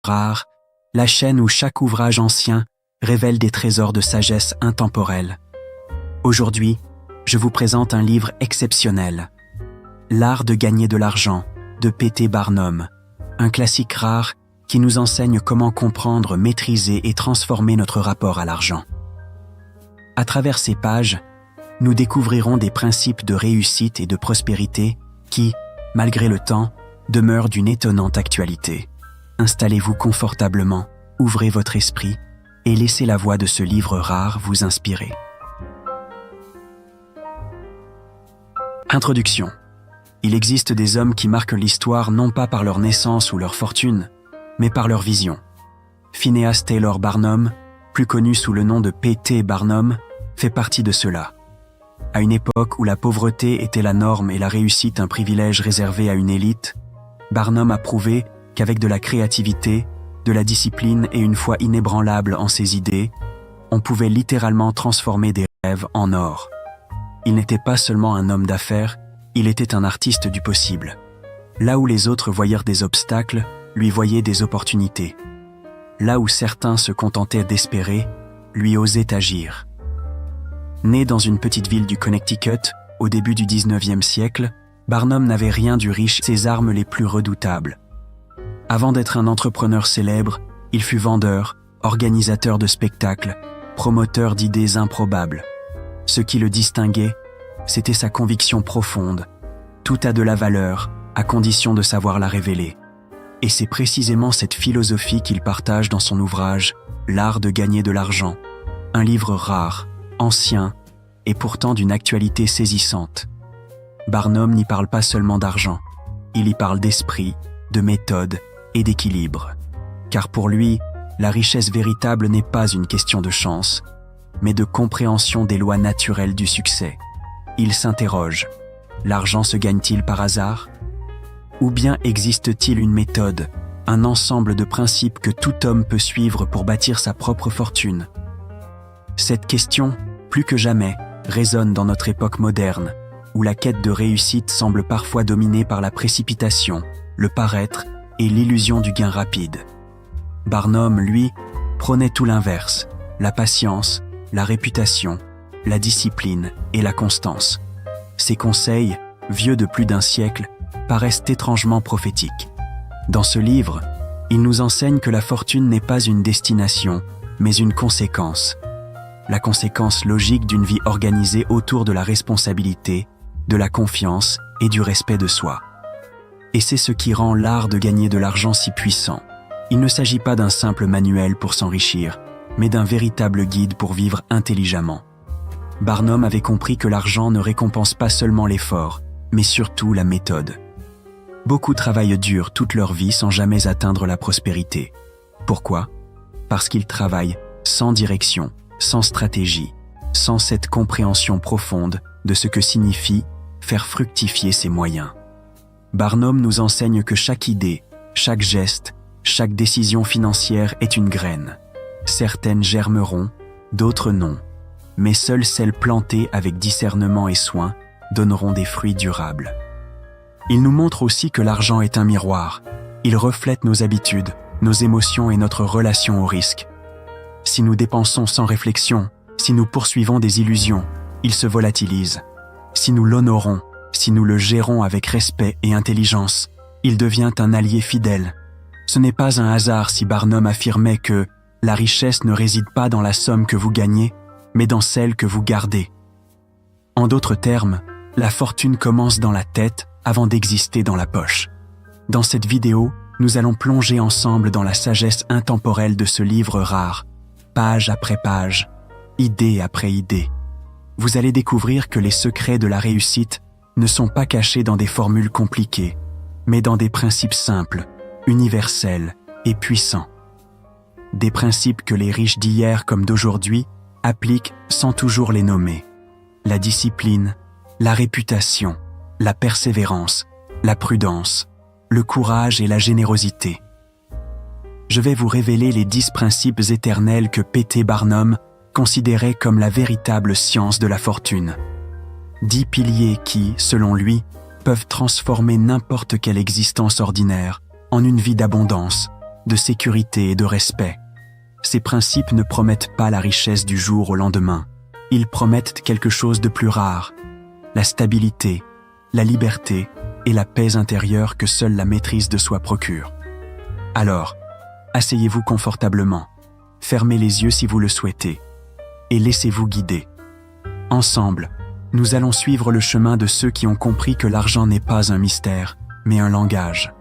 Rare, la chaîne où chaque ouvrage ancien révèle des trésors de sagesse intemporelle. Aujourd'hui, je vous présente un livre exceptionnel, L'art de gagner de l'argent, de P.T. Barnum, un classique rare qui nous enseigne comment comprendre, maîtriser et transformer notre rapport à l'argent. À travers ces pages, nous découvrirons des principes de réussite et de prospérité qui, malgré le temps, demeurent d'une étonnante actualité. Installez-vous confortablement, ouvrez votre esprit et laissez la voix de ce livre rare vous inspirer. Introduction. Il existe des hommes qui marquent l'histoire non pas par leur naissance ou leur fortune, mais par leur vision. Phineas Taylor Barnum, plus connu sous le nom de P.T. Barnum, fait partie de ceux-là. À une époque où la pauvreté était la norme et la réussite un privilège réservé à une élite, Barnum a prouvé qu'avec de la créativité, de la discipline et une foi inébranlable en ses idées, on pouvait littéralement transformer des rêves en or. Il n'était pas seulement un homme d'affaires, il était un artiste du possible. Là où les autres voyèrent des obstacles, lui voyait des opportunités. Là où certains se contentaient d'espérer, lui osait agir. Né dans une petite ville du Connecticut, au début du 19e siècle, Barnum n'avait rien du riche, ses armes les plus redoutables. Avant d'être un entrepreneur célèbre, il fut vendeur, organisateur de spectacles, promoteur d'idées improbables. Ce qui le distinguait, c'était sa conviction profonde. Tout a de la valeur, à condition de savoir la révéler. Et c'est précisément cette philosophie qu'il partage dans son ouvrage « L'art de gagner de l'argent », un livre rare, ancien et pourtant d'une actualité saisissante. Barnum n'y parle pas seulement d'argent, il y parle d'esprit, de méthode et d'équilibre. Car pour lui, la richesse véritable n'est pas une question de chance, mais de compréhension des lois naturelles du succès. Il s'interroge, l'argent se gagne-t-il par hasard ? Ou bien existe-t-il une méthode, un ensemble de principes que tout homme peut suivre pour bâtir sa propre fortune ? Cette question, plus que jamais, résonne dans notre époque moderne, où la quête de réussite semble parfois dominée par la précipitation, le paraître et l'illusion du gain rapide. Barnum, lui, prônait tout l'inverse, la patience, la réputation, la discipline et la constance. Ses conseils, vieux de plus d'un siècle, paraissent étrangement prophétiques. Dans ce livre, il nous enseigne que la fortune n'est pas une destination, mais une conséquence. La conséquence logique d'une vie organisée autour de la responsabilité, de la confiance et du respect de soi. Et c'est ce qui rend l'art de gagner de l'argent si puissant. Il ne s'agit pas d'un simple manuel pour s'enrichir, mais d'un véritable guide pour vivre intelligemment. Barnum avait compris que l'argent ne récompense pas seulement l'effort, mais surtout la méthode. Beaucoup travaillent dur toute leur vie sans jamais atteindre la prospérité. Pourquoi ? Parce qu'ils travaillent sans direction, sans stratégie, sans cette compréhension profonde de ce que signifie faire fructifier ses moyens. Barnum nous enseigne que chaque idée, chaque geste, chaque décision financière est une graine. Certaines germeront, d'autres non, mais seules celles plantées avec discernement et soin donneront des fruits durables. Il nous montre aussi que l'argent est un miroir. Il reflète nos habitudes, nos émotions et notre relation au risque. Si nous dépensons sans réflexion, si nous poursuivons des illusions, il se volatilise. Si nous l'honorons, si nous le gérons avec respect et intelligence, il devient un allié fidèle. Ce n'est pas un hasard si Barnum affirmait que la richesse ne réside pas dans la somme que vous gagnez, mais dans celle que vous gardez. En d'autres termes, la fortune commence dans la tête avant d'exister dans la poche. Dans cette vidéo, nous allons plonger ensemble dans la sagesse intemporelle de ce livre rare, page après page, idée après idée. Vous allez découvrir que les secrets de la réussite ne sont pas cachés dans des formules compliquées, mais dans des principes simples, universels et puissants. Des principes que les riches d'hier comme d'aujourd'hui appliquent sans toujours les nommer. La discipline, la réputation, la persévérance, la prudence, le courage et la générosité. Je vais vous révéler les 10 principes éternels que P.T. Barnum considérait comme la véritable science de la fortune. 10 piliers qui, selon lui, peuvent transformer n'importe quelle existence ordinaire en une vie d'abondance, de sécurité et de respect. Ces principes ne promettent pas la richesse du jour au lendemain. Ils promettent quelque chose de plus rare, la stabilité, la liberté et la paix intérieure que seule la maîtrise de soi procure. Alors, asseyez-vous confortablement, fermez les yeux si vous le souhaitez, et laissez-vous guider. Ensemble, nous allons suivre le chemin de ceux qui ont compris que l'argent n'est pas un mystère, mais un langage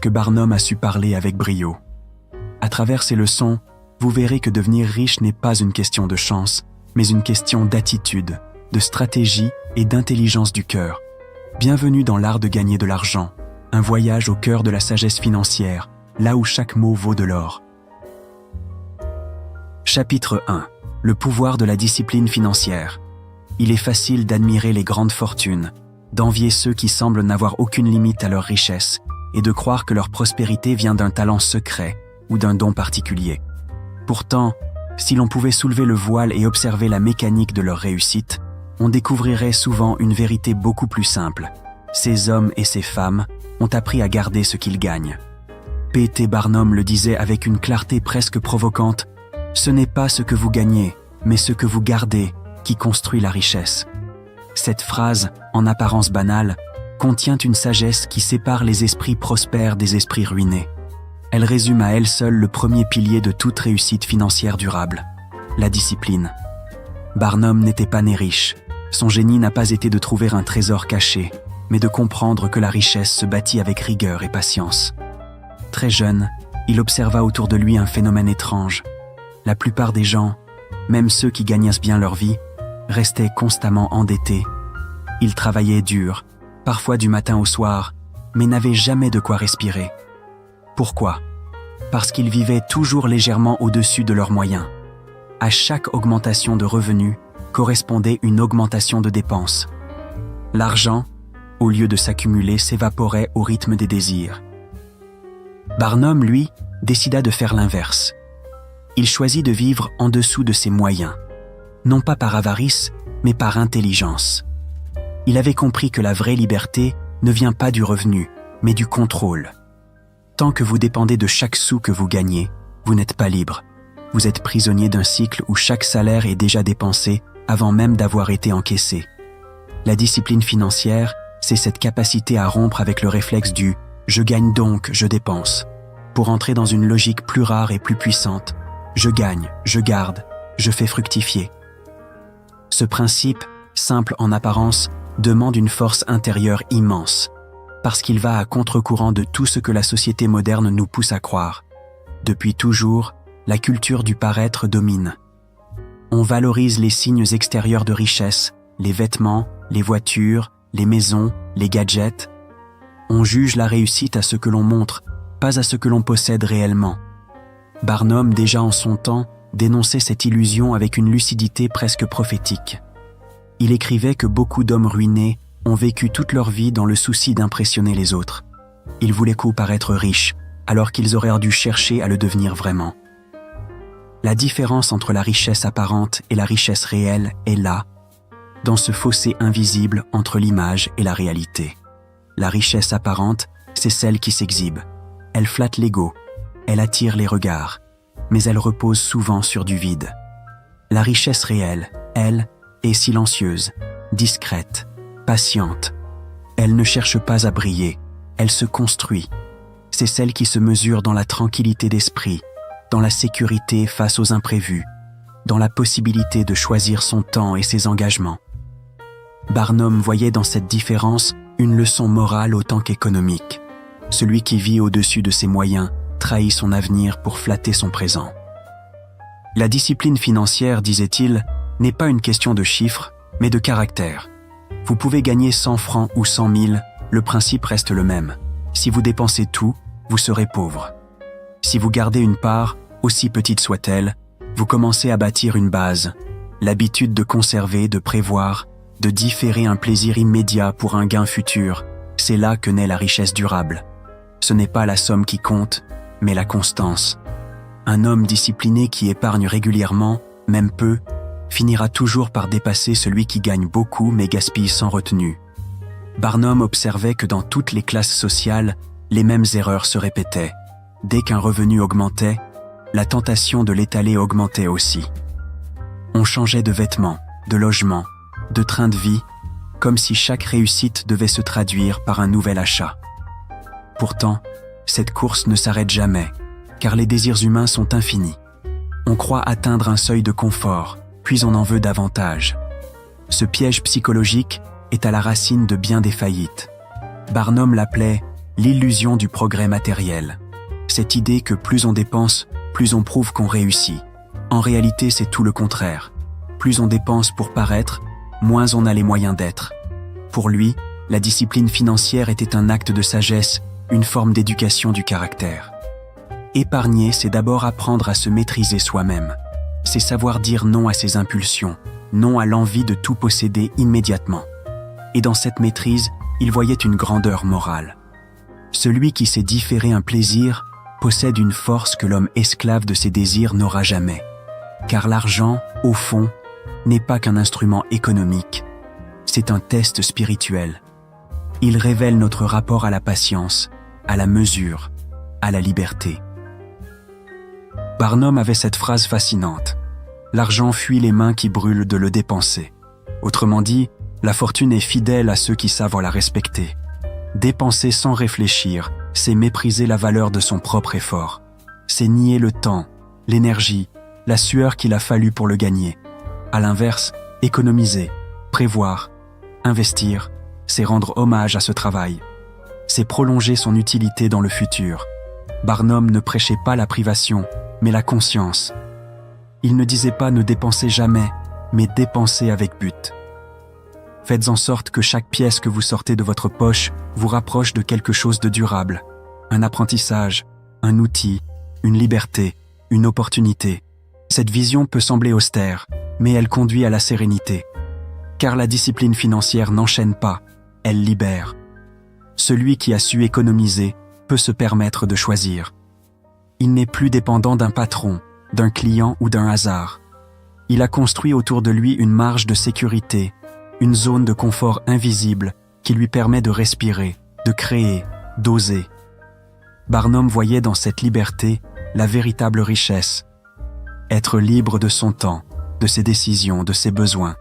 que Barnum a su parler avec brio. À travers ces leçons, vous verrez que devenir riche n'est pas une question de chance, mais une question d'attitude, de stratégie et d'intelligence du cœur. Bienvenue dans l'art de gagner de l'argent, un voyage au cœur de la sagesse financière, là où chaque mot vaut de l'or. Chapitre 1. Le pouvoir de la discipline financière. Il est facile d'admirer les grandes fortunes, d'envier ceux qui semblent n'avoir aucune limite à leur richesse et de croire que leur prospérité vient d'un talent secret ou d'un don particulier. Pourtant, si l'on pouvait soulever le voile et observer la mécanique de leur réussite, on découvrirait souvent une vérité beaucoup plus simple. Ces hommes et ces femmes ont appris à garder ce qu'ils gagnent. P.T. Barnum le disait avec une clarté presque provocante, « Ce n'est pas ce que vous gagnez, mais ce que vous gardez qui construit la richesse. » Cette phrase, en apparence banale, contient une sagesse qui sépare les esprits prospères des esprits ruinés. Elle résume à elle seule le premier pilier de toute réussite financière durable, la discipline. Barnum n'était pas né riche. Son génie n'a pas été de trouver un trésor caché, mais de comprendre que la richesse se bâtit avec rigueur et patience. Très jeune, il observa autour de lui un phénomène étrange. La plupart des gens, même ceux qui gagnaient bien leur vie, restaient constamment endettés. Ils travaillaient dur, parfois du matin au soir, mais n'avaient jamais de quoi respirer. Pourquoi ? Parce qu'ils vivaient toujours légèrement au-dessus de leurs moyens. À chaque augmentation de revenus correspondait une augmentation de dépenses. L'argent, au lieu de s'accumuler, s'évaporait au rythme des désirs. Barnum, lui, décida de faire l'inverse. Il choisit de vivre en dessous de ses moyens, non pas par avarice, mais par intelligence. Il avait compris que la vraie liberté ne vient pas du revenu, mais du contrôle. Tant que vous dépendez de chaque sou que vous gagnez, vous n'êtes pas libre. Vous êtes prisonnier d'un cycle où chaque salaire est déjà dépensé avant même d'avoir été encaissé. La discipline financière, c'est cette capacité à rompre avec le réflexe du « je gagne donc, je dépense » pour entrer dans une logique plus rare et plus puissante. Je gagne, je garde, je fais fructifier. Ce principe, simple en apparence, demande une force intérieure immense, parce qu'il va à contre-courant de tout ce que la société moderne nous pousse à croire. Depuis toujours, la culture du paraître domine. On valorise les signes extérieurs de richesse, les vêtements, les voitures, les maisons, les gadgets. On juge la réussite à ce que l'on montre, pas à ce que l'on possède réellement. Barnum, déjà en son temps, dénonçait cette illusion avec une lucidité presque prophétique. Il écrivait que beaucoup d'hommes ruinés ont vécu toute leur vie dans le souci d'impressionner les autres. Ils voulaient paraître riches, alors qu'ils auraient dû chercher à le devenir vraiment. La différence entre la richesse apparente et la richesse réelle est là, dans ce fossé invisible entre l'image et la réalité. La richesse apparente, c'est celle qui s'exhibe. Elle flatte l'ego, elle attire les regards, mais elle repose souvent sur du vide. La richesse réelle, elle, est silencieuse, discrète, patiente. Elle ne cherche pas à briller, elle se construit. C'est celle qui se mesure dans la tranquillité d'esprit, dans la sécurité face aux imprévus, dans la possibilité de choisir son temps et ses engagements. Barnum voyait dans cette différence une leçon morale autant qu'économique. Celui qui vit au-dessus de ses moyens trahit son avenir pour flatter son présent. La discipline financière, disait-il, n'est pas une question de chiffres, mais de caractère. Vous pouvez gagner 100 francs ou 100 000, le principe reste le même. Si vous dépensez tout, vous serez pauvre. Si vous gardez une part, aussi petite soit-elle, vous commencez à bâtir une base, l'habitude de conserver, de prévoir, de différer un plaisir immédiat pour un gain futur. C'est là que naît la richesse durable. Ce n'est pas la somme qui compte, mais la constance. Un homme discipliné qui épargne régulièrement, même peu, finira toujours par dépasser celui qui gagne beaucoup mais gaspille sans retenue. Barnum observait que dans toutes les classes sociales, les mêmes erreurs se répétaient. dès qu'un revenu augmentait, la tentation de l'étaler augmentait aussi. On changeait de vêtements, de logement, de train de vie, comme si chaque réussite devait se traduire par un nouvel achat. Pourtant, cette course ne s'arrête jamais, car les désirs humains sont infinis. On croit atteindre un seuil de confort, puis on en veut davantage. Ce piège psychologique est à la racine de bien des faillites. Barnum l'appelait « l'illusion du progrès matériel ». Cette idée que plus on dépense, plus on prouve qu'on réussit. En réalité, c'est tout le contraire. Plus on dépense pour paraître, moins on a les moyens d'être. Pour lui, la discipline financière était un acte de sagesse, une forme d'éducation du caractère. Épargner, c'est d'abord apprendre à se maîtriser soi-même. C'est savoir dire non à ses impulsions, non à l'envie de tout posséder immédiatement. Et dans cette maîtrise, il voyait une grandeur morale. Celui qui sait différer un plaisir possède une force que l'homme esclave de ses désirs n'aura jamais. Car l'argent, au fond, n'est pas qu'un instrument économique. C'est un test spirituel. Il révèle notre rapport à la patience, à la mesure, à la liberté. Barnum avait cette phrase fascinante. L'argent fuit les mains qui brûlent de le dépenser. Autrement dit, la fortune est fidèle à ceux qui savent la respecter. Dépenser sans réfléchir, c'est mépriser la valeur de son propre effort. C'est nier le temps, l'énergie, la sueur qu'il a fallu pour le gagner. À l'inverse, économiser, prévoir, investir, c'est rendre hommage à ce travail. C'est prolonger son utilité dans le futur. Barnum ne prêchait pas la privation, mais la conscience. Il ne disait pas ne dépensez jamais, mais dépensez avec but. Faites en sorte que chaque pièce que vous sortez de votre poche vous rapproche de quelque chose de durable. Un apprentissage, un outil, une liberté, une opportunité. Cette vision peut sembler austère, mais elle conduit à la sérénité. Car la discipline financière n'enchaîne pas, elle libère. Celui qui a su économiser peut se permettre de choisir. Il n'est plus dépendant d'un patron, d'un client ou d'un hasard. Il a construit autour de lui une marge de sécurité, une zone de confort invisible qui lui permet de respirer, de créer, d'oser. Barnum voyait dans cette liberté la véritable richesse. Être libre de son temps, de ses décisions, de ses besoins.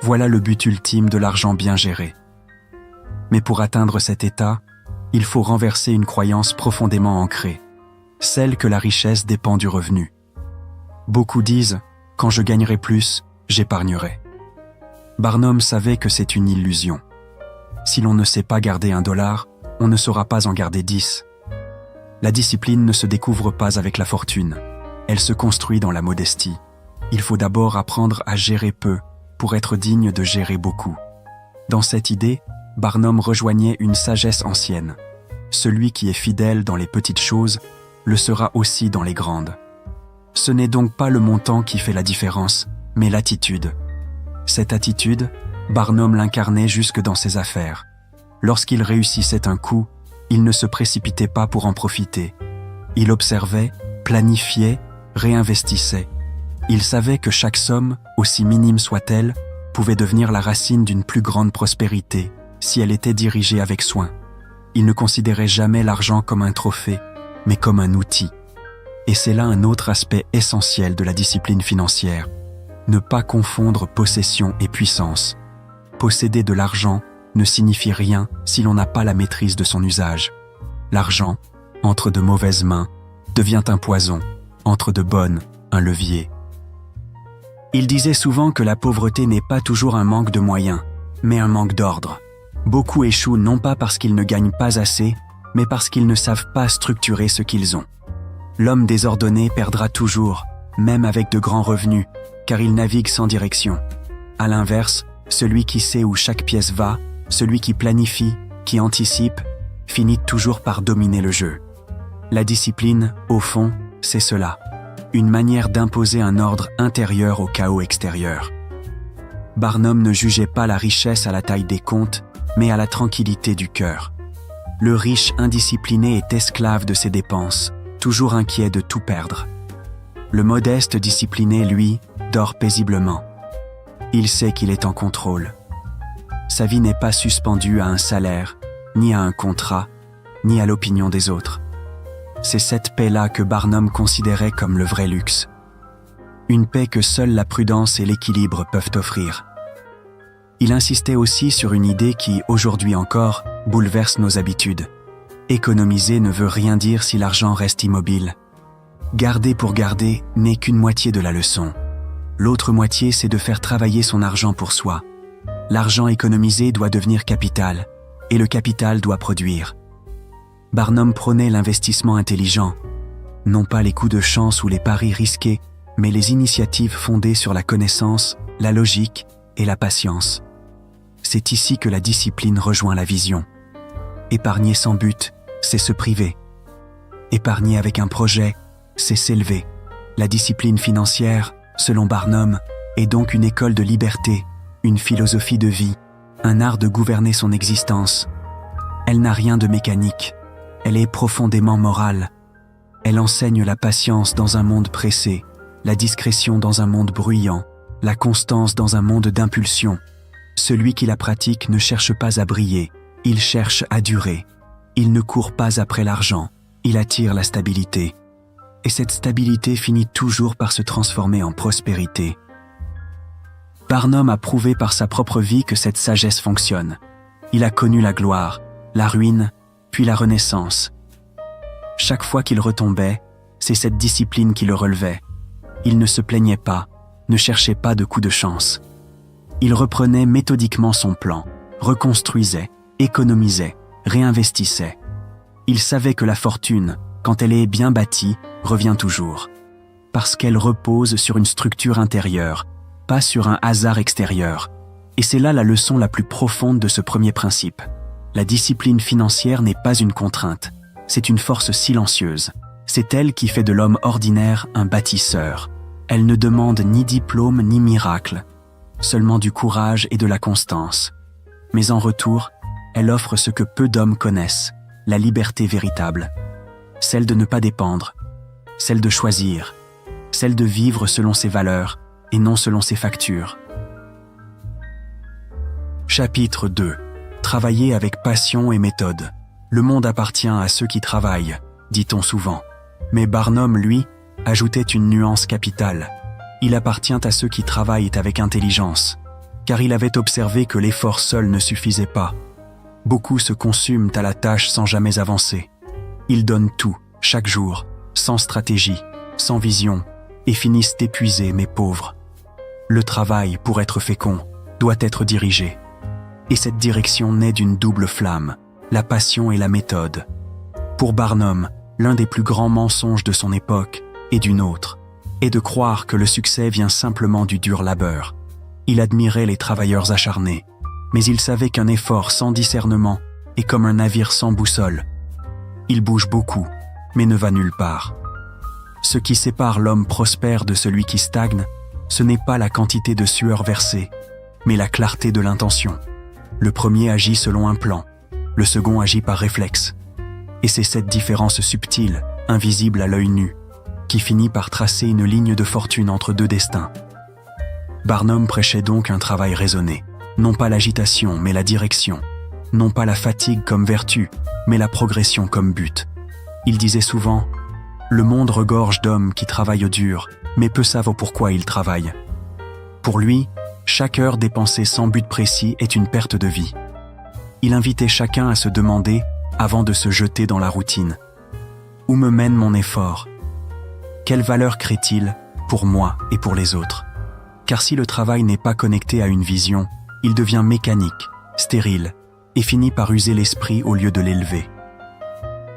Voilà le but ultime de l'argent bien géré. Mais pour atteindre cet état, il faut renverser une croyance profondément ancrée, celle que la richesse dépend du revenu. Beaucoup disent « quand je gagnerai plus, j'épargnerai ». Barnum savait que c'est une illusion. Si l'on ne sait pas garder $1, on ne saura pas en garder 10. La discipline ne se découvre pas avec la fortune, elle se construit dans la modestie. Il faut d'abord apprendre à gérer peu pour être digne de gérer beaucoup. Dans cette idée, Barnum rejoignait une sagesse ancienne. Celui qui est fidèle dans les petites choses le sera aussi dans les grandes. Ce n'est donc pas le montant qui fait la différence, mais l'attitude. Cette attitude, Barnum l'incarnait jusque dans ses affaires. Lorsqu'il réussissait un coup, il ne se précipitait pas pour en profiter. Il observait, planifiait, réinvestissait. Il savait que chaque somme, aussi minime soit-elle, pouvait devenir la racine d'une plus grande prospérité si elle était dirigée avec soin. Il ne considérait jamais l'argent comme un trophée, mais comme un outil. Et c'est là un autre aspect essentiel de la discipline financière. Ne pas confondre possession et puissance. Posséder de l'argent ne signifie rien si l'on n'a pas la maîtrise de son usage. L'argent, entre de mauvaises mains, devient un poison, entre de bonnes, un levier. Il disait souvent que la pauvreté n'est pas toujours un manque de moyens, mais un manque d'ordre. Beaucoup échouent non pas parce qu'ils ne gagnent pas assez, mais parce qu'ils ne savent pas structurer ce qu'ils ont. L'homme désordonné perdra toujours, même avec de grands revenus, car il navigue sans direction. À l'inverse, celui qui sait où chaque pièce va, celui qui planifie, qui anticipe, finit toujours par dominer le jeu. La discipline, au fond, c'est cela. Une manière d'imposer un ordre intérieur au chaos extérieur. Barnum ne jugeait pas la richesse à la taille des comptes, mais à la tranquillité du cœur. Le riche indiscipliné est esclave de ses dépenses, toujours inquiet de tout perdre. Le modeste discipliné, lui, dort paisiblement. Il sait qu'il est en contrôle. Sa vie n'est pas suspendue à un salaire, ni à un contrat, ni à l'opinion des autres. C'est cette paix-là que Barnum considérait comme le vrai luxe. Une paix que seule la prudence et l'équilibre peuvent offrir. Il insistait aussi sur une idée qui, aujourd'hui encore, bouleverse nos habitudes. Économiser ne veut rien dire si l'argent reste immobile. Garder pour garder n'est qu'une moitié de la leçon. L'autre moitié, c'est de faire travailler son argent pour soi. L'argent économisé doit devenir capital, et le capital doit produire. Barnum prônait l'investissement intelligent, non pas les coups de chance ou les paris risqués, mais les initiatives fondées sur la connaissance, la logique et la patience. C'est ici que la discipline rejoint la vision. Épargner sans but, c'est se priver. Épargner avec un projet, c'est s'élever. La discipline financière, selon Barnum, est donc une école de liberté, une philosophie de vie, un art de gouverner son existence. Elle n'a rien de mécanique, elle est profondément morale. Elle enseigne la patience dans un monde pressé, la discrétion dans un monde bruyant, la constance dans un monde d'impulsion. Celui qui la pratique ne cherche pas à briller, il cherche à durer. Il ne court pas après l'argent, il attire la stabilité. Et cette stabilité finit toujours par se transformer en prospérité. Barnum a prouvé par sa propre vie que cette sagesse fonctionne. Il a connu la gloire, la ruine, puis la renaissance. Chaque fois qu'il retombait, c'est cette discipline qui le relevait. Il ne se plaignait pas, ne cherchait pas de coup de chance. Il reprenait méthodiquement son plan, reconstruisait, économisait, réinvestissait. Il savait que la fortune, quand elle est bien bâtie, revient toujours. Parce qu'elle repose sur une structure intérieure, pas sur un hasard extérieur. Et c'est là la leçon la plus profonde de ce premier principe. La discipline financière n'est pas une contrainte, c'est une force silencieuse. C'est elle qui fait de l'homme ordinaire un bâtisseur. Elle ne demande ni diplôme ni miracle, seulement du courage et de la constance. Mais en retour, elle offre ce que peu d'hommes connaissent, la liberté véritable. Celle de ne pas dépendre, celle de choisir, celle de vivre selon ses valeurs et non selon ses factures. Chapitre 2. Travailler avec passion et méthode. Le monde appartient à ceux qui travaillent, dit-on souvent. Mais Barnum, lui, ajoutait une nuance capitale. Il appartient à ceux qui travaillent avec intelligence, car il avait observé que l'effort seul ne suffisait pas. Beaucoup se consument à la tâche sans jamais avancer. Ils donnent tout, chaque jour, sans stratégie, sans vision, et finissent épuisés mais pauvres. Le travail, pour être fécond, doit être dirigé. Et cette direction naît d'une double flamme, la passion et la méthode. Pour Barnum, l'un des plus grands mensonges de son époque, et d'une autre, est de croire que le succès vient simplement du dur labeur. Il admirait les travailleurs acharnés, mais il savait qu'un effort sans discernement est comme un navire sans boussole. Il bouge beaucoup, mais ne va nulle part. Ce qui sépare l'homme prospère de celui qui stagne, ce n'est pas la quantité de sueur versée, mais la clarté de l'intention. Le premier agit selon un plan, le second agit par réflexe. Et c'est cette différence subtile, invisible à l'œil nu, qui finit par tracer une ligne de fortune entre deux destins. Barnum prêchait donc un travail raisonné, non pas l'agitation mais la direction, non pas la fatigue comme vertu, mais la progression comme but. Il disait souvent « Le monde regorge d'hommes qui travaillent au dur, mais peu savent pourquoi ils travaillent. » Pour lui, chaque heure dépensée sans but précis est une perte de vie. Il invitait chacun à se demander, avant de se jeter dans la routine, « Où me mène mon effort ? Quelle valeur crée-t-il pour moi et pour les autres ?» Car si le travail n'est pas connecté à une vision, il devient mécanique, stérile, et finit par user l'esprit au lieu de l'élever.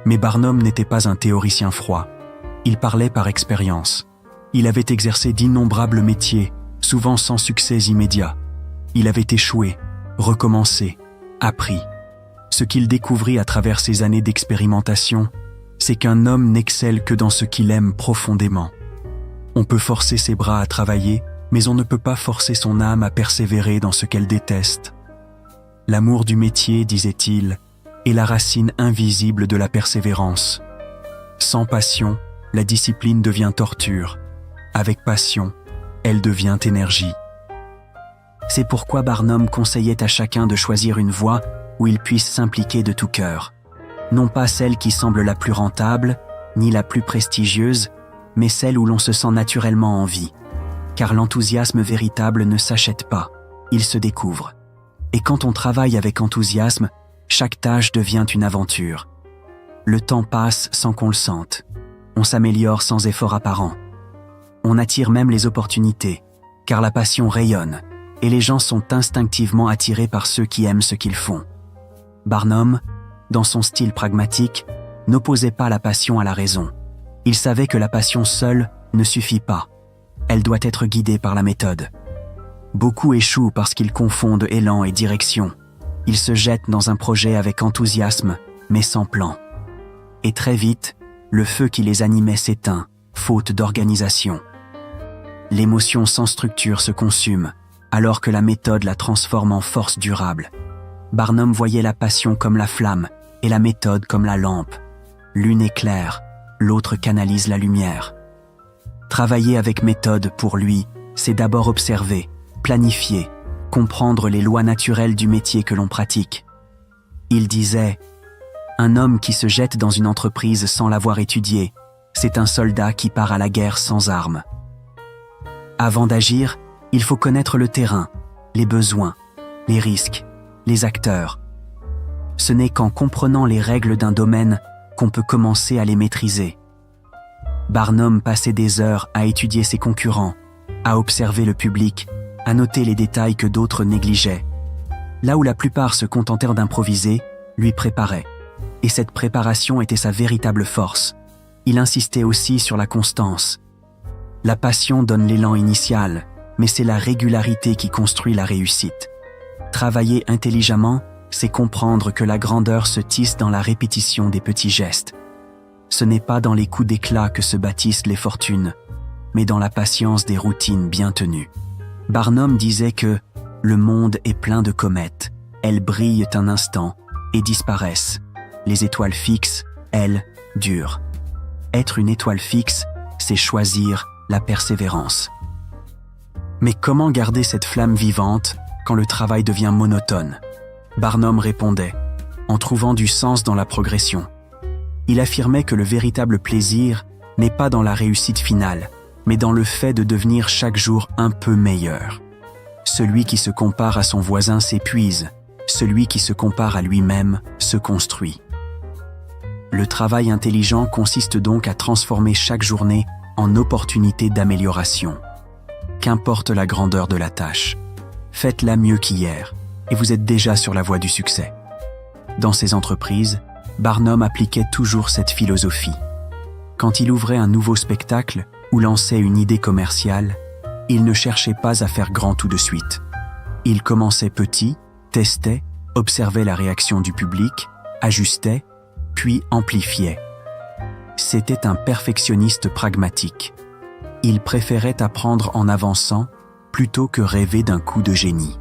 Mais Barnum n'était pas un théoricien froid. Il parlait par expérience. Il avait exercé d'innombrables métiers, souvent sans succès immédiat. Il avait échoué, recommencé, appris. Ce qu'il découvrit à travers ces années d'expérimentation, c'est qu'un homme n'excelle que dans ce qu'il aime profondément. On peut forcer ses bras à travailler, mais on ne peut pas forcer son âme à persévérer dans ce qu'elle déteste. L'amour du métier, disait-il, est la racine invisible de la persévérance. Sans passion, la discipline devient torture. Avec passion, elle devient énergie. C'est pourquoi Barnum conseillait à chacun de choisir une voie où il puisse s'impliquer de tout cœur. Non pas celle qui semble la plus rentable, ni la plus prestigieuse, mais celle où l'on se sent naturellement en vie. Car l'enthousiasme véritable ne s'achète pas, il se découvre. Et quand on travaille avec enthousiasme, chaque tâche devient une aventure. Le temps passe sans qu'on le sente. On s'améliore sans effort apparent. On attire même les opportunités, car la passion rayonne, et les gens sont instinctivement attirés par ceux qui aiment ce qu'ils font. Barnum, dans son style pragmatique, n'opposait pas la passion à la raison. Il savait que la passion seule ne suffit pas. Elle doit être guidée par la méthode. Beaucoup échouent parce qu'ils confondent élan et direction. Ils se jettent dans un projet avec enthousiasme, mais sans plan. Et très vite, le feu qui les animait s'éteint, faute d'organisation. L'émotion sans structure se consume, alors que la méthode la transforme en force durable. Barnum voyait la passion comme la flamme et la méthode comme la lampe. L'une éclaire, l'autre canalise la lumière. Travailler avec méthode, pour lui, c'est d'abord observer, planifier, comprendre les lois naturelles du métier que l'on pratique. Il disait « Un homme qui se jette dans une entreprise sans l'avoir étudiée, c'est un soldat qui part à la guerre sans armes. » Avant d'agir, il faut connaître le terrain, les besoins, les risques, les acteurs. Ce n'est qu'en comprenant les règles d'un domaine qu'on peut commencer à les maîtriser. Barnum passait des heures à étudier ses concurrents, à observer le public, à noter les détails que d'autres négligeaient. Là où la plupart se contentèrent d'improviser, lui préparait. Et cette préparation était sa véritable force. Il insistait aussi sur la constance. La passion donne l'élan initial, mais c'est la régularité qui construit la réussite. Travailler intelligemment, c'est comprendre que la grandeur se tisse dans la répétition des petits gestes. Ce n'est pas dans les coups d'éclat que se bâtissent les fortunes, mais dans la patience des routines bien tenues. Barnum disait que « le monde est plein de comètes, elles brillent un instant et disparaissent. Les étoiles fixes, elles, durent. Être une étoile fixe, c'est choisir la persévérance. » Mais comment garder cette flamme vivante quand le travail devient monotone? Barnum répondait, en trouvant du sens dans la progression. Il affirmait que le véritable plaisir n'est pas dans la réussite finale, mais dans le fait de devenir chaque jour un peu meilleur. Celui qui se compare à son voisin s'épuise, celui qui se compare à lui-même se construit. Le travail intelligent consiste donc à transformer chaque journée en opportunité d'amélioration. Qu'importe la grandeur de la tâche, faites-la mieux qu'hier et vous êtes déjà sur la voie du succès. Dans ses entreprises, Barnum appliquait toujours cette philosophie. Quand il ouvrait un nouveau spectacle ou lançait une idée commerciale, il ne cherchait pas à faire grand tout de suite. Il commençait petit, testait, observait la réaction du public, ajustait, puis amplifiait. C'était un perfectionniste pragmatique. Il préférait apprendre en avançant plutôt que rêver d'un coup de génie.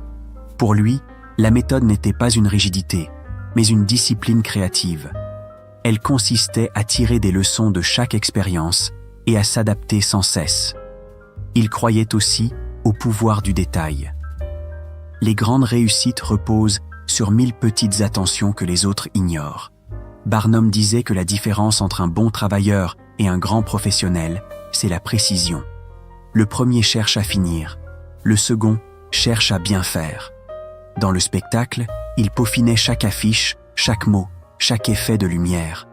Pour lui, la méthode n'était pas une rigidité, mais une discipline créative. Elle consistait à tirer des leçons de chaque expérience et à s'adapter sans cesse. Il croyait aussi au pouvoir du détail. Les grandes réussites reposent sur 1000 petites attentions que les autres ignorent. Barnum disait que la différence entre un bon travailleur et un grand professionnel, c'est la précision. Le premier cherche à finir, le second cherche à bien faire. Dans le spectacle, il peaufinait chaque affiche, chaque mot, chaque effet de lumière.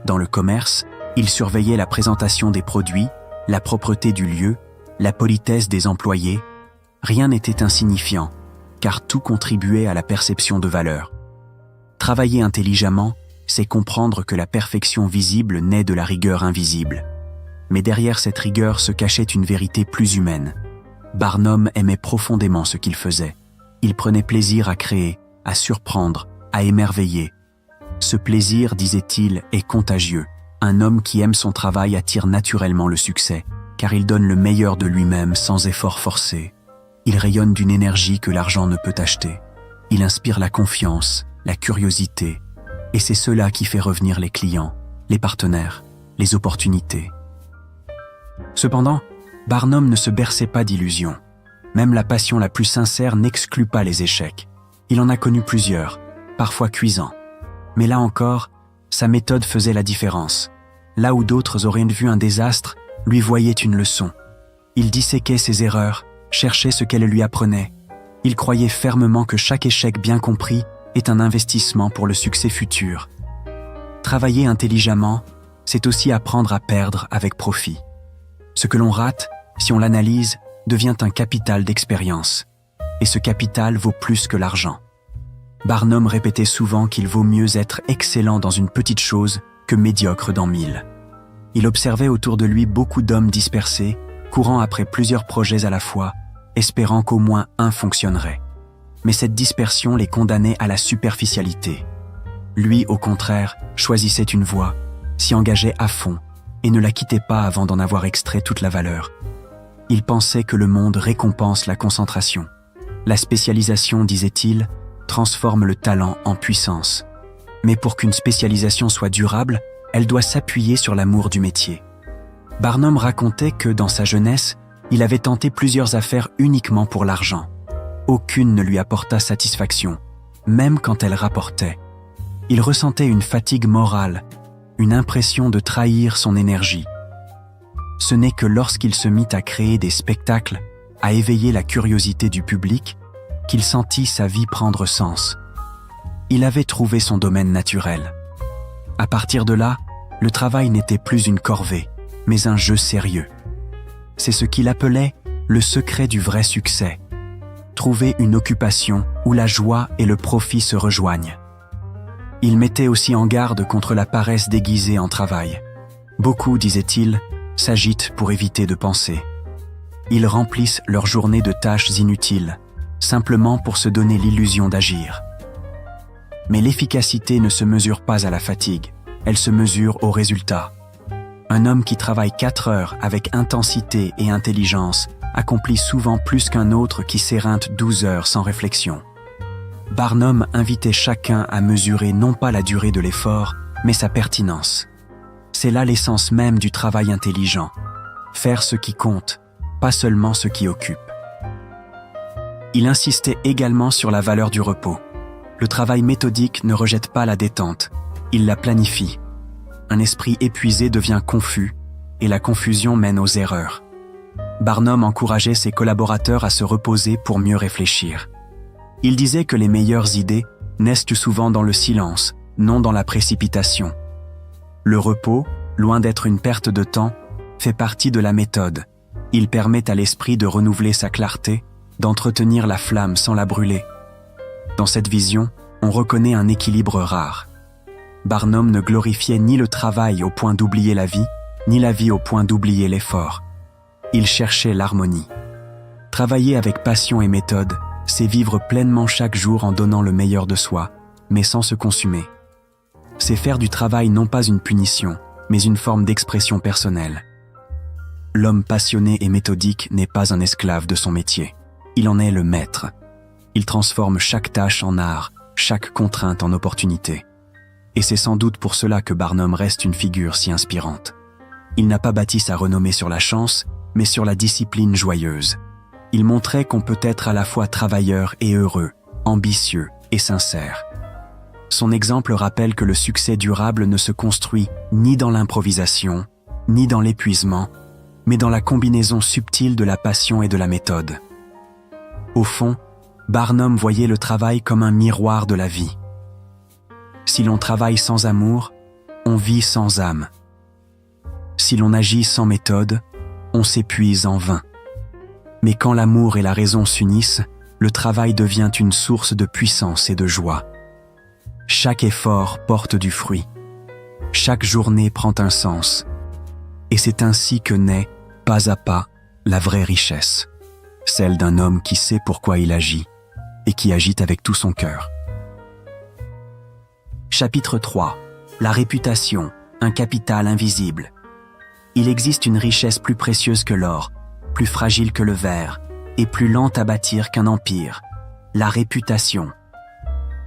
Dans le commerce, il surveillait la présentation des produits, la propreté du lieu, la politesse des employés. Rien n'était insignifiant, car tout contribuait à la perception de valeur. Travailler intelligemment, c'est comprendre que la perfection visible naît de la rigueur invisible. Mais derrière cette rigueur se cachait une vérité plus humaine. Barnum aimait profondément ce qu'il faisait. Il prenait plaisir à créer, à surprendre, à émerveiller. Ce plaisir, disait-il, est contagieux. Un homme qui aime son travail attire naturellement le succès, car il donne le meilleur de lui-même sans effort forcé. Il rayonne d'une énergie que l'argent ne peut acheter. Il inspire la confiance, la curiosité, et c'est cela qui fait revenir les clients, les partenaires, les opportunités. Cependant, Barnum ne se berçait pas d'illusions. Même la passion la plus sincère n'exclut pas les échecs. Il en a connu plusieurs, parfois cuisants. Mais là encore, sa méthode faisait la différence. là où d'autres auraient vu un désastre, lui voyait une leçon. Il disséquait ses erreurs, cherchait ce qu'elles lui apprenaient. Il croyait fermement que chaque échec bien compris est un investissement pour le succès futur. Travailler intelligemment, c'est aussi apprendre à perdre avec profit. Ce que l'on rate, si on l'analyse, devient un capital d'expérience. Et ce capital vaut plus que l'argent. Barnum répétait souvent qu'il vaut mieux être excellent dans une petite chose que médiocre dans 1000. Il observait autour de lui beaucoup d'hommes dispersés, courant après plusieurs projets à la fois, espérant qu'au moins un fonctionnerait. Mais cette dispersion les condamnait à la superficialité. Lui, au contraire, choisissait une voie, s'y engageait à fond et ne la quittait pas avant d'en avoir extrait toute la valeur. Il pensait que le monde récompense la concentration. La spécialisation, disait-il, transforme le talent en puissance. Mais pour qu'une spécialisation soit durable, elle doit s'appuyer sur l'amour du métier. Barnum racontait que, dans sa jeunesse, il avait tenté plusieurs affaires uniquement pour l'argent. Aucune ne lui apporta satisfaction, même quand elle rapportait. Il ressentait une fatigue morale, une impression de trahir son énergie. Ce n'est que lorsqu'il se mit à créer des spectacles, à éveiller la curiosité du public, qu'il sentit sa vie prendre sens. Il avait trouvé son domaine naturel. À partir de là, le travail n'était plus une corvée, mais un jeu sérieux. C'est ce qu'il appelait le secret du vrai succès. Trouver une occupation où la joie et le profit se rejoignent. Il mettait aussi en garde contre la paresse déguisée en travail. Beaucoup, disait-il, s'agitent pour éviter de penser. Ils remplissent leur journée de tâches inutiles, simplement pour se donner l'illusion d'agir. Mais l'efficacité ne se mesure pas à la fatigue, elle se mesure au résultat. Un homme qui travaille 4 heures avec intensité et intelligence accomplit souvent plus qu'un autre qui s'éreinte 12 heures sans réflexion. Barnum invitait chacun à mesurer non pas la durée de l'effort, mais sa pertinence. C'est là l'essence même du travail intelligent. Faire ce qui compte, pas seulement ce qui occupe. Il insistait également sur la valeur du repos. Le travail méthodique ne rejette pas la détente, il la planifie. Un esprit épuisé devient confus, et la confusion mène aux erreurs. Barnum encourageait ses collaborateurs à se reposer pour mieux réfléchir. Il disait que les meilleures idées naissent souvent dans le silence, non dans la précipitation. Le repos, loin d'être une perte de temps, fait partie de la méthode. Il permet à l'esprit de renouveler sa clarté, d'entretenir la flamme sans la brûler. Dans cette vision, on reconnaît un équilibre rare. Barnum ne glorifiait ni le travail au point d'oublier la vie, ni la vie au point d'oublier l'effort. Il cherchait l'harmonie. Travailler avec passion et méthode, c'est vivre pleinement chaque jour en donnant le meilleur de soi, mais sans se consumer. C'est faire du travail non pas une punition, mais une forme d'expression personnelle. L'homme passionné et méthodique n'est pas un esclave de son métier. Il en est le maître. Il transforme chaque tâche en art, chaque contrainte en opportunité. Et c'est sans doute pour cela que Barnum reste une figure si inspirante. Il n'a pas bâti sa renommée sur la chance, mais sur la discipline joyeuse. Il montrait qu'on peut être à la fois travailleur et heureux, ambitieux et sincère. Son exemple rappelle que le succès durable ne se construit ni dans l'improvisation, ni dans l'épuisement, mais dans la combinaison subtile de la passion et de la méthode. Au fond, Barnum voyait le travail comme un miroir de la vie. Si l'on travaille sans amour, on vit sans âme. Si l'on agit sans méthode, on s'épuise en vain. Mais quand l'amour et la raison s'unissent, le travail devient une source de puissance et de joie. Chaque effort porte du fruit. Chaque journée prend un sens. Et c'est ainsi que naît, pas à pas, la vraie richesse, celle d'un homme qui sait pourquoi il agit et qui agit avec tout son cœur. Chapitre 3. La réputation, un capital invisible. Il existe une richesse plus précieuse que l'or, plus fragile que le verre, et plus lente à bâtir qu'un empire. La réputation.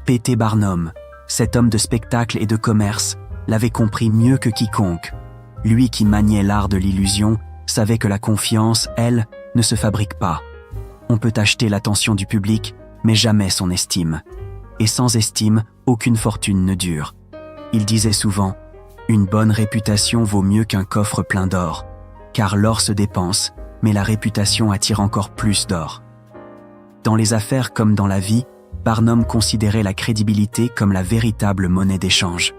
P.T. Barnum, cet homme de spectacle et de commerce, l'avait compris mieux que quiconque. Lui qui maniait l'art de l'illusion, savait que la confiance, elle, ne se fabrique pas. On peut acheter l'attention du public, mais jamais son estime. Et sans estime, aucune fortune ne dure. Il disait souvent « Une bonne réputation vaut mieux qu'un coffre plein d'or, car l'or se dépense, mais la réputation attire encore plus d'or. Dans les affaires comme dans la vie, Barnum considérait la crédibilité comme la véritable monnaie d'échange.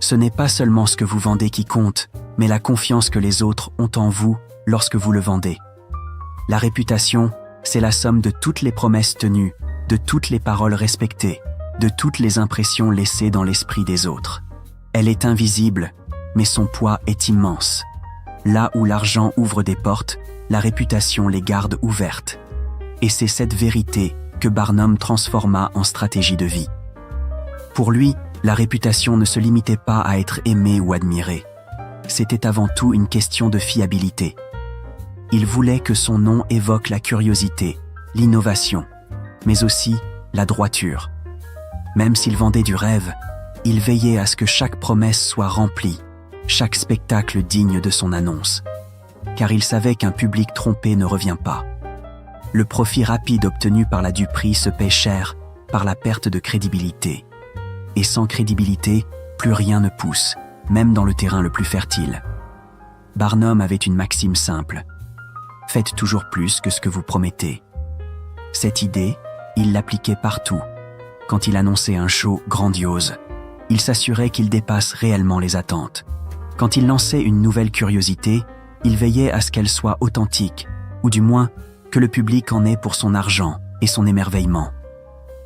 Ce n'est pas seulement ce que vous vendez qui compte, mais la confiance que les autres ont en vous lorsque vous le vendez. La réputation, c'est la somme de toutes les promesses tenues, de toutes les paroles respectées, de toutes les impressions laissées dans l'esprit des autres. Elle est invisible, mais son poids est immense. Là où l'argent ouvre des portes, la réputation les garde ouvertes. Et c'est cette vérité que Barnum transforma en stratégie de vie. Pour lui, la réputation ne se limitait pas à être aimée ou admirée. C'était avant tout une question de fiabilité. Il voulait que son nom évoque la curiosité, l'innovation, mais aussi la droiture. Même s'il vendait du rêve, il veillait à ce que chaque promesse soit remplie, chaque spectacle digne de son annonce. Car il savait qu'un public trompé ne revient pas. Le profit rapide obtenu par la duperie se paie cher par la perte de crédibilité. Et sans crédibilité, plus rien ne pousse, même dans le terrain le plus fertile. Barnum avait une maxime simple. Faites toujours plus que ce que vous promettez. Cette idée, il l'appliquait partout. Quand il annonçait un show grandiose, il s'assurait qu'il dépasse réellement les attentes. Quand il lançait une nouvelle curiosité, il veillait à ce qu'elle soit authentique, ou du moins que le public en ait pour son argent et son émerveillement.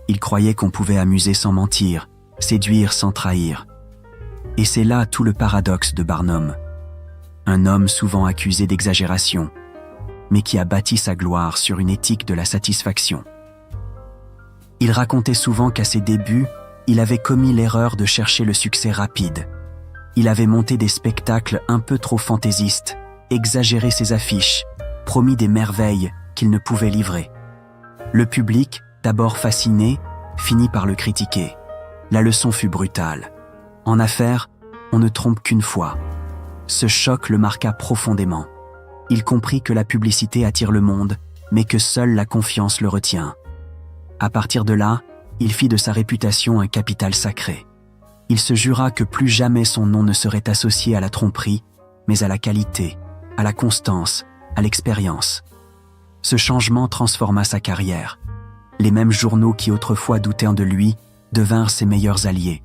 Il croyait qu'on pouvait amuser sans mentir, séduire sans trahir. Et c'est là tout le paradoxe de Barnum. Un homme souvent accusé d'exagération, mais qui a bâti sa gloire sur une éthique de la satisfaction. Il racontait souvent qu'à ses débuts, il avait commis l'erreur de chercher le succès rapide. Il avait monté des spectacles un peu trop fantaisistes, exagéré ses affiches, promis des merveilles qu'il ne pouvait livrer. Le public, d'abord fasciné, finit par le critiquer. La leçon fut brutale. En affaires, on ne trompe qu'une fois. Ce choc le marqua profondément. Il comprit que la publicité attire le monde, mais que seule la confiance le retient. À partir de là, il fit de sa réputation un capital sacré. Il se jura que plus jamais son nom ne serait associé à la tromperie, mais à la qualité, à la constance, à l'expérience. Ce changement transforma sa carrière. Les mêmes journaux qui autrefois doutaient de lui devinrent ses meilleurs alliés.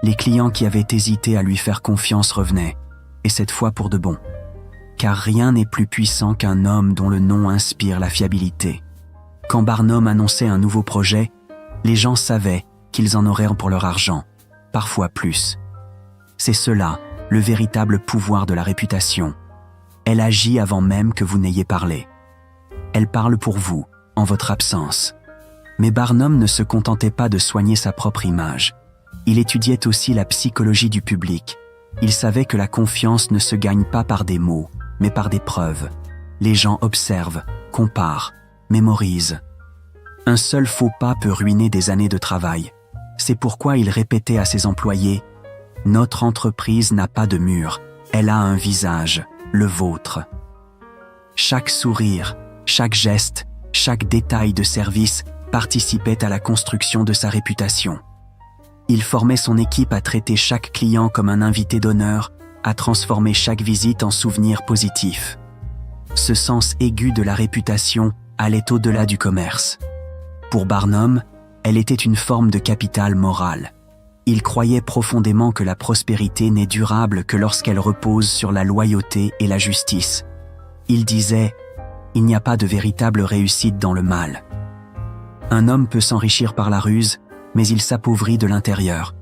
Les clients qui avaient hésité à lui faire confiance revenaient, et cette fois pour de bon. Car rien n'est plus puissant qu'un homme dont le nom inspire la fiabilité. Quand Barnum annonçait un nouveau projet, les gens savaient qu'ils en auraient pour leur argent, parfois plus. C'est cela, le véritable pouvoir de la réputation. Elle agit avant même que vous n'ayez parlé. Elle parle pour vous, en votre absence. Mais Barnum ne se contentait pas de soigner sa propre image. Il étudiait aussi la psychologie du public. Il savait que la confiance ne se gagne pas par des mots, mais par des preuves. Les gens observent, comparent, mémorisent. Un seul faux pas peut ruiner des années de travail. C'est pourquoi il répétait à ses employés « Notre entreprise n'a pas de mur, elle a un visage, le vôtre. » Chaque sourire, chaque geste, chaque détail de service participait à la construction de sa réputation. Il formait son équipe à traiter chaque client comme un invité d'honneur, à transformer chaque visite en souvenir positif. Ce sens aigu de la réputation allait au-delà du commerce. Pour Barnum, elle était une forme de capital moral. Il croyait profondément que la prospérité n'est durable que lorsqu'elle repose sur la loyauté et la justice. Il disait « Il n'y a pas de véritable réussite dans le mal. » Un homme peut s'enrichir par la ruse, mais il s'appauvrit de l'intérieur.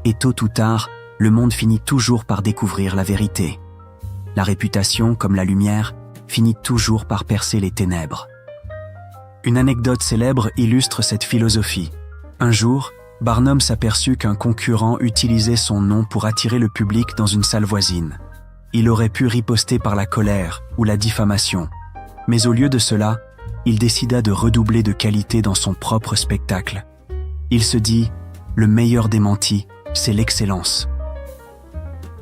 Et tôt ou tard, le monde finit toujours par découvrir la vérité. La réputation, comme la lumière, finit toujours par percer les ténèbres. Une anecdote célèbre illustre cette philosophie. Un jour, Barnum s'aperçut qu'un concurrent utilisait son nom pour attirer le public dans une salle voisine. Il aurait pu riposter par la colère ou la diffamation. Mais au lieu de cela, il décida de redoubler de qualité dans son propre spectacle. Il se dit « Le meilleur démenti, c'est l'excellence ».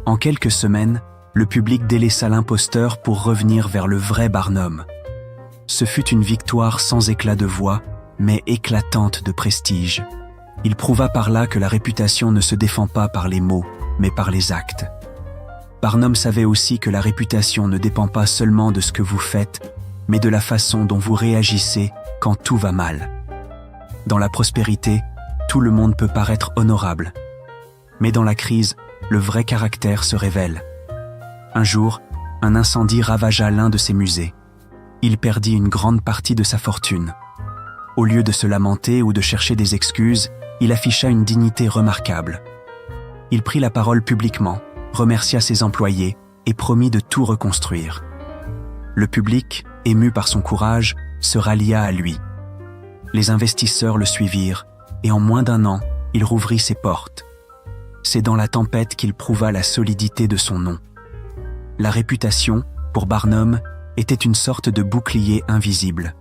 En quelques semaines, le public délaissa l'imposteur pour revenir vers le vrai Barnum. Ce fut une victoire sans éclat de voix, mais éclatante de prestige. Il prouva par là que la réputation ne se défend pas par les mots, mais par les actes. Barnum savait aussi que la réputation ne dépend pas seulement de ce que vous faites, mais de la façon dont vous réagissez quand tout va mal. Dans la prospérité, tout le monde peut paraître honorable. Mais dans la crise, le vrai caractère se révèle. Un jour, un incendie ravagea l'un de ses musées. Il perdit une grande partie de sa fortune. Au lieu de se lamenter ou de chercher des excuses, il afficha une dignité remarquable. Il prit la parole publiquement, remercia ses employés et promit de tout reconstruire. Le public, ému par son courage, se rallia à lui. Les investisseurs le suivirent et en moins d'1 an, il rouvrit ses portes. C'est dans la tempête qu'il prouva la solidité de son nom. La réputation, pour Barnum, était une sorte de bouclier invisible.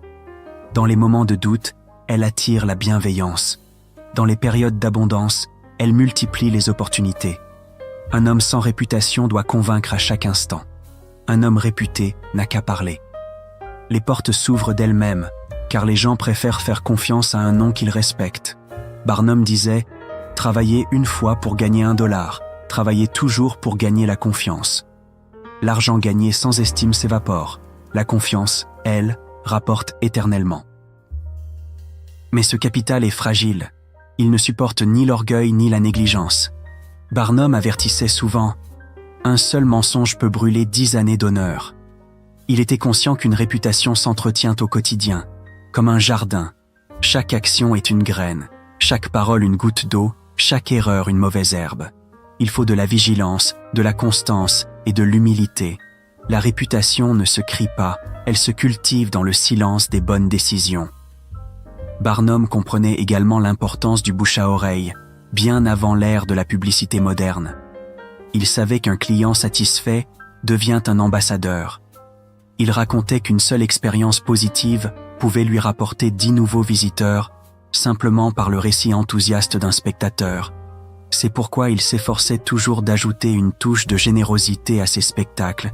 Dans les moments de doute, elle attire la bienveillance. Dans les périodes d'abondance, elle multiplie les opportunités. Un homme sans réputation doit convaincre à chaque instant. Un homme réputé n'a qu'à parler. Les portes s'ouvrent d'elles-mêmes, car les gens préfèrent faire confiance à un nom qu'ils respectent. Barnum disait « Travaillez une fois pour gagner $1, travaillez toujours pour gagner la confiance. » L'argent gagné sans estime s'évapore. La confiance, elle, rapporte éternellement. Mais ce capital est fragile. Il ne supporte ni l'orgueil ni la négligence. Barnum avertissait souvent « Un seul mensonge peut brûler 10 années d'honneur. » Il était conscient qu'une réputation s'entretient au quotidien, comme un jardin. Chaque action est une graine, chaque parole une goutte d'eau, chaque erreur une mauvaise herbe. Il faut de la vigilance, de la constance et de l'humilité. La réputation ne se crie pas, elle se cultive dans le silence des bonnes décisions. Barnum comprenait également l'importance du bouche à oreille, bien avant l'ère de la publicité moderne. Il savait qu'un client satisfait devient un ambassadeur. Il racontait qu'une seule expérience positive pouvait lui rapporter 10 nouveaux visiteurs, simplement par le récit enthousiaste d'un spectateur. C'est pourquoi il s'efforçait toujours d'ajouter une touche de générosité à ses spectacles,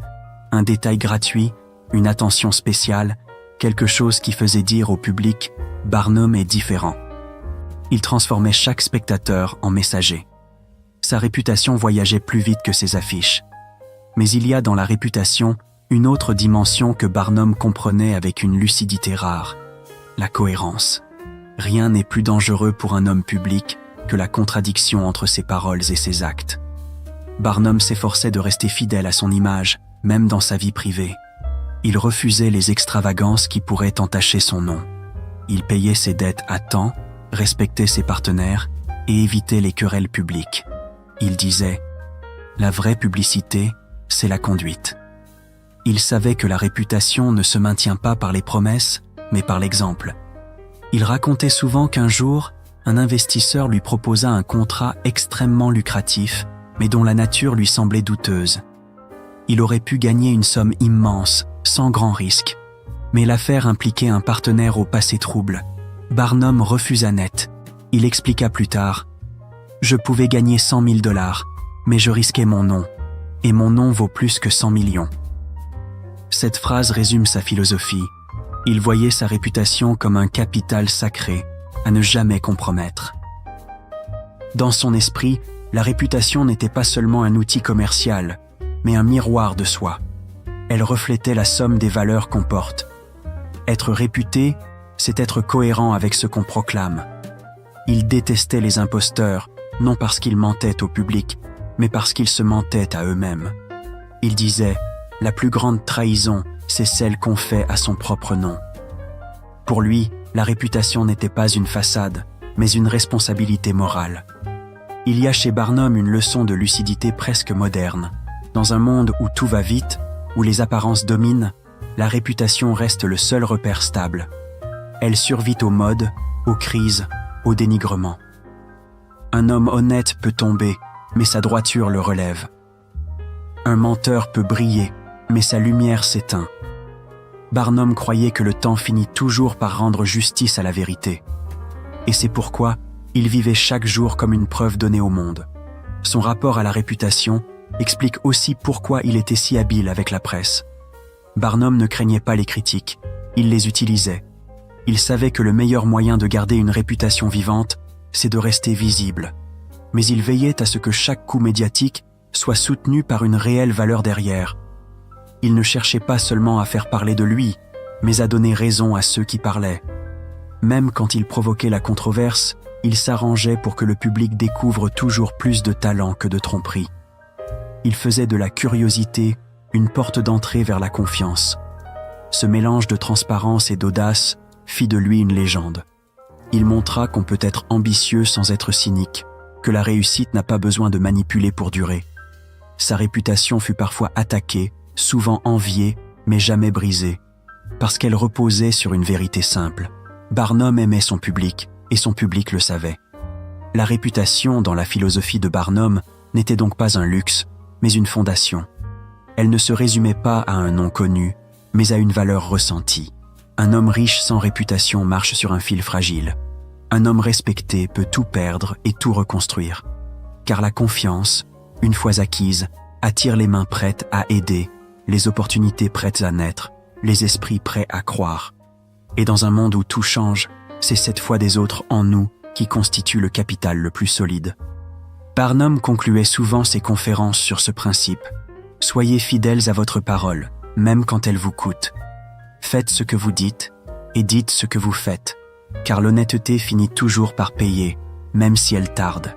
un détail gratuit, une attention spéciale, quelque chose qui faisait dire au public « Barnum est différent ». Il transformait chaque spectateur en messager. Sa réputation voyageait plus vite que ses affiches. Mais il y a dans la réputation une autre dimension que Barnum comprenait avec une lucidité rare, la cohérence. Rien n'est plus dangereux pour un homme public que la contradiction entre ses paroles et ses actes. Barnum s'efforçait de rester fidèle à son image, même dans sa vie privée. Il refusait les extravagances qui pourraient entacher son nom. Il payait ses dettes à temps, respectait ses partenaires et évitait les querelles publiques. Il disait « La vraie publicité, c'est la conduite ». Il savait que la réputation ne se maintient pas par les promesses, mais par l'exemple. Il racontait souvent qu'un jour, un investisseur lui proposa un contrat extrêmement lucratif, mais dont la nature lui semblait douteuse. Il aurait pu gagner une somme immense, sans grand risque. Mais l'affaire impliquait un partenaire au passé trouble. Barnum refusa net. Il expliqua plus tard « Je pouvais gagner $100 000, mais je risquais mon nom. Et mon nom vaut plus que 100 millions. » Cette phrase résume sa philosophie. Il voyait sa réputation comme un capital sacré, à ne jamais compromettre. Dans son esprit, la réputation n'était pas seulement un outil commercial, mais un miroir de soi. Elle reflétait la somme des valeurs qu'on porte. Être réputé, c'est être cohérent avec ce qu'on proclame. Il détestait les imposteurs, non parce qu'ils mentaient au public, mais parce qu'ils se mentaient à eux-mêmes. Il disait « La plus grande trahison, c'est celle qu'on fait à son propre nom ». Pour lui, la réputation n'était pas une façade, mais une responsabilité morale. Il y a chez Barnum une leçon de lucidité presque moderne. Dans un monde où tout va vite, où les apparences dominent, la réputation reste le seul repère stable. Elle survit aux modes, aux crises, au dénigrement. Un homme honnête peut tomber, mais sa droiture le relève. Un menteur peut briller, mais sa lumière s'éteint. Barnum croyait que le temps finit toujours par rendre justice à la vérité. Et c'est pourquoi il vivait chaque jour comme une preuve donnée au monde. Son rapport à la réputation explique aussi pourquoi il était si habile avec la presse. Barnum ne craignait pas les critiques, il les utilisait. Il savait que le meilleur moyen de garder une réputation vivante, c'est de rester visible. Mais il veillait à ce que chaque coup médiatique soit soutenu par une réelle valeur derrière. Il ne cherchait pas seulement à faire parler de lui, mais à donner raison à ceux qui parlaient. Même quand il provoquait la controverse, il s'arrangeait pour que le public découvre toujours plus de talent que de tromperie. Il faisait de la curiosité une porte d'entrée vers la confiance. Ce mélange de transparence et d'audace fit de lui une légende. Il montra qu'on peut être ambitieux sans être cynique, que la réussite n'a pas besoin de manipuler pour durer. Sa réputation fut parfois attaquée, souvent enviée, mais jamais brisée, parce qu'elle reposait sur une vérité simple. Barnum aimait son public, et son public le savait. La réputation, dans la philosophie de Barnum, n'était donc pas un luxe, mais une fondation. Elle ne se résumait pas à un nom connu, mais à une valeur ressentie. Un homme riche sans réputation marche sur un fil fragile. Un homme respecté peut tout perdre et tout reconstruire. Car la confiance, une fois acquise, attire les mains prêtes à aider, les opportunités prêtes à naître, les esprits prêts à croire. Et dans un monde où tout change, c'est cette foi des autres en nous qui constitue le capital le plus solide. Barnum concluait souvent ses conférences sur ce principe. Soyez fidèles à votre parole, même quand elle vous coûte. Faites ce que vous dites et dites ce que vous faites, car l'honnêteté finit toujours par payer, même si elle tarde.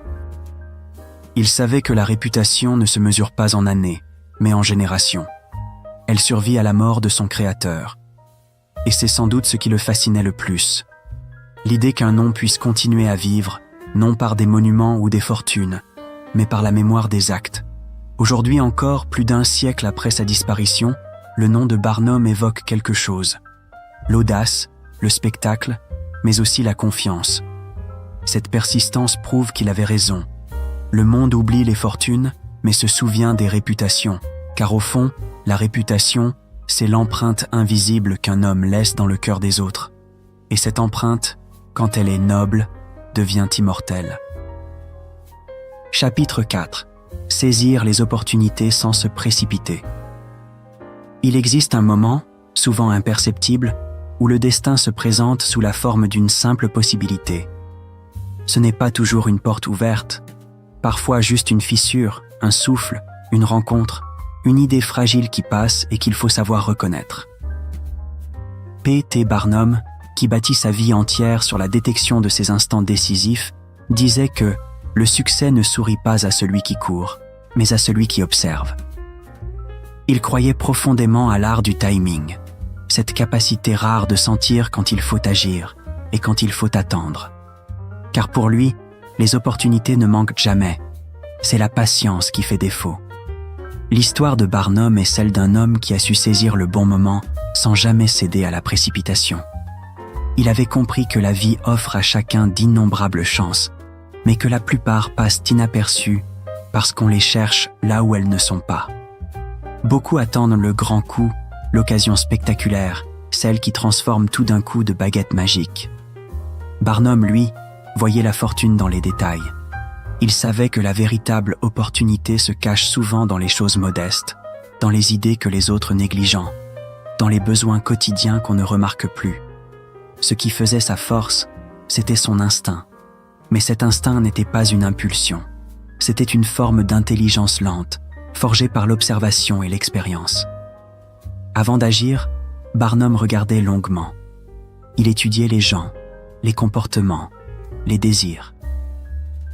Il savait que la réputation ne se mesure pas en années, mais en générations. Elle survit à la mort de son créateur. Et c'est sans doute ce qui le fascinait le plus. L'idée qu'un nom puisse continuer à vivre, non par des monuments ou des fortunes, mais par la mémoire des actes. Aujourd'hui encore, plus d'un siècle après sa disparition, le nom de Barnum évoque quelque chose. L'audace, le spectacle, mais aussi la confiance. Cette persistance prouve qu'il avait raison. Le monde oublie les fortunes, mais se souvient des réputations, car au fond, la réputation, c'est l'empreinte invisible qu'un homme laisse dans le cœur des autres. Et cette empreinte, quand elle est noble, devient immortelle. Chapitre 4. Saisir les opportunités sans se précipiter. Il existe un moment, souvent imperceptible, où le destin se présente sous la forme d'une simple possibilité. Ce n'est pas toujours une porte ouverte, parfois juste une fissure, un souffle, une rencontre, une idée fragile qui passe et qu'il faut savoir reconnaître. P.T. Barnum, qui bâtit sa vie entière sur la détection de ces instants décisifs, disait que le succès ne sourit pas à celui qui court, mais à celui qui observe. Il croyait profondément à l'art du timing, cette capacité rare de sentir quand il faut agir et quand il faut attendre. Car pour lui, les opportunités ne manquent jamais. C'est la patience qui fait défaut. L'histoire de Barnum est celle d'un homme qui a su saisir le bon moment sans jamais céder à la précipitation. Il avait compris que la vie offre à chacun d'innombrables chances, mais que la plupart passent inaperçues parce qu'on les cherche là où elles ne sont pas. Beaucoup attendent le grand coup, l'occasion spectaculaire, celle qui transforme tout d'un coup de baguette magique. Barnum, lui, voyait la fortune dans les détails. Il savait que la véritable opportunité se cache souvent dans les choses modestes, dans les idées que les autres négligent, dans les besoins quotidiens qu'on ne remarque plus. Ce qui faisait sa force, c'était son instinct. Mais cet instinct n'était pas une impulsion. C'était une forme d'intelligence lente, forgée par l'observation et l'expérience. Avant d'agir, Barnum regardait longuement. Il étudiait les gens, les comportements, les désirs.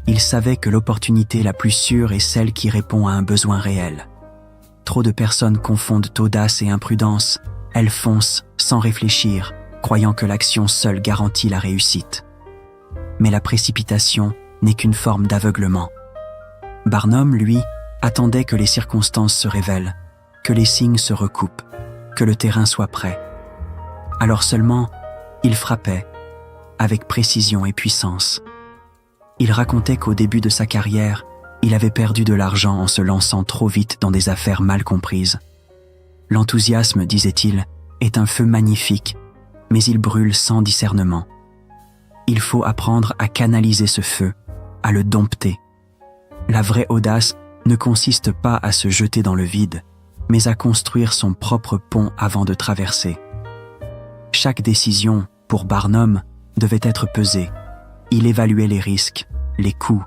Il savait que l'opportunité la plus sûre est celle qui répond à un besoin réel. Trop de personnes confondent audace et imprudence. Elles foncent sans réfléchir, croyant que l'action seule garantit la réussite. Mais la précipitation n'est qu'une forme d'aveuglement. Barnum, lui, attendait que les circonstances se révèlent, que les signes se recoupent, que le terrain soit prêt. Alors seulement, il frappait, avec précision et puissance. Il racontait qu'au début de sa carrière, il avait perdu de l'argent en se lançant trop vite dans des affaires mal comprises. L'enthousiasme, disait-il, est un feu magnifique, mais il brûle sans discernement. Il faut apprendre à canaliser ce feu, à le dompter. La vraie audace ne consiste pas à se jeter dans le vide, mais à construire son propre pont avant de traverser. Chaque décision, pour Barnum, devait être pesée. Il évaluait les risques, les coûts,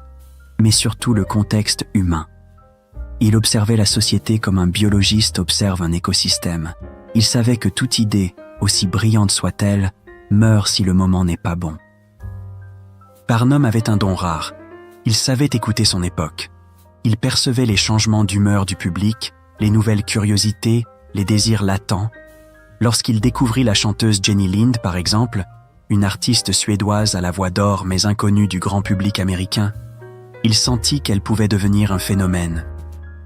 mais surtout le contexte humain. Il observait la société comme un biologiste observe un écosystème. Il savait que toute idée, aussi brillante soit-elle, meurt si le moment n'est pas bon. Barnum avait un don rare. Il savait écouter son époque. Il percevait les changements d'humeur du public, les nouvelles curiosités, les désirs latents. Lorsqu'il découvrit la chanteuse Jenny Lind, par exemple, une artiste suédoise à la voix d'or mais inconnue du grand public américain, il sentit qu'elle pouvait devenir un phénomène.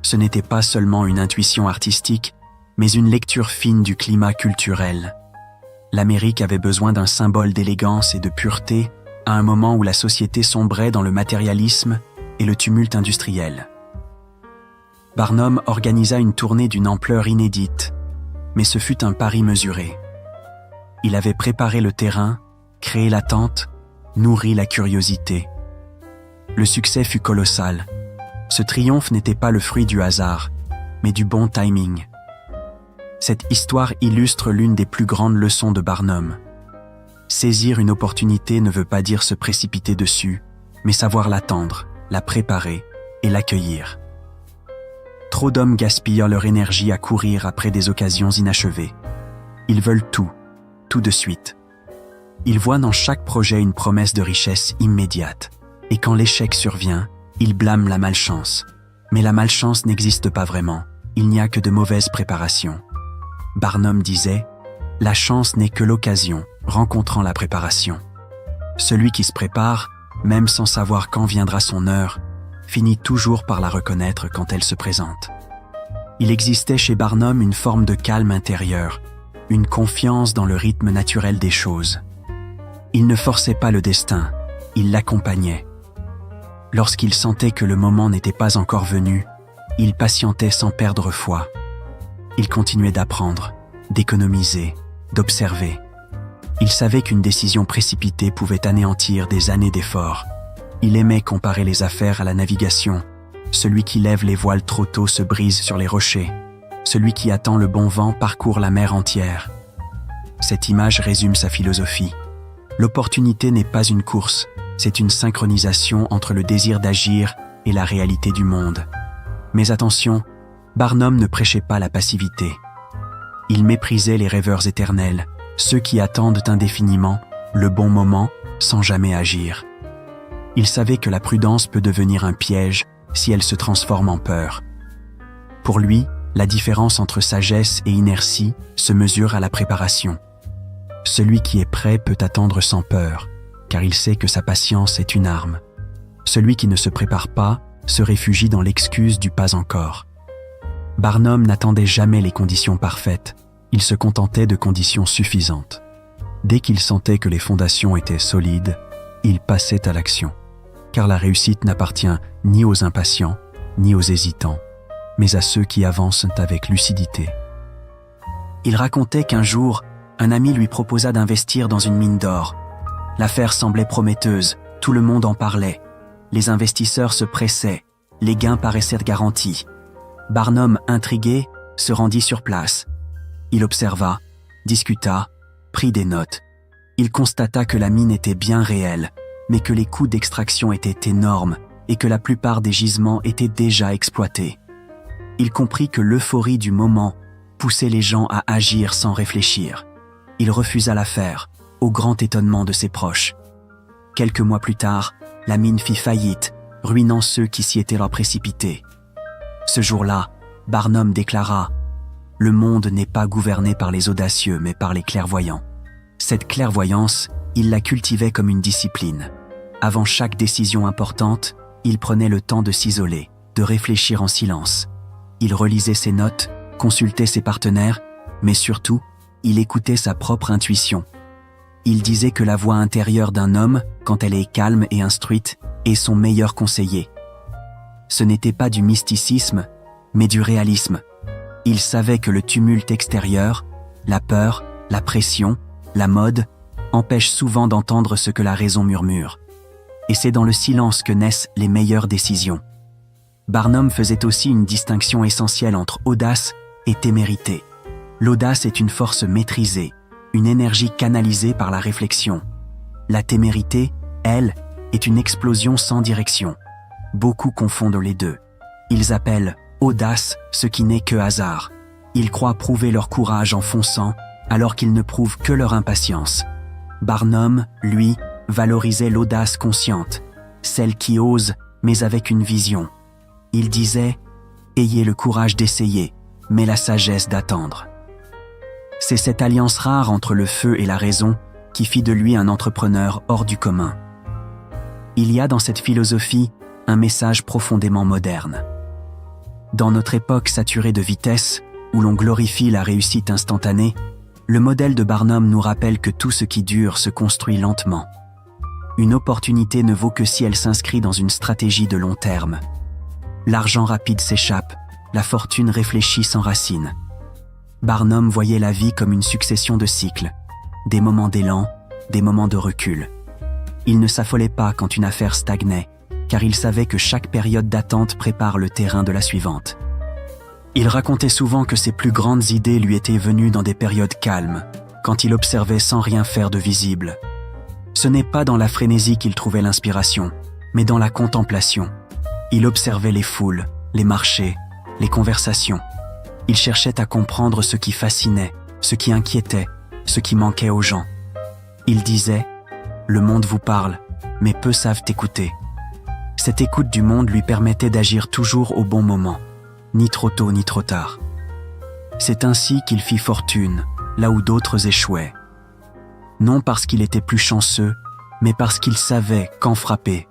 Ce n'était pas seulement une intuition artistique, mais une lecture fine du climat culturel. L'Amérique avait besoin d'un symbole d'élégance et de pureté à un moment où la société sombrait dans le matérialisme et le tumulte industriel. Barnum organisa une tournée d'une ampleur inédite, mais ce fut un pari mesuré. Il avait préparé le terrain, créé l'attente, nourri la curiosité. Le succès fut colossal. Ce triomphe n'était pas le fruit du hasard, mais du bon timing. Cette histoire illustre l'une des plus grandes leçons de Barnum. Saisir une opportunité ne veut pas dire se précipiter dessus, mais savoir l'attendre, la préparer et l'accueillir. Trop d'hommes gaspillent leur énergie à courir après des occasions inachevées. Ils veulent tout de suite. Ils voient dans chaque projet une promesse de richesse immédiate. Et quand l'échec survient, ils blâment la malchance. Mais la malchance n'existe pas vraiment. Il n'y a que de mauvaises préparations. Barnum disait « La chance n'est que l'occasion, rencontrant la préparation. Celui qui se prépare, même sans savoir quand viendra son heure, finit toujours par la reconnaître quand elle se présente. » Il existait chez Barnum une forme de calme intérieur, une confiance dans le rythme naturel des choses. Il ne forçait pas le destin, il l'accompagnait. Lorsqu'il sentait que le moment n'était pas encore venu, il patientait sans perdre foi. Il continuait d'apprendre, d'économiser, d'observer. Il savait qu'une décision précipitée pouvait anéantir des années d'efforts. Il aimait comparer les affaires à la navigation. Celui qui lève les voiles trop tôt se brise sur les rochers. Celui qui attend le bon vent parcourt la mer entière. Cette image résume sa philosophie. L'opportunité n'est pas une course, c'est une synchronisation entre le désir d'agir et la réalité du monde. Mais attention, Barnum ne prêchait pas la passivité. Il méprisait les rêveurs éternels, ceux qui attendent indéfiniment le bon moment sans jamais agir. Il savait que la prudence peut devenir un piège si elle se transforme en peur. Pour lui, la différence entre sagesse et inertie se mesure à la préparation. Celui qui est prêt peut attendre sans peur, car il sait que sa patience est une arme. Celui qui ne se prépare pas se réfugie dans l'excuse du pas encore. Barnum n'attendait jamais les conditions parfaites, il se contentait de conditions suffisantes. Dès qu'il sentait que les fondations étaient solides, il passait à l'action. Car la réussite n'appartient ni aux impatients, ni aux hésitants, mais à ceux qui avancent avec lucidité. Il racontait qu'un jour, un ami lui proposa d'investir dans une mine d'or. L'affaire semblait prometteuse, tout le monde en parlait. Les investisseurs se pressaient, les gains paraissaient garantis. Barnum, intrigué, se rendit sur place. Il observa, discuta, prit des notes. Il constata que la mine était bien réelle, mais que les coûts d'extraction étaient énormes et que la plupart des gisements étaient déjà exploités. Il comprit que l'euphorie du moment poussait les gens à agir sans réfléchir. Il refusa l'affaire, au grand étonnement de ses proches. Quelques mois plus tard, la mine fit faillite, ruinant ceux qui s'y étaient précipités. Ce jour-là, Barnum déclara « Le monde n'est pas gouverné par les audacieux, mais par les clairvoyants. » Cette clairvoyance, il la cultivait comme une discipline. Avant chaque décision importante, il prenait le temps de s'isoler, de réfléchir en silence. Il relisait ses notes, consultait ses partenaires, mais surtout, il écoutait sa propre intuition. Il disait que la voix intérieure d'un homme, quand elle est calme et instruite, est son meilleur conseiller. Ce n'était pas du mysticisme, mais du réalisme. Il savait que le tumulte extérieur, la peur, la pression, la mode, empêchent souvent d'entendre ce que la raison murmure. Et c'est dans le silence que naissent les meilleures décisions. Barnum faisait aussi une distinction essentielle entre audace et témérité. L'audace est une force maîtrisée, une énergie canalisée par la réflexion. La témérité, elle, est une explosion sans direction. Beaucoup confondent les deux. Ils appellent audace ce qui n'est que hasard. Ils croient prouver leur courage en fonçant, alors qu'ils ne prouvent que leur impatience. Barnum, lui, valorisait l'audace consciente, celle qui ose, mais avec une vision. Il disait « Ayez le courage d'essayer, mais la sagesse d'attendre ». C'est cette alliance rare entre le feu et la raison qui fit de lui un entrepreneur hors du commun. Il y a dans cette philosophie un message profondément moderne. Dans notre époque saturée de vitesse, où l'on glorifie la réussite instantanée, le modèle de Barnum nous rappelle que tout ce qui dure se construit lentement. Une opportunité ne vaut que si elle s'inscrit dans une stratégie de long terme. L'argent rapide s'échappe, la fortune réfléchie s'enracine. Barnum voyait la vie comme une succession de cycles, des moments d'élan, des moments de recul. Il ne s'affolait pas quand une affaire stagnait, car il savait que chaque période d'attente prépare le terrain de la suivante. Il racontait souvent que ses plus grandes idées lui étaient venues dans des périodes calmes, quand il observait sans rien faire de visible. Ce n'est pas dans la frénésie qu'il trouvait l'inspiration, mais dans la contemplation. Il observait les foules, les marchés, les conversations. Il cherchait à comprendre ce qui fascinait, ce qui inquiétait, ce qui manquait aux gens. Il disait « Le monde vous parle, mais peu savent écouter ». Cette écoute du monde lui permettait d'agir toujours au bon moment, ni trop tôt ni trop tard. C'est ainsi qu'il fit fortune, là où d'autres échouaient. Non parce qu'il était plus chanceux, mais parce qu'il savait quand frapper.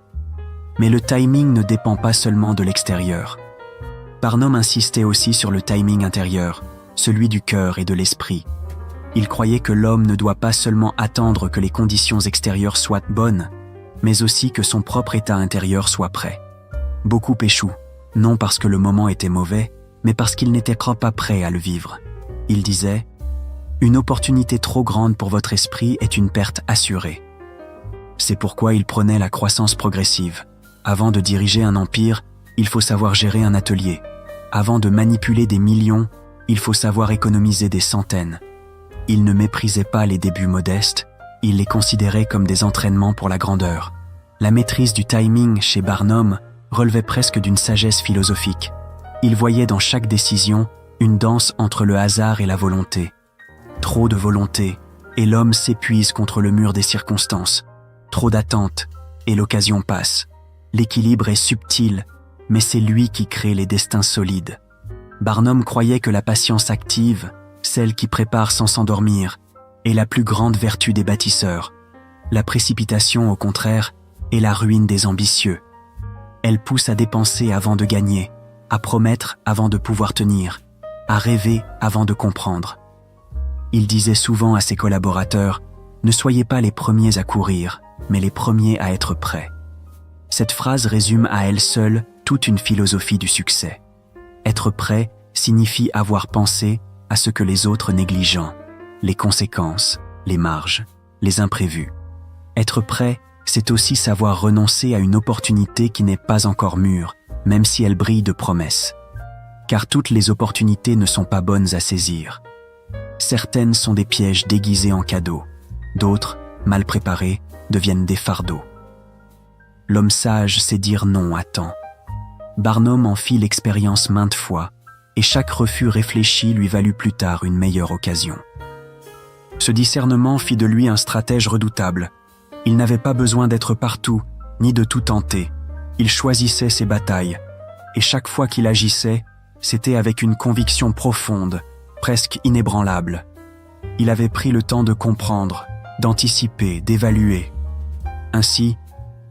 Mais le timing ne dépend pas seulement de l'extérieur. Barnum insistait aussi sur le timing intérieur, celui du cœur et de l'esprit. Il croyait que l'homme ne doit pas seulement attendre que les conditions extérieures soient bonnes, mais aussi que son propre état intérieur soit prêt. Beaucoup échouent, non parce que le moment était mauvais, mais parce qu'ils n'étaient pas prêts à le vivre. Il disait « Une opportunité trop grande pour votre esprit est une perte assurée ». C'est pourquoi il prônait la croissance progressive. Avant de diriger un empire, il faut savoir gérer un atelier. Avant de manipuler des millions, il faut savoir économiser des centaines. Il ne méprisait pas les débuts modestes, il les considérait comme des entraînements pour la grandeur. La maîtrise du timing chez Barnum relevait presque d'une sagesse philosophique. Il voyait dans chaque décision une danse entre le hasard et la volonté. Trop de volonté, et l'homme s'épuise contre le mur des circonstances. Trop d'attente, et l'occasion passe. L'équilibre est subtil, mais c'est lui qui crée les destins solides. Barnum croyait que la patience active, celle qui prépare sans s'endormir, est la plus grande vertu des bâtisseurs. La précipitation, au contraire, est la ruine des ambitieux. Elle pousse à dépenser avant de gagner, à promettre avant de pouvoir tenir, à rêver avant de comprendre. Il disait souvent à ses collaborateurs « Ne soyez pas les premiers à courir, mais les premiers à être prêts ». Cette phrase résume à elle seule toute une philosophie du succès. Être prêt signifie avoir pensé à ce que les autres négligent, les conséquences, les marges, les imprévus. Être prêt, c'est aussi savoir renoncer à une opportunité qui n'est pas encore mûre, même si elle brille de promesses. Car toutes les opportunités ne sont pas bonnes à saisir. Certaines sont des pièges déguisés en cadeaux, d'autres, mal préparés, deviennent des fardeaux. L'homme sage sait dire non à temps. Barnum en fit l'expérience maintes fois, et chaque refus réfléchi lui valut plus tard une meilleure occasion. Ce discernement fit de lui un stratège redoutable. Il n'avait pas besoin d'être partout, ni de tout tenter. Il choisissait ses batailles, et chaque fois qu'il agissait, c'était avec une conviction profonde, presque inébranlable. Il avait pris le temps de comprendre, d'anticiper, d'évaluer. Ainsi,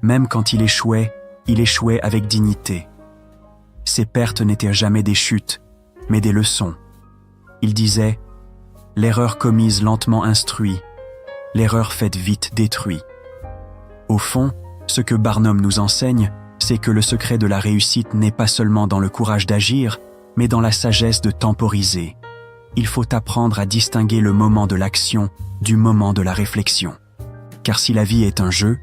même quand il échouait avec dignité. Ses pertes n'étaient jamais des chutes, mais des leçons. Il disait « L'erreur commise lentement instruit, l'erreur faite vite détruit ». Au fond, ce que Barnum nous enseigne, c'est que le secret de la réussite n'est pas seulement dans le courage d'agir, mais dans la sagesse de temporiser. Il faut apprendre à distinguer le moment de l'action du moment de la réflexion. Car si la vie est un jeu,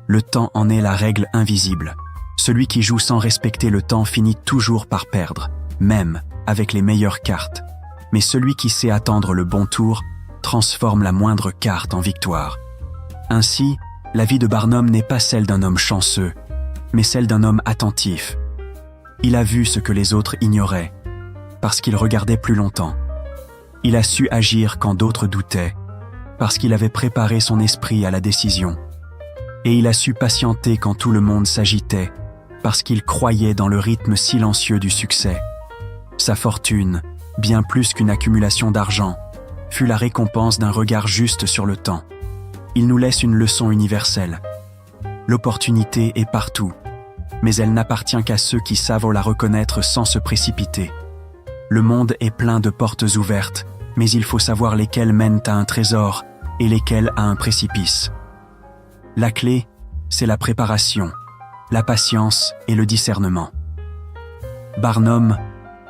le temps en est la règle invisible. Celui qui joue sans respecter le temps finit toujours par perdre, même avec les meilleures cartes. Mais celui qui sait attendre le bon tour transforme la moindre carte en victoire. Ainsi, la vie de Barnum n'est pas celle d'un homme chanceux, mais celle d'un homme attentif. Il a vu ce que les autres ignoraient, parce qu'il regardait plus longtemps. Il a su agir quand d'autres doutaient, parce qu'il avait préparé son esprit à la décision. Et il a su patienter quand tout le monde s'agitait, parce qu'il croyait dans le rythme silencieux du succès. Sa fortune, bien plus qu'une accumulation d'argent, fut la récompense d'un regard juste sur le temps. Il nous laisse une leçon universelle. L'opportunité est partout, mais elle n'appartient qu'à ceux qui savent la reconnaître sans se précipiter. Le monde est plein de portes ouvertes, mais il faut savoir lesquelles mènent à un trésor et lesquelles à un précipice. La clé, c'est la préparation, la patience et le discernement. Barnum,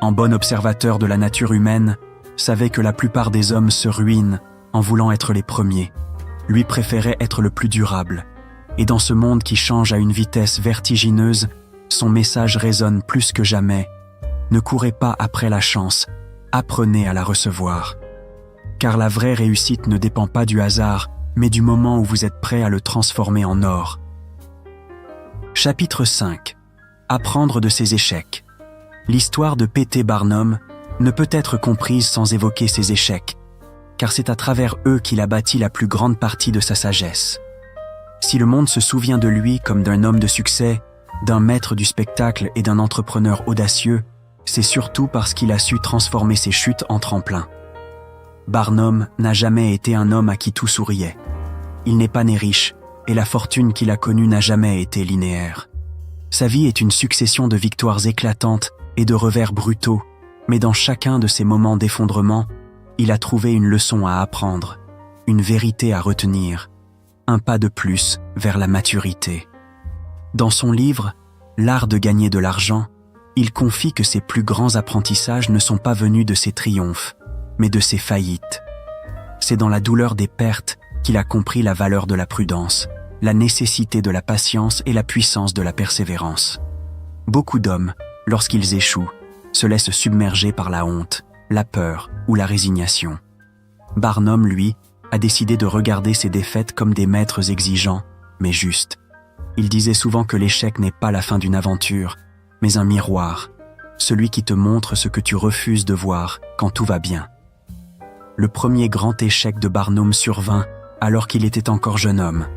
en bon observateur de la nature humaine, savait que la plupart des hommes se ruinent en voulant être les premiers. Lui préférait être le plus durable. Et dans ce monde qui change à une vitesse vertigineuse, son message résonne plus que jamais. Ne courez pas après la chance, apprenez à la recevoir. Car la vraie réussite ne dépend pas du hasard, mais du moment où vous êtes prêt à le transformer en or. Chapitre 5. Apprendre de ses échecs. L'histoire de P.T. Barnum ne peut être comprise sans évoquer ses échecs, car c'est à travers eux qu'il a bâti la plus grande partie de sa sagesse. Si le monde se souvient de lui comme d'un homme de succès, d'un maître du spectacle et d'un entrepreneur audacieux, c'est surtout parce qu'il a su transformer ses chutes en tremplin. Barnum n'a jamais été un homme à qui tout souriait. Il n'est pas né riche, et la fortune qu'il a connue n'a jamais été linéaire. Sa vie est une succession de victoires éclatantes et de revers brutaux, mais dans chacun de ces moments d'effondrement, il a trouvé une leçon à apprendre, une vérité à retenir, un pas de plus vers la maturité. Dans son livre « L'art de gagner de l'argent », il confie que ses plus grands apprentissages ne sont pas venus de ses triomphes, mais de ses faillites. C'est dans la douleur des pertes qu'il a compris la valeur de la prudence, la nécessité de la patience et la puissance de la persévérance. Beaucoup d'hommes, lorsqu'ils échouent, se laissent submerger par la honte, la peur ou la résignation. Barnum, lui, a décidé de regarder ses défaites comme des maîtres exigeants, mais justes. Il disait souvent que l'échec n'est pas la fin d'une aventure, mais un miroir, celui qui te montre ce que tu refuses de voir quand tout va bien. Le premier grand échec de Barnum survint alors qu'il était encore jeune homme.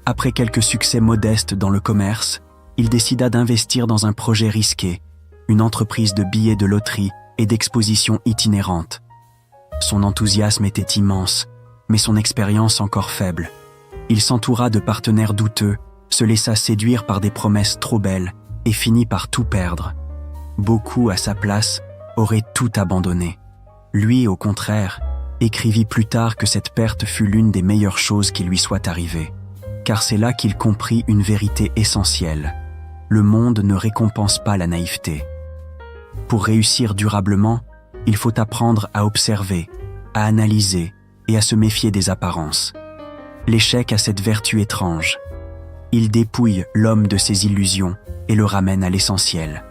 Après quelques succès modestes dans le commerce, il décida d'investir dans un projet risqué, une entreprise de billets de loterie et d'expositions itinérantes. Son enthousiasme était immense, mais son expérience encore faible. Il s'entoura de partenaires douteux, se laissa séduire par des promesses trop belles et finit par tout perdre. Beaucoup, à sa place, auraient tout abandonné. Lui, au contraire, écrivit plus tard que cette perte fut l'une des meilleures choses qui lui soit arrivée, car c'est là qu'il comprit une vérité essentielle. Le monde ne récompense pas la naïveté. Pour réussir durablement, il faut apprendre à observer, à analyser et à se méfier des apparences. L'échec a cette vertu étrange. Il dépouille l'homme de ses illusions et le ramène à l'essentiel.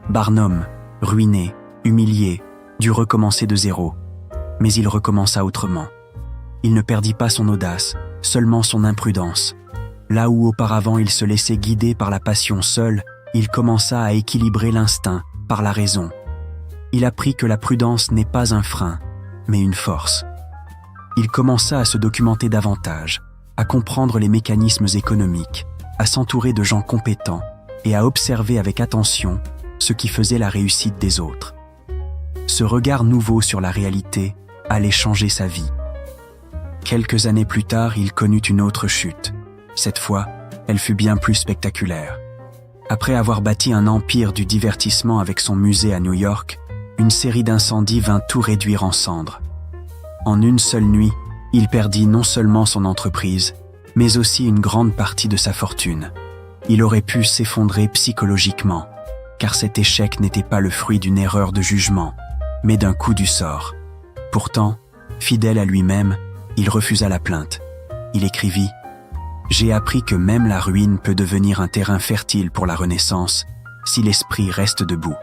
Barnum, ruiné, humilié, dut recommencer de zéro, mais il recommença autrement. Il ne perdit pas son audace, seulement son imprudence. Là où auparavant il se laissait guider par la passion seule, il commença à équilibrer l'instinct par la raison. Il apprit que la prudence n'est pas un frein, mais une force. Il commença à se documenter davantage, à comprendre les mécanismes économiques, à s'entourer de gens compétents et à observer avec attention ce qui faisait la réussite des autres. Ce regard nouveau sur la réalité allait changer sa vie. Quelques années plus tard, il connut une autre chute. Cette fois, elle fut bien plus spectaculaire. Après avoir bâti un empire du divertissement avec son musée à New York, une série d'incendies vint tout réduire en cendres. En une seule nuit, il perdit non seulement son entreprise, mais aussi une grande partie de sa fortune. Il aurait pu s'effondrer psychologiquement, car cet échec n'était pas le fruit d'une erreur de jugement, mais d'un coup du sort. Pourtant, fidèle à lui-même, il refusa la plainte. Il écrivit « J'ai appris que même la ruine peut devenir un terrain fertile pour la renaissance, si l'esprit reste debout. »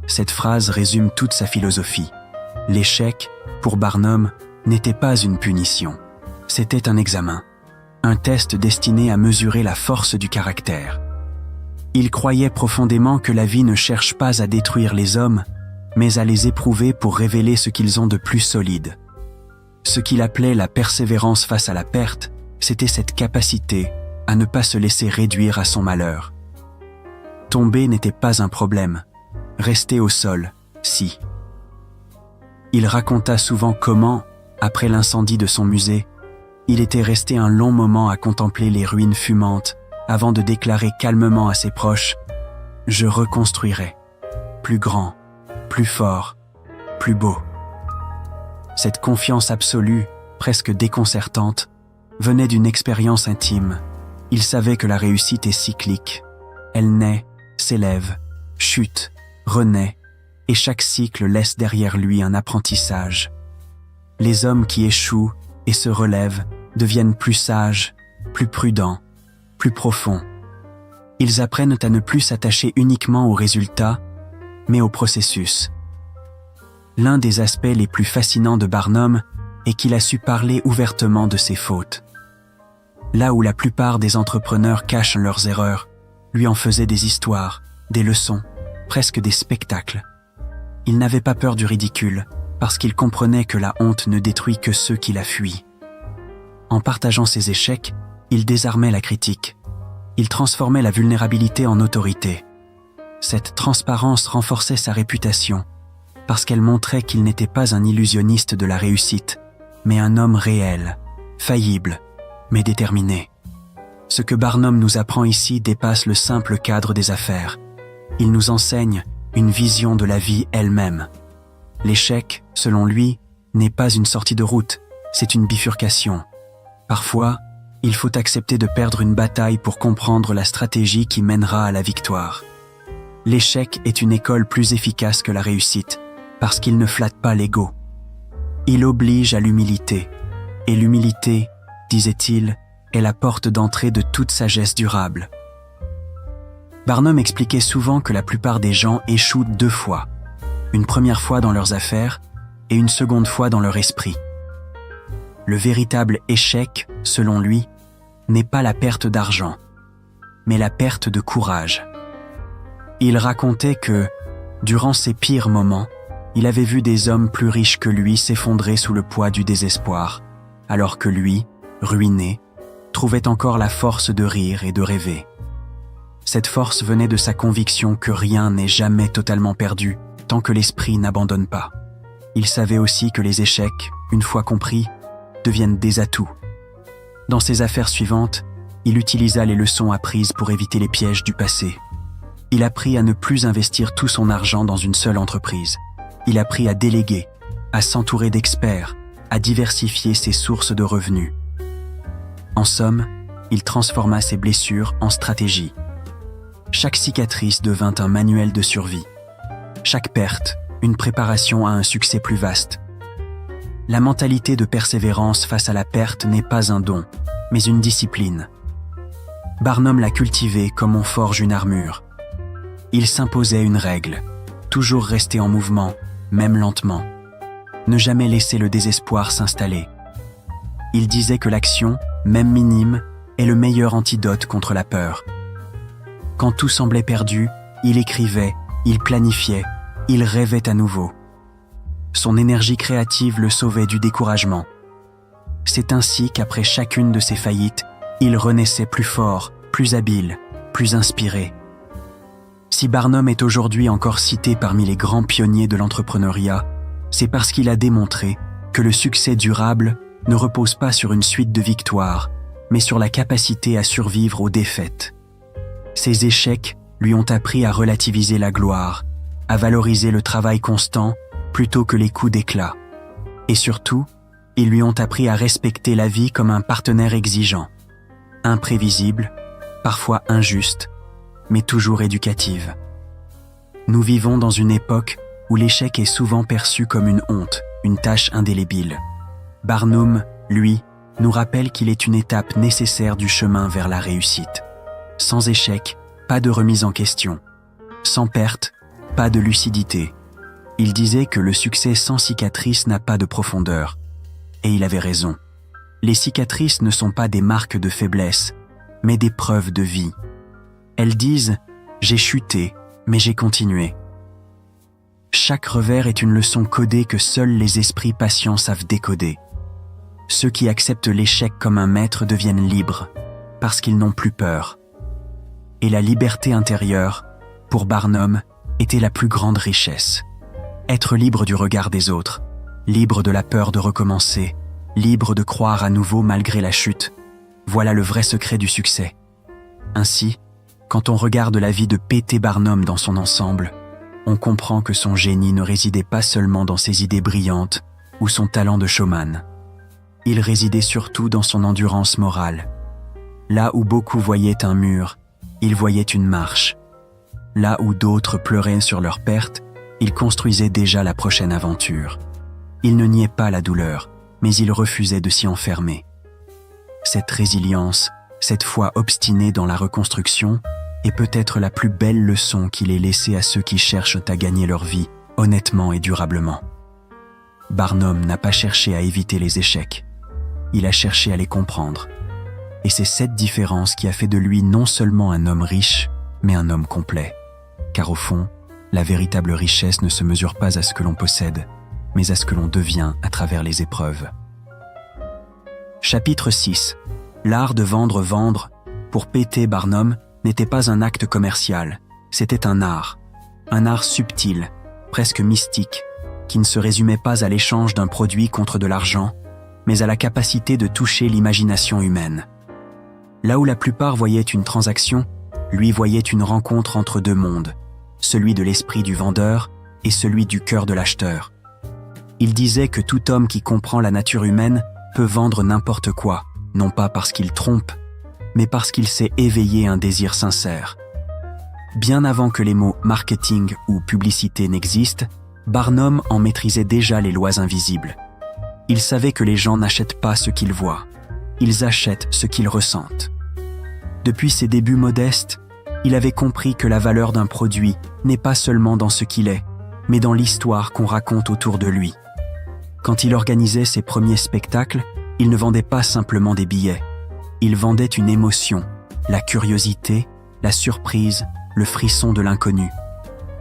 Cette phrase résume toute sa philosophie. L'échec, pour Barnum, n'était pas une punition. C'était un examen, un test destiné à mesurer la force du caractère. Il croyait profondément que la vie ne cherche pas à détruire les hommes, mais à les éprouver pour révéler ce qu'ils ont de plus solide. Ce qu'il appelait la persévérance face à la perte, c'était cette capacité à ne pas se laisser réduire à son malheur. Tomber n'était pas un problème, rester au sol, si. Il raconta souvent comment, après l'incendie de son musée, il était resté un long moment à contempler les ruines fumantes avant de déclarer calmement à ses proches « Je reconstruirai, plus grand, plus fort, plus beau ». Cette confiance absolue, presque déconcertante, venait d'une expérience intime. Il savait que la réussite est cyclique. Elle naît, s'élève, chute, renaît, et chaque cycle laisse derrière lui un apprentissage. Les hommes qui échouent et se relèvent deviennent plus sages, plus prudents, plus profonds. Ils apprennent à ne plus s'attacher uniquement aux résultats, mais au processus. L'un des aspects les plus fascinants de Barnum est qu'il a su parler ouvertement de ses fautes. Là où la plupart des entrepreneurs cachent leurs erreurs, lui en faisait des histoires, des leçons, presque des spectacles. Il n'avait pas peur du ridicule, parce qu'il comprenait que la honte ne détruit que ceux qui la fuient. En partageant ses échecs, il désarmait la critique. Il transformait la vulnérabilité en autorité. Cette transparence renforçait sa réputation, parce qu'elle montrait qu'il n'était pas un illusionniste de la réussite, mais un homme réel, faillible, mais déterminé. Ce que Barnum nous apprend ici dépasse le simple cadre des affaires. Il nous enseigne une vision de la vie elle-même. L'échec, selon lui, n'est pas une sortie de route, c'est une bifurcation. Parfois, il faut accepter de perdre une bataille pour comprendre la stratégie qui mènera à la victoire. L'échec est une école plus efficace que la réussite, parce qu'il ne flatte pas l'ego. Il oblige à l'humilité, et l'humilité, disait-il, est la porte d'entrée de toute sagesse durable. Barnum expliquait souvent que la plupart des gens échouent 2 fois, une première fois dans leurs affaires et une seconde fois dans leur esprit. Le véritable échec, selon lui, n'est pas la perte d'argent, mais la perte de courage. Il racontait que, durant ses pires moments, il avait vu des hommes plus riches que lui s'effondrer sous le poids du désespoir, alors que lui, ruiné, trouvait encore la force de rire et de rêver. Cette force venait de sa conviction que rien n'est jamais totalement perdu tant que l'esprit n'abandonne pas. Il savait aussi que les échecs, une fois compris, deviennent des atouts. Dans ses affaires suivantes, il utilisa les leçons apprises pour éviter les pièges du passé. Il apprit à ne plus investir tout son argent dans une seule entreprise. Il apprit à déléguer, à s'entourer d'experts, à diversifier ses sources de revenus. En somme, il transforma ses blessures en stratégie. Chaque cicatrice devint un manuel de survie. Chaque perte, une préparation à un succès plus vaste. La mentalité de persévérance face à la perte n'est pas un don, mais une discipline. Barnum l'a cultivée comme on forge une armure. Il s'imposait une règle, toujours rester en mouvement, même lentement. Ne jamais laisser le désespoir s'installer. Il disait que l'action, même minime, est le meilleur antidote contre la peur. Quand tout semblait perdu, il écrivait, il planifiait, il rêvait à nouveau. Son énergie créative le sauvait du découragement. C'est ainsi qu'après chacune de ses faillites, il renaissait plus fort, plus habile, plus inspiré. Si Barnum est aujourd'hui encore cité parmi les grands pionniers de l'entrepreneuriat, c'est parce qu'il a démontré que le succès durable ne repose pas sur une suite de victoires, mais sur la capacité à survivre aux défaites. Ses échecs lui ont appris à relativiser la gloire, à valoriser le travail constant plutôt que les coups d'éclat. Et surtout, ils lui ont appris à respecter la vie comme un partenaire exigeant, imprévisible, parfois injuste, mais toujours éducative. Nous vivons dans une époque où l'échec est souvent perçu comme une honte, une tâche indélébile. Barnum, lui, nous rappelle qu'il est une étape nécessaire du chemin vers la réussite. Sans échec, pas de remise en question. Sans perte, pas de lucidité. Il disait que le succès sans cicatrice n'a pas de profondeur. Et il avait raison. Les cicatrices ne sont pas des marques de faiblesse, mais des preuves de vie. Elles disent J'ai chuté, mais j'ai continué. Chaque revers est une leçon codée que seuls les esprits patients savent décoder. Ceux qui acceptent l'échec comme un maître deviennent libres, parce qu'ils n'ont plus peur. Et la liberté intérieure, pour Barnum, était la plus grande richesse. Être libre du regard des autres, libre de la peur de recommencer, libre de croire à nouveau malgré la chute, voilà le vrai secret du succès. Ainsi, quand on regarde la vie de P.T. Barnum dans son ensemble, on comprend que son génie ne résidait pas seulement dans ses idées brillantes ou son talent de showman. Il résidait surtout dans son endurance morale. Là où beaucoup voyaient un mur, il voyait une marche. Là où d'autres pleuraient sur leur perte, il construisait déjà la prochaine aventure. Il ne niait pas la douleur, mais il refusait de s'y enfermer. Cette résilience, cette foi obstinée dans la reconstruction, est peut-être la plus belle leçon qu'il ait laissée à ceux qui cherchent à gagner leur vie, honnêtement et durablement. Barnum n'a pas cherché à éviter les échecs. Il a cherché à les comprendre. Et c'est cette différence qui a fait de lui non seulement un homme riche, mais un homme complet. Car au fond, la véritable richesse ne se mesure pas à ce que l'on possède, mais à ce que l'on devient à travers les épreuves. Chapitre 6. L'art de vendre, pour P.T. Barnum, n'était pas un acte commercial, c'était un art subtil, presque mystique, qui ne se résumait pas à l'échange d'un produit contre de l'argent, mais à la capacité de toucher l'imagination humaine. Là où la plupart voyaient une transaction, lui voyait une rencontre entre deux mondes, celui de l'esprit du vendeur et celui du cœur de l'acheteur. Il disait que tout homme qui comprend la nature humaine peut vendre n'importe quoi, non pas parce qu'il trompe, mais parce qu'il sait éveiller un désir sincère. Bien avant que les mots marketing ou publicité n'existent, Barnum en maîtrisait déjà les lois invisibles. Il savait que les gens n'achètent pas ce qu'ils voient, ils achètent ce qu'ils ressentent. Depuis ses débuts modestes, il avait compris que la valeur d'un produit n'est pas seulement dans ce qu'il est, mais dans l'histoire qu'on raconte autour de lui. Quand il organisait ses premiers spectacles, il ne vendait pas simplement des billets. Il vendait une émotion, la curiosité, la surprise, le frisson de l'inconnu.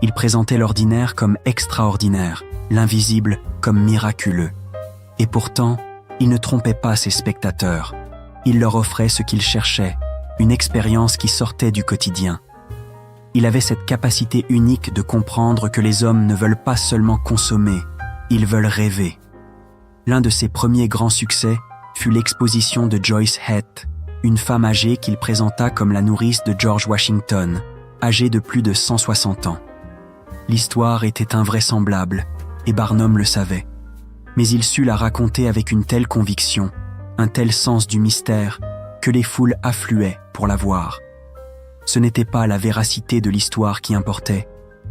Il présentait l'ordinaire comme extraordinaire, l'invisible comme miraculeux. Et pourtant, il ne trompait pas ses spectateurs. Il leur offrait ce qu'ils cherchaient, une expérience qui sortait du quotidien. Il avait cette capacité unique de comprendre que les hommes ne veulent pas seulement consommer, ils veulent rêver. L'un de ses premiers grands succès fut l'exposition de Joyce Heth, une femme âgée qu'il présenta comme la nourrice de George Washington, âgée de plus de 160 ans. L'histoire était invraisemblable, et Barnum le savait. Mais il sut la raconter avec une telle conviction, un tel sens du mystère, que les foules affluaient pour la voir. Ce n'était pas la véracité de l'histoire qui importait,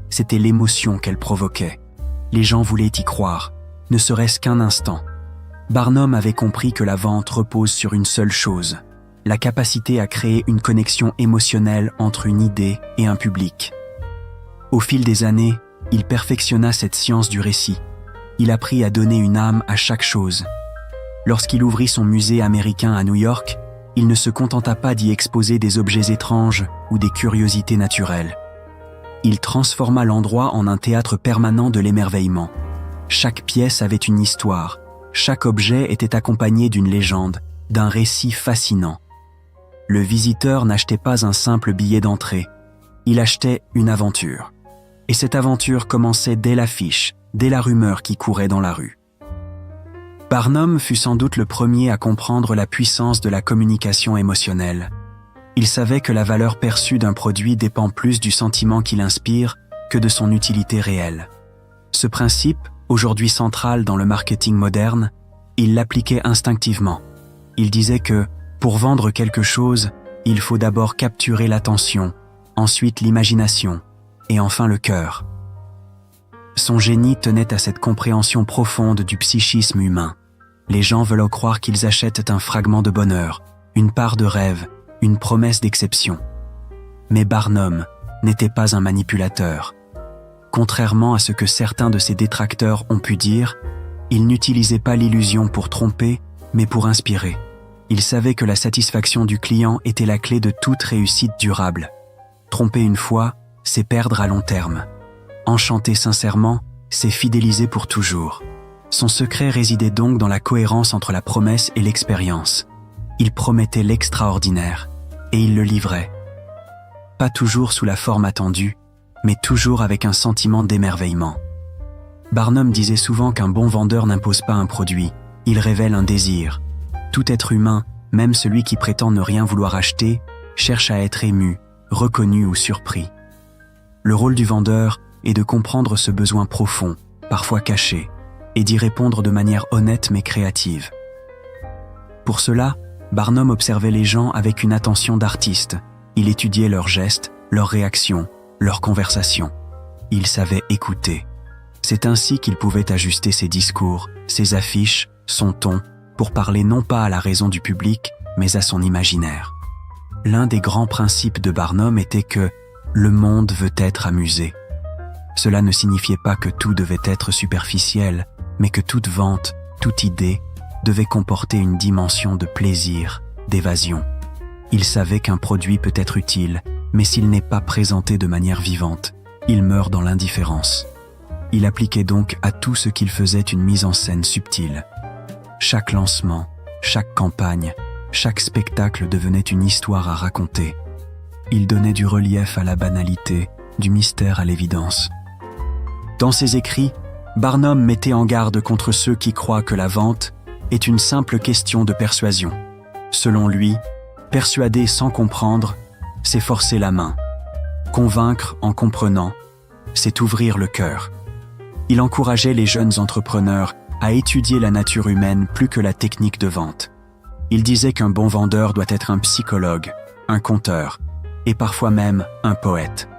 c'était l'émotion qu'elle provoquait. Les gens voulaient y croire, ne serait-ce qu'un instant. Barnum avait compris que la vente repose sur une seule chose, la capacité à créer une connexion émotionnelle entre une idée et un public. Au fil des années, il perfectionna cette science du récit. Il apprit à donner une âme à chaque chose. Lorsqu'il ouvrit son musée américain à New York, il ne se contenta pas d'y exposer des objets étranges ou des curiosités naturelles. Il transforma l'endroit en un théâtre permanent de l'émerveillement. Chaque pièce avait une histoire, chaque objet était accompagné d'une légende, d'un récit fascinant. Le visiteur n'achetait pas un simple billet d'entrée, il achetait une aventure. Et cette aventure commençait dès l'affiche, dès la rumeur qui courait dans la rue. Barnum fut sans doute le premier à comprendre la puissance de la communication émotionnelle. Il savait que la valeur perçue d'un produit dépend plus du sentiment qu'il inspire que de son utilité réelle. Ce principe, aujourd'hui central dans le marketing moderne, il l'appliquait instinctivement. Il disait que, pour vendre quelque chose, il faut d'abord capturer l'attention, ensuite l'imagination, et enfin le cœur. Son génie tenait à cette compréhension profonde du psychisme humain. Les gens veulent croire qu'ils achètent un fragment de bonheur, une part de rêve, une promesse d'exception. Mais Barnum n'était pas un manipulateur. Contrairement à ce que certains de ses détracteurs ont pu dire, il n'utilisait pas l'illusion pour tromper, mais pour inspirer. Il savait que la satisfaction du client était la clé de toute réussite durable. Tromper une fois, c'est perdre à long terme. Enchanter sincèrement, c'est fidéliser pour toujours. Son secret résidait donc dans la cohérence entre la promesse et l'expérience. Il promettait l'extraordinaire, et il le livrait. Pas toujours sous la forme attendue, mais toujours avec un sentiment d'émerveillement. Barnum disait souvent qu'un bon vendeur n'impose pas un produit, il révèle un désir. Tout être humain, même celui qui prétend ne rien vouloir acheter, cherche à être ému, reconnu ou surpris. Le rôle du vendeur est de comprendre ce besoin profond, parfois caché, et d'y répondre de manière honnête mais créative. Pour cela, Barnum observait les gens avec une attention d'artiste. Il étudiait leurs gestes, leurs réactions, leurs conversations. Il savait écouter. C'est ainsi qu'il pouvait ajuster ses discours, ses affiches, son ton, pour parler non pas à la raison du public, mais à son imaginaire. L'un des grands principes de Barnum était que le monde veut être amusé. Cela ne signifiait pas que tout devait être superficiel, mais que toute vente, toute idée, devait comporter une dimension de plaisir, d'évasion. Il savait qu'un produit peut être utile, mais s'il n'est pas présenté de manière vivante, il meurt dans l'indifférence. Il appliquait donc à tout ce qu'il faisait une mise en scène subtile. Chaque lancement, chaque campagne, chaque spectacle devenait une histoire à raconter. Il donnait du relief à la banalité, du mystère à l'évidence. Dans ses écrits, Barnum mettait en garde contre ceux qui croient que la vente est une simple question de persuasion. Selon lui, persuader sans comprendre, c'est forcer la main. Convaincre en comprenant, c'est ouvrir le cœur. Il encourageait les jeunes entrepreneurs à étudier la nature humaine plus que la technique de vente. Il disait qu'un bon vendeur doit être un psychologue, un conteur, et parfois même un poète.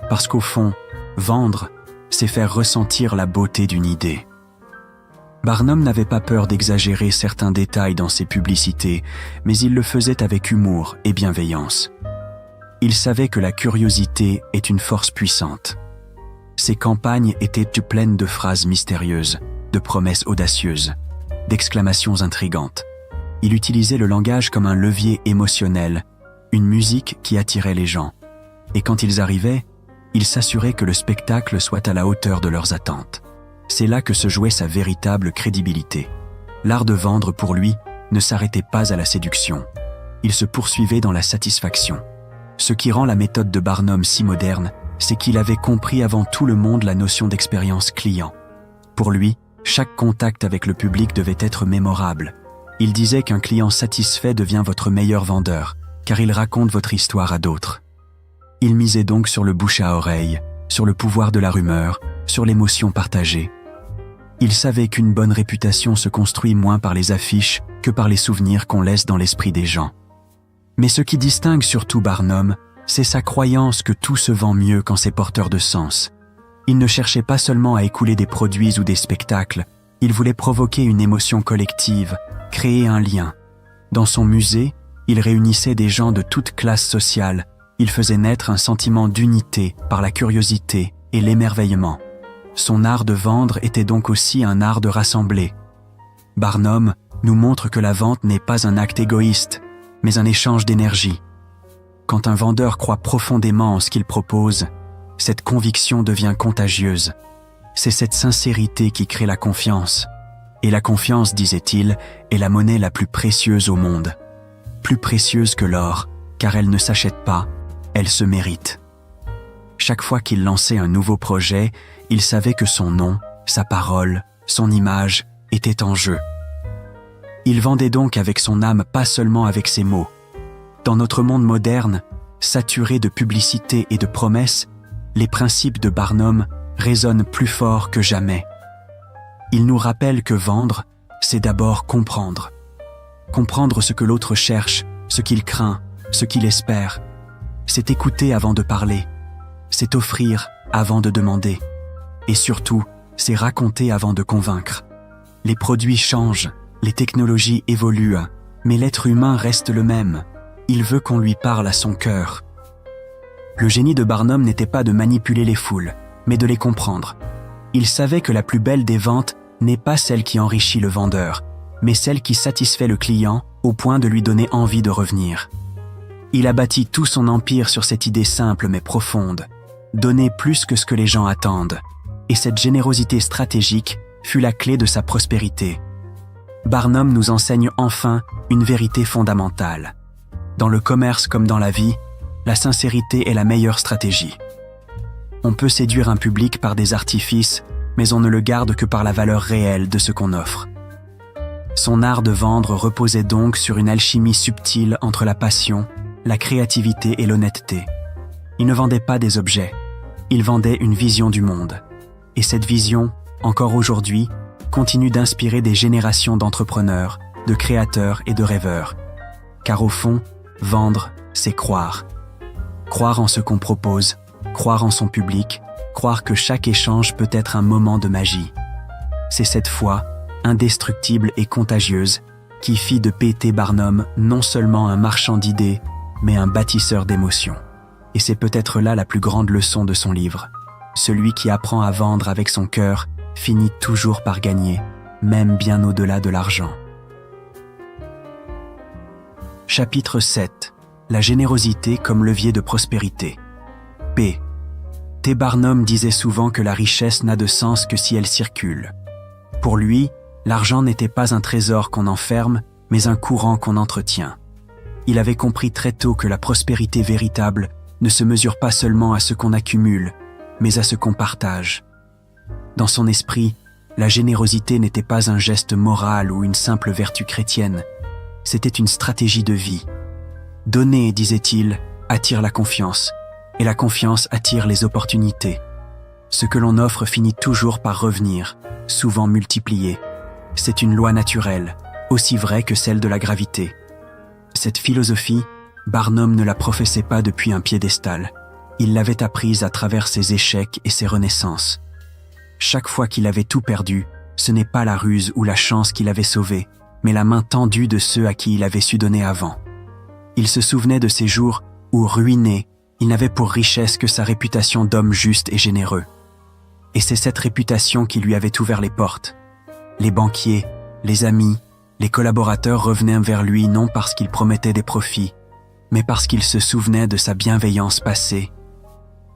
Parce qu'au fond, vendre, c'est faire ressentir la beauté d'une idée. Barnum n'avait pas peur d'exagérer certains détails dans ses publicités, mais il le faisait avec humour et bienveillance. Il savait que la curiosité est une force puissante. Ses campagnes étaient pleines de phrases mystérieuses, de promesses audacieuses, d'exclamations intrigantes. Il utilisait le langage comme un levier émotionnel, une musique qui attirait les gens. Et quand ils arrivaient, il s'assurait que le spectacle soit à la hauteur de leurs attentes. C'est là que se jouait sa véritable crédibilité. L'art de vendre, pour lui, ne s'arrêtait pas à la séduction. Il se poursuivait dans la satisfaction. Ce qui rend la méthode de Barnum si moderne, c'est qu'il avait compris avant tout le monde la notion d'expérience client. Pour lui, chaque contact avec le public devait être mémorable. Il disait qu'un client satisfait devient votre meilleur vendeur, car il raconte votre histoire à d'autres. Il misait donc sur le bouche à oreille, sur le pouvoir de la rumeur, sur l'émotion partagée. Il savait qu'une bonne réputation se construit moins par les affiches que par les souvenirs qu'on laisse dans l'esprit des gens. Mais ce qui distingue surtout Barnum, c'est sa croyance que tout se vend mieux quand c'est porteur de sens. Il ne cherchait pas seulement à écouler des produits ou des spectacles, il voulait provoquer une émotion collective, créer un lien. Dans son musée, il réunissait des gens de toutes classes sociales, il faisait naître un sentiment d'unité par la curiosité et l'émerveillement. Son art de vendre était donc aussi un art de rassembler. Barnum nous montre que la vente n'est pas un acte égoïste, mais un échange d'énergie. Quand un vendeur croit profondément en ce qu'il propose, cette conviction devient contagieuse. C'est cette sincérité qui crée la confiance. Et la confiance, disait-il, est la monnaie la plus précieuse au monde. Plus précieuse que l'or, car elle ne s'achète pas, elle se mérite. Chaque fois qu'il lançait un nouveau projet, il savait que son nom, sa parole, son image étaient en jeu. Il vendait donc avec son âme, pas seulement avec ses mots. Dans notre monde moderne, saturé de publicité et de promesses, les principes de Barnum résonnent plus fort que jamais. Il nous rappelle que vendre, c'est d'abord comprendre. Comprendre ce que l'autre cherche, ce qu'il craint, ce qu'il espère. C'est écouter avant de parler. C'est offrir avant de demander. Et surtout, c'est raconter avant de convaincre. Les produits changent, les technologies évoluent, mais l'être humain reste le même. Il veut qu'on lui parle à son cœur. Le génie de Barnum n'était pas de manipuler les foules, mais de les comprendre. Il savait que la plus belle des ventes n'est pas celle qui enrichit le vendeur, mais celle qui satisfait le client au point de lui donner envie de revenir. Il a bâti tout son empire sur cette idée simple mais profonde. donner plus que ce que les gens attendent, et cette générosité stratégique fut la clé de sa prospérité. Barnum nous enseigne enfin une vérité fondamentale. Dans le commerce comme dans la vie, la sincérité est la meilleure stratégie. On peut séduire un public par des artifices, mais on ne le garde que par la valeur réelle de ce qu'on offre. Son art de vendre reposait donc sur une alchimie subtile entre la passion, la créativité et l'honnêteté. Il ne vendait pas des objets, il vendait une vision du monde. Et cette vision, encore aujourd'hui, continue d'inspirer des générations d'entrepreneurs, de créateurs et de rêveurs. Car au fond, vendre, c'est croire. Croire en ce qu'on propose, croire en son public, croire que chaque échange peut être un moment de magie. C'est cette foi, indestructible et contagieuse, qui fit de P.T. Barnum non seulement un marchand d'idées, mais un bâtisseur d'émotions. Et c'est peut-être là la plus grande leçon de son livre. Celui qui apprend à vendre avec son cœur finit toujours par gagner, même bien au-delà de l'argent. Chapitre 7. La générosité comme levier de prospérité. P.T. Barnum disait souvent que la richesse n'a de sens que si elle circule. Pour lui, l'argent n'était pas un trésor qu'on enferme, mais un courant qu'on entretient. Il avait compris très tôt que la prospérité véritable ne se mesure pas seulement à ce qu'on accumule, mais à ce qu'on partage. Dans son esprit, la générosité n'était pas un geste moral ou une simple vertu chrétienne, c'était une stratégie de vie. Donner, disait-il, attire la confiance, et la confiance attire les opportunités. Ce que l'on offre finit toujours par revenir, souvent multiplié. C'est une loi naturelle, aussi vraie que celle de la gravité. Cette philosophie, Barnum ne la professait pas depuis un piédestal. Il l'avait apprise à travers ses échecs et ses renaissances. Chaque fois qu'il avait tout perdu, ce n'est pas la ruse ou la chance qui l'avait sauvé, mais la main tendue de ceux à qui il avait su donner avant. Il se souvenait de ces jours où, ruiné, il n'avait pour richesse que sa réputation d'homme juste et généreux. Et c'est cette réputation qui lui avait ouvert les portes. Les banquiers, les amis, les collaborateurs revenaient vers lui non parce qu'il promettait des profits, mais parce qu'il se souvenait de sa bienveillance passée.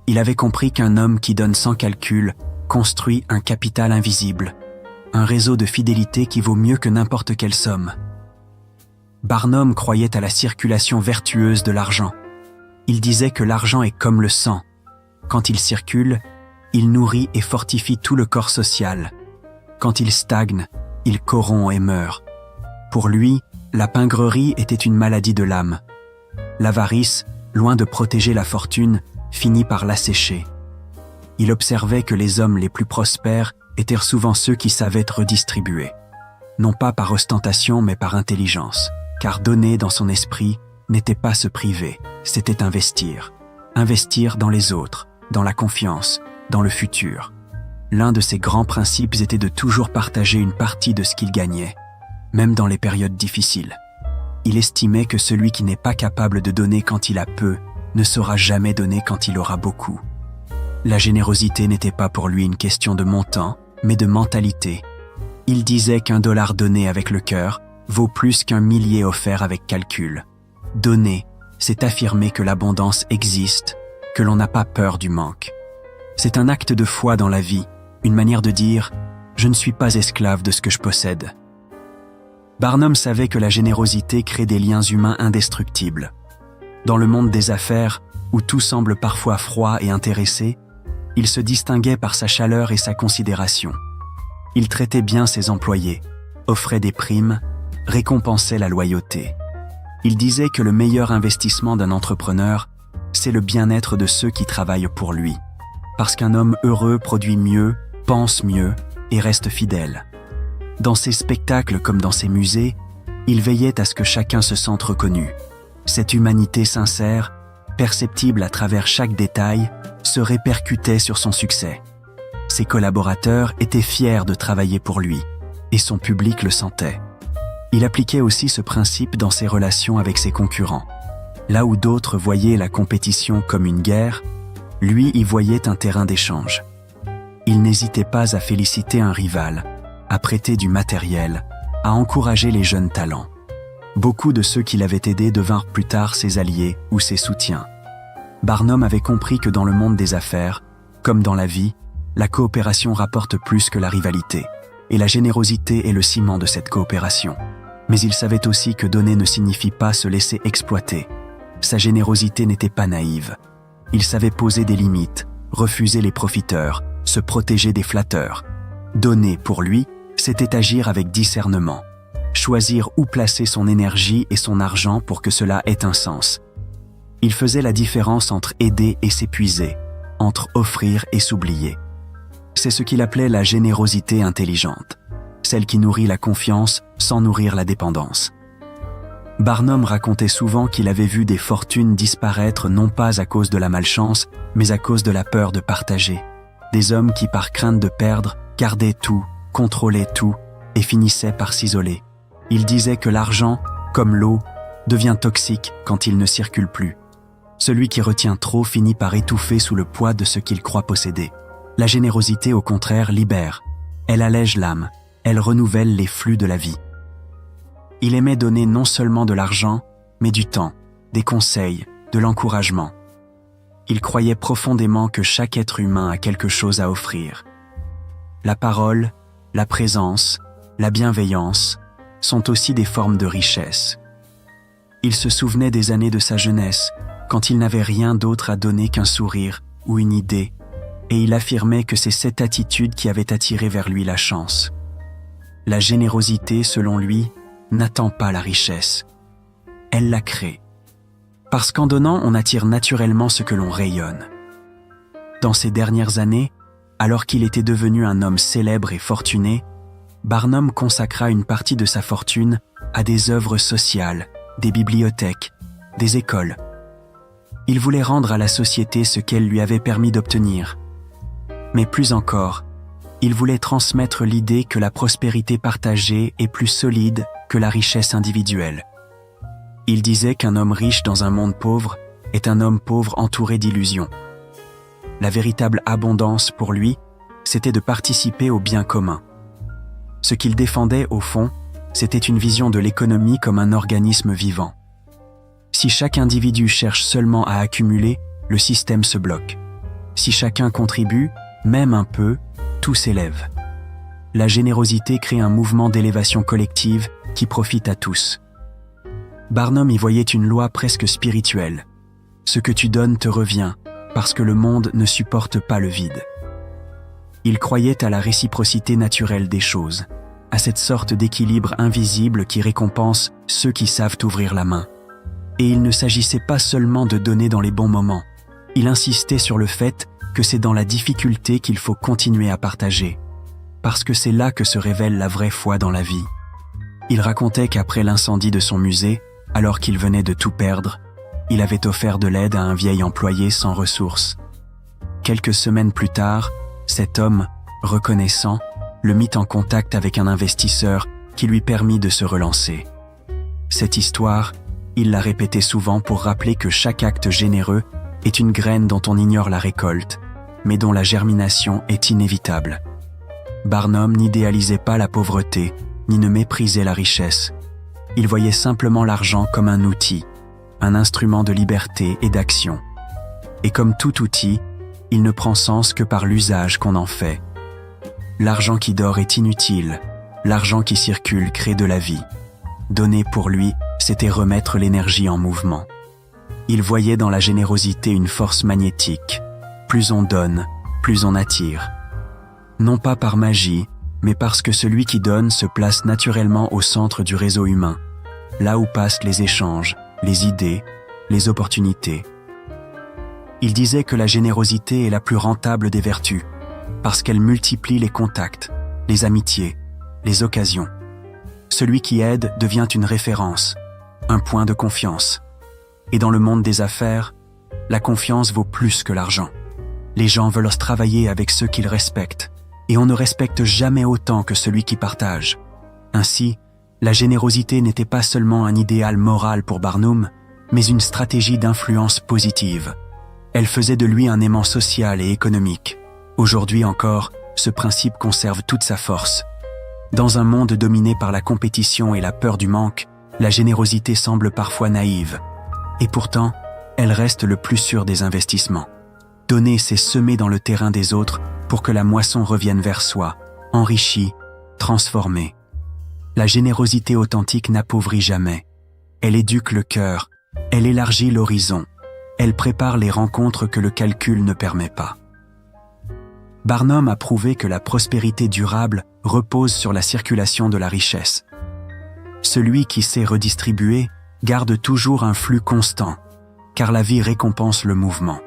Il avait compris qu'un homme qui donne sans calcul construit un capital invisible, un réseau de fidélité qui vaut mieux que n'importe quelle somme. Barnum croyait à la circulation vertueuse de l'argent. Il disait que l'argent est comme le sang. Quand il circule, il nourrit et fortifie tout le corps social. Quand il stagne, il corrompt et meurt. Pour lui, la pingrerie était une maladie de l'âme. L'avarice, loin de protéger la fortune, finit par l'assécher. Il observait que les hommes les plus prospères étaient souvent ceux qui savaient redistribuer. Non pas par ostentation, mais par intelligence. Car donner dans son esprit n'était pas se priver, c'était investir. Investir dans les autres, dans la confiance, dans le futur. L'un de ses grands principes était de toujours partager une partie de ce qu'il gagnait, même dans les périodes difficiles. Il estimait que celui qui n'est pas capable de donner quand il a peu ne saura jamais donner quand il aura beaucoup. La générosité n'était pas pour lui une question de montant, mais de mentalité. Il disait qu'un dollar donné avec le cœur vaut plus qu'un millier offert avec calcul. Donner, c'est affirmer que l'abondance existe, que l'on n'a pas peur du manque. C'est un acte de foi dans la vie, une manière de dire « je ne suis pas esclave de ce que je possède ». Barnum savait que la générosité crée des liens humains indestructibles. Dans le monde des affaires, où tout semble parfois froid et intéressé, il se distinguait par sa chaleur et sa considération. Il traitait bien ses employés, offrait des primes, récompensait la loyauté. Il disait que le meilleur investissement d'un entrepreneur, c'est le bien-être de ceux qui travaillent pour lui. Parce qu'un homme heureux produit mieux, pense mieux et reste fidèle. Dans ses spectacles comme dans ses musées, il veillait à ce que chacun se sente reconnu. Cette humanité sincère, perceptible à travers chaque détail, se répercutait sur son succès. Ses collaborateurs étaient fiers de travailler pour lui, et son public le sentait. Il appliquait aussi ce principe dans ses relations avec ses concurrents. Là où d'autres voyaient la compétition comme une guerre, lui y voyait un terrain d'échange. Il n'hésitait pas à féliciter un rival, à prêter du matériel, à encourager les jeunes talents. Beaucoup de ceux qui l'avaient aidé devinrent plus tard ses alliés ou ses soutiens. Barnum avait compris que dans le monde des affaires, comme dans la vie, la coopération rapporte plus que la rivalité, et la générosité est le ciment de cette coopération. Mais il savait aussi que donner ne signifie pas se laisser exploiter. Sa générosité n'était pas naïve. Il savait poser des limites, refuser les profiteurs, se protéger des flatteurs. Donner, pour lui, c'était agir avec discernement, choisir où placer son énergie et son argent pour que cela ait un sens. Il faisait la différence entre aider et s'épuiser, entre offrir et s'oublier. C'est ce qu'il appelait la générosité intelligente, celle qui nourrit la confiance sans nourrir la dépendance. Barnum racontait souvent qu'il avait vu des fortunes disparaître non pas à cause de la malchance, mais à cause de la peur de partager. Des hommes qui, par crainte de perdre, gardaient tout, contrôlaient tout et finissaient par s'isoler. Il disait que l'argent, comme l'eau, devient toxique quand il ne circule plus. Celui qui retient trop finit par étouffer sous le poids de ce qu'il croit posséder. La générosité, au contraire, libère. Elle allège l'âme, elle renouvelle les flux de la vie. Il aimait donner non seulement de l'argent, mais du temps, des conseils, de l'encouragement. Il croyait profondément que chaque être humain a quelque chose à offrir. La parole, la présence, la bienveillance sont aussi des formes de richesse. Il se souvenait des années de sa jeunesse, quand il n'avait rien d'autre à donner qu'un sourire ou une idée, et il affirmait que c'est cette attitude qui avait attiré vers lui la chance. La générosité, selon lui, n'attend pas la richesse. Elle la crée. Parce qu'en donnant, on attire naturellement ce que l'on rayonne. Dans ces dernières années, alors qu'il était devenu un homme célèbre et fortuné, Barnum consacra une partie de sa fortune à des œuvres sociales, des bibliothèques, des écoles. Il voulait rendre à la société ce qu'elle lui avait permis d'obtenir. Mais plus encore, il voulait transmettre l'idée que la prospérité partagée est plus solide que la richesse individuelle. Il disait qu'un homme riche dans un monde pauvre est un homme pauvre entouré d'illusions. La véritable abondance pour lui, c'était de participer au bien commun. Ce qu'il défendait au fond, c'était une vision de l'économie comme un organisme vivant. Si chaque individu cherche seulement à accumuler, le système se bloque. Si chacun contribue, même un peu, tout s'élève. La générosité crée un mouvement d'élévation collective qui profite à tous. Barnum y voyait une loi presque spirituelle. Ce que tu donnes te revient, parce que le monde ne supporte pas le vide. Il croyait à la réciprocité naturelle des choses, à cette sorte d'équilibre invisible qui récompense ceux qui savent ouvrir la main. Et il ne s'agissait pas seulement de donner dans les bons moments. Il insistait sur le fait que c'est dans la difficulté qu'il faut continuer à partager, parce que c'est là que se révèle la vraie foi dans la vie. Il racontait qu'après l'incendie de son musée, alors qu'il venait de tout perdre, il avait offert de l'aide à un vieil employé sans ressources. Quelques semaines plus tard, cet homme, reconnaissant, le mit en contact avec un investisseur qui lui permit de se relancer. Cette histoire, il la répétait souvent pour rappeler que chaque acte généreux est une graine dont on ignore la récolte, mais dont la germination est inévitable. Barnum n'idéalisait pas la pauvreté, ni ne méprisait la richesse. Il voyait simplement l'argent comme un outil, un instrument de liberté et d'action. Et comme tout outil, il ne prend sens que par l'usage qu'on en fait. L'argent qui dort est inutile, l'argent qui circule crée de la vie. Donner pour lui, c'était remettre l'énergie en mouvement. Il voyait dans la générosité une force magnétique. Plus on donne, plus on attire. Non pas par magie, mais parce que celui qui donne se place naturellement au centre du réseau humain, là où passent les échanges, les idées, les opportunités. Il disait que la générosité est la plus rentable des vertus, parce qu'elle multiplie les contacts, les amitiés, les occasions. Celui qui aide devient une référence, un point de confiance. Et dans le monde des affaires, la confiance vaut plus que l'argent. Les gens veulent travailler avec ceux qu'ils respectent, et on ne respecte jamais autant que celui qui partage. Ainsi, la générosité n'était pas seulement un idéal moral pour Barnum, mais une stratégie d'influence positive. Elle faisait de lui un aimant social et économique. Aujourd'hui encore, ce principe conserve toute sa force. Dans un monde dominé par la compétition et la peur du manque, la générosité semble parfois naïve. Et pourtant, elle reste le plus sûr des investissements. Donner, c'est semer dans le terrain des autres pour que la moisson revienne vers soi, enrichie, transformée. La générosité authentique n'appauvrit jamais. Elle éduque le cœur, elle élargit l'horizon, elle prépare les rencontres que le calcul ne permet pas. Barnum a prouvé que la prospérité durable repose sur la circulation de la richesse. Celui qui sait redistribuer garde toujours un flux constant, car la vie récompense le mouvement.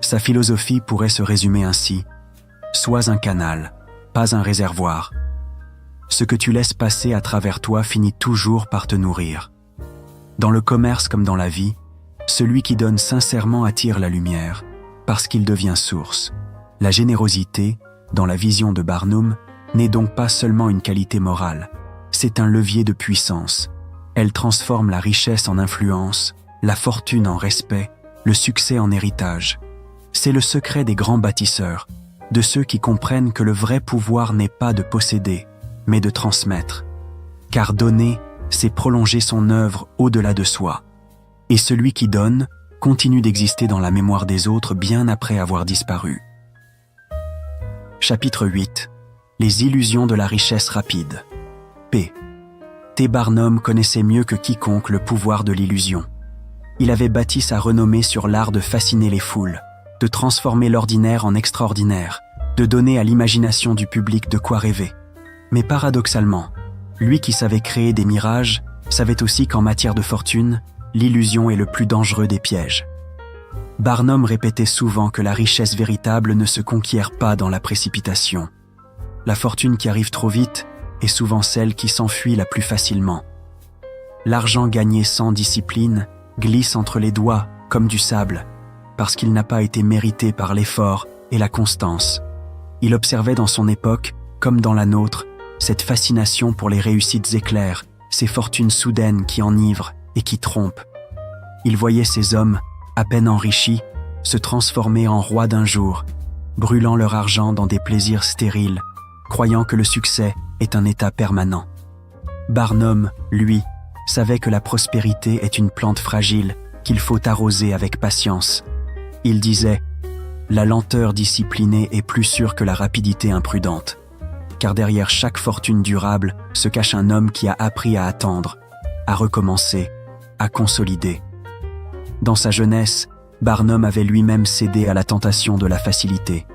Sa philosophie pourrait se résumer ainsi: sois un canal, pas un réservoir. Ce que tu laisses passer à travers toi finit toujours par te nourrir. Dans le commerce comme dans la vie, celui qui donne sincèrement attire la lumière, parce qu'il devient source. La générosité, dans la vision de Barnum, n'est donc pas seulement une qualité morale, c'est un levier de puissance. Elle transforme la richesse en influence, la fortune en respect, le succès en héritage. C'est le secret des grands bâtisseurs, de ceux qui comprennent que le vrai pouvoir n'est pas de posséder, mais de transmettre. Car donner, c'est prolonger son œuvre au-delà de soi. Et celui qui donne continue d'exister dans la mémoire des autres bien après avoir disparu. Chapitre 8. Les illusions de la richesse rapide. P. T. Barnum connaissait mieux que quiconque le pouvoir de l'illusion. Il avait bâti sa renommée sur l'art de fasciner les foules, de transformer l'ordinaire en extraordinaire, de donner à l'imagination du public de quoi rêver. Mais paradoxalement, lui qui savait créer des mirages, savait aussi qu'en matière de fortune, l'illusion est le plus dangereux des pièges. Barnum répétait souvent que la richesse véritable ne se conquiert pas dans la précipitation. La fortune qui arrive trop vite est souvent celle qui s'enfuit la plus facilement. L'argent gagné sans discipline glisse entre les doigts comme du sable, parce qu'il n'a pas été mérité par l'effort et la constance. Il observait dans son époque, comme dans la nôtre, cette fascination pour les réussites éclairs, ces fortunes soudaines qui enivrent et qui trompent. Il voyait ces hommes, à peine enrichis, se transformer en rois d'un jour, brûlant leur argent dans des plaisirs stériles, croyant que le succès est un état permanent. Barnum, lui, savait que la prospérité est une plante fragile qu'il faut arroser avec patience. Il disait « La lenteur disciplinée est plus sûre que la rapidité imprudente ». Car derrière chaque fortune durable se cache un homme qui a appris à attendre, à recommencer, à consolider. Dans sa jeunesse, Barnum avait lui-même cédé à la tentation de la facilité.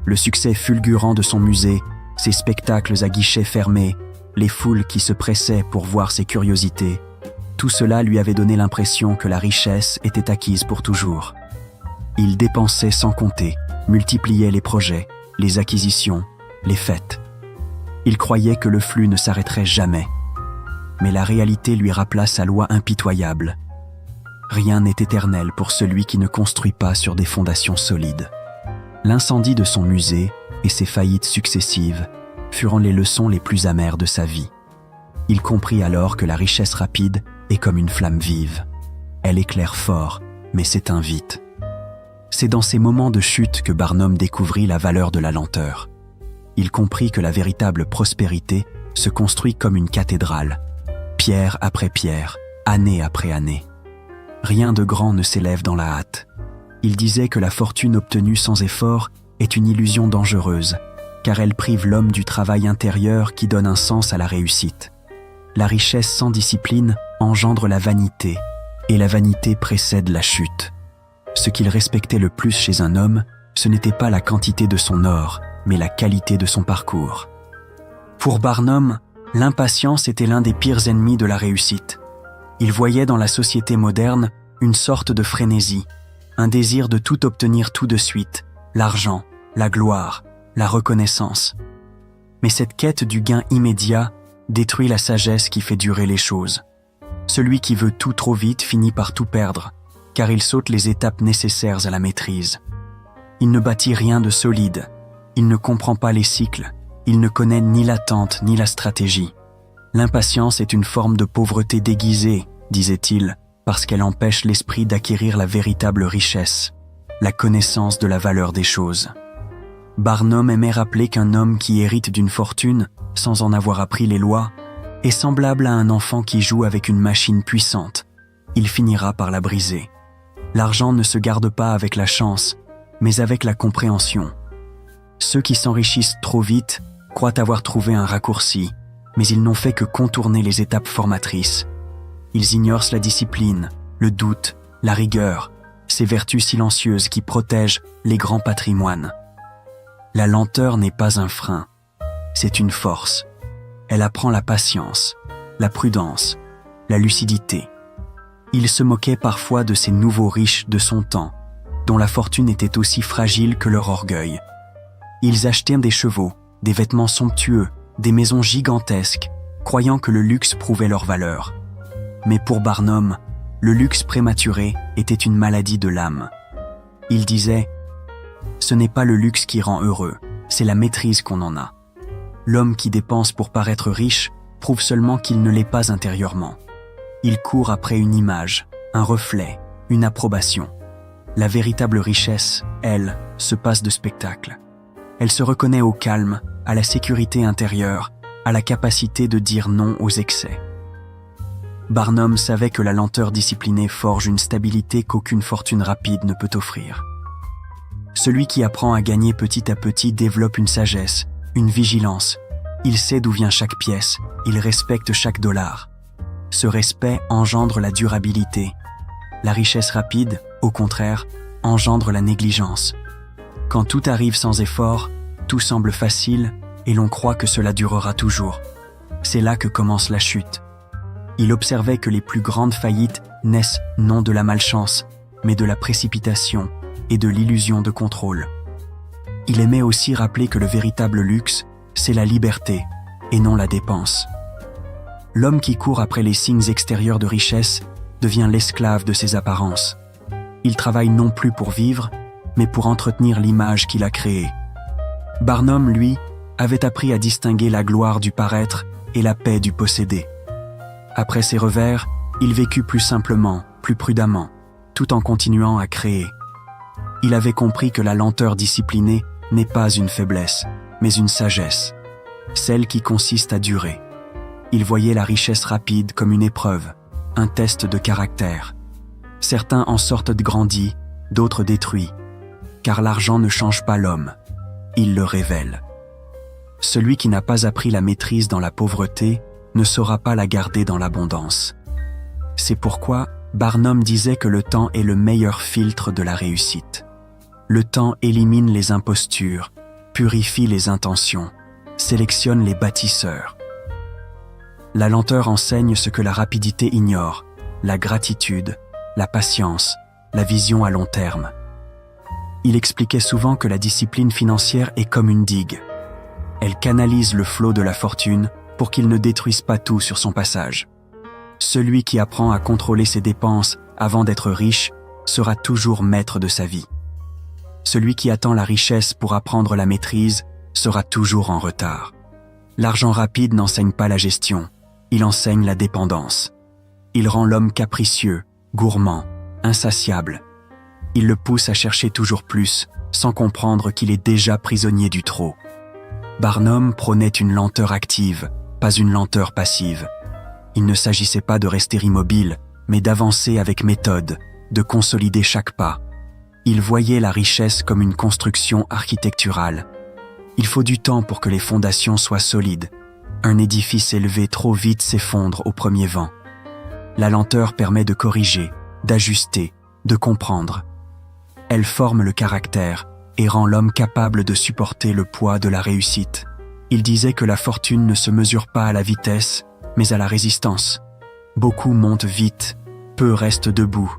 Le succès fulgurant de son musée, ses spectacles à guichets fermés, les foules qui se pressaient pour voir ses curiosités, tout cela lui avait donné l'impression que la richesse était acquise pour toujours. Il dépensait sans compter, multipliait les projets, les acquisitions, les fêtes. Il croyait que le flux ne s'arrêterait jamais. Mais la réalité lui rappela sa loi impitoyable. Rien n'est éternel pour celui qui ne construit pas sur des fondations solides. L'incendie de son musée et ses faillites successives furent les leçons les plus amères de sa vie. Il comprit alors que la richesse rapide est comme une flamme vive. Elle éclaire fort, mais s'éteint vite. C'est dans ces moments de chute que Barnum découvrit la valeur de la lenteur. Il comprit que la véritable prospérité se construit comme une cathédrale, pierre après pierre, année après année. Rien de grand ne s'élève dans la hâte. Il disait que la fortune obtenue sans effort est une illusion dangereuse, car elle prive l'homme du travail intérieur qui donne un sens à la réussite. La richesse sans discipline engendre la vanité, et la vanité précède la chute. Ce qu'il respectait le plus chez un homme, ce n'était pas la quantité de son or, mais la qualité de son parcours. Pour Barnum, l'impatience était l'un des pires ennemis de la réussite. Il voyait dans la société moderne une sorte de frénésie, un désir de tout obtenir tout de suite, l'argent, la gloire, la reconnaissance. Mais cette quête du gain immédiat détruit la sagesse qui fait durer les choses. Celui qui veut tout trop vite finit par tout perdre, car il saute les étapes nécessaires à la maîtrise. Il ne bâtit rien de solide, il ne comprend pas les cycles, il ne connaît ni l'attente ni la stratégie. L'impatience est une forme de pauvreté déguisée, disait-il, parce qu'elle empêche l'esprit d'acquérir la véritable richesse, la connaissance de la valeur des choses. Barnum aimait rappeler qu'un homme qui hérite d'une fortune, sans en avoir appris les lois, est semblable à un enfant qui joue avec une machine puissante. Il finira par la briser. L'argent ne se garde pas avec la chance, mais avec la compréhension. Ceux qui s'enrichissent trop vite croient avoir trouvé un raccourci, mais ils n'ont fait que contourner les étapes formatrices. Ils ignorent la discipline, le doute, la rigueur, ces vertus silencieuses qui protègent les grands patrimoines. La lenteur n'est pas un frein, c'est une force. Elle apprend la patience, la prudence, la lucidité. Il se moquait parfois de ces nouveaux riches de son temps, dont la fortune était aussi fragile que leur orgueil. Ils achetaient des chevaux, des vêtements somptueux, des maisons gigantesques, croyant que le luxe prouvait leur valeur. Mais pour Barnum, le luxe prématuré était une maladie de l'âme. Il disait « Ce n'est pas le luxe qui rend heureux, c'est la maîtrise qu'on en a. L'homme qui dépense pour paraître riche prouve seulement qu'il ne l'est pas intérieurement. Il court après une image, un reflet, une approbation. La véritable richesse, elle, se passe de spectacle. Elle se reconnaît au calme, à la sécurité intérieure, à la capacité de dire non aux excès. » Barnum savait que la lenteur disciplinée forge une stabilité qu'aucune fortune rapide ne peut offrir. Celui qui apprend à gagner petit à petit développe une sagesse, une vigilance. Il sait d'où vient chaque pièce, il respecte chaque dollar. Ce respect engendre la durabilité. La richesse rapide, au contraire, engendre la négligence. Quand tout arrive sans effort, tout semble facile et l'on croit que cela durera toujours. C'est là que commence la chute. Il observait que les plus grandes faillites naissent non de la malchance, mais de la précipitation et de l'illusion de contrôle. Il aimait aussi rappeler que le véritable luxe, c'est la liberté et non la dépense. L'homme qui court après les signes extérieurs de richesse devient l'esclave de ses apparences. Il travaille non plus pour vivre, mais pour entretenir l'image qu'il a créée. Barnum, lui, avait appris à distinguer la gloire du paraître et la paix du posséder. Après ses revers, il vécut plus simplement, plus prudemment, tout en continuant à créer. Il avait compris que la lenteur disciplinée n'est pas une faiblesse, mais une sagesse, celle qui consiste à durer. Il voyait la richesse rapide comme une épreuve, un test de caractère. Certains en sortent grandis, d'autres détruits, car l'argent ne change pas l'homme, il le révèle. Celui qui n'a pas appris la maîtrise dans la pauvreté ne saura pas la garder dans l'abondance. C'est pourquoi Barnum disait que le temps est le meilleur filtre de la réussite. Le temps élimine les impostures, purifie les intentions, sélectionne les bâtisseurs. La lenteur enseigne ce que la rapidité ignore, la gratitude, la patience, la vision à long terme. Il expliquait souvent que la discipline financière est comme une digue. Elle canalise le flot de la fortune pour qu'il ne détruise pas tout sur son passage. Celui qui apprend à contrôler ses dépenses avant d'être riche sera toujours maître de sa vie. Celui qui attend la richesse pour apprendre la maîtrise sera toujours en retard. L'argent rapide n'enseigne pas la gestion, il enseigne la dépendance. Il rend l'homme capricieux, gourmand, insatiable. Il le pousse à chercher toujours plus, sans comprendre qu'il est déjà prisonnier du trop. Barnum prônait une lenteur active, pas une lenteur passive. Il ne s'agissait pas de rester immobile, mais d'avancer avec méthode, de consolider chaque pas. Il voyait la richesse comme une construction architecturale. Il faut du temps pour que les fondations soient solides. Un édifice élevé trop vite s'effondre au premier vent. La lenteur permet de corriger, d'ajuster, de comprendre. Elle forme le caractère et rend l'homme capable de supporter le poids de la réussite. Il disait que la fortune ne se mesure pas à la vitesse, mais à la résistance. Beaucoup montent vite, peu restent debout.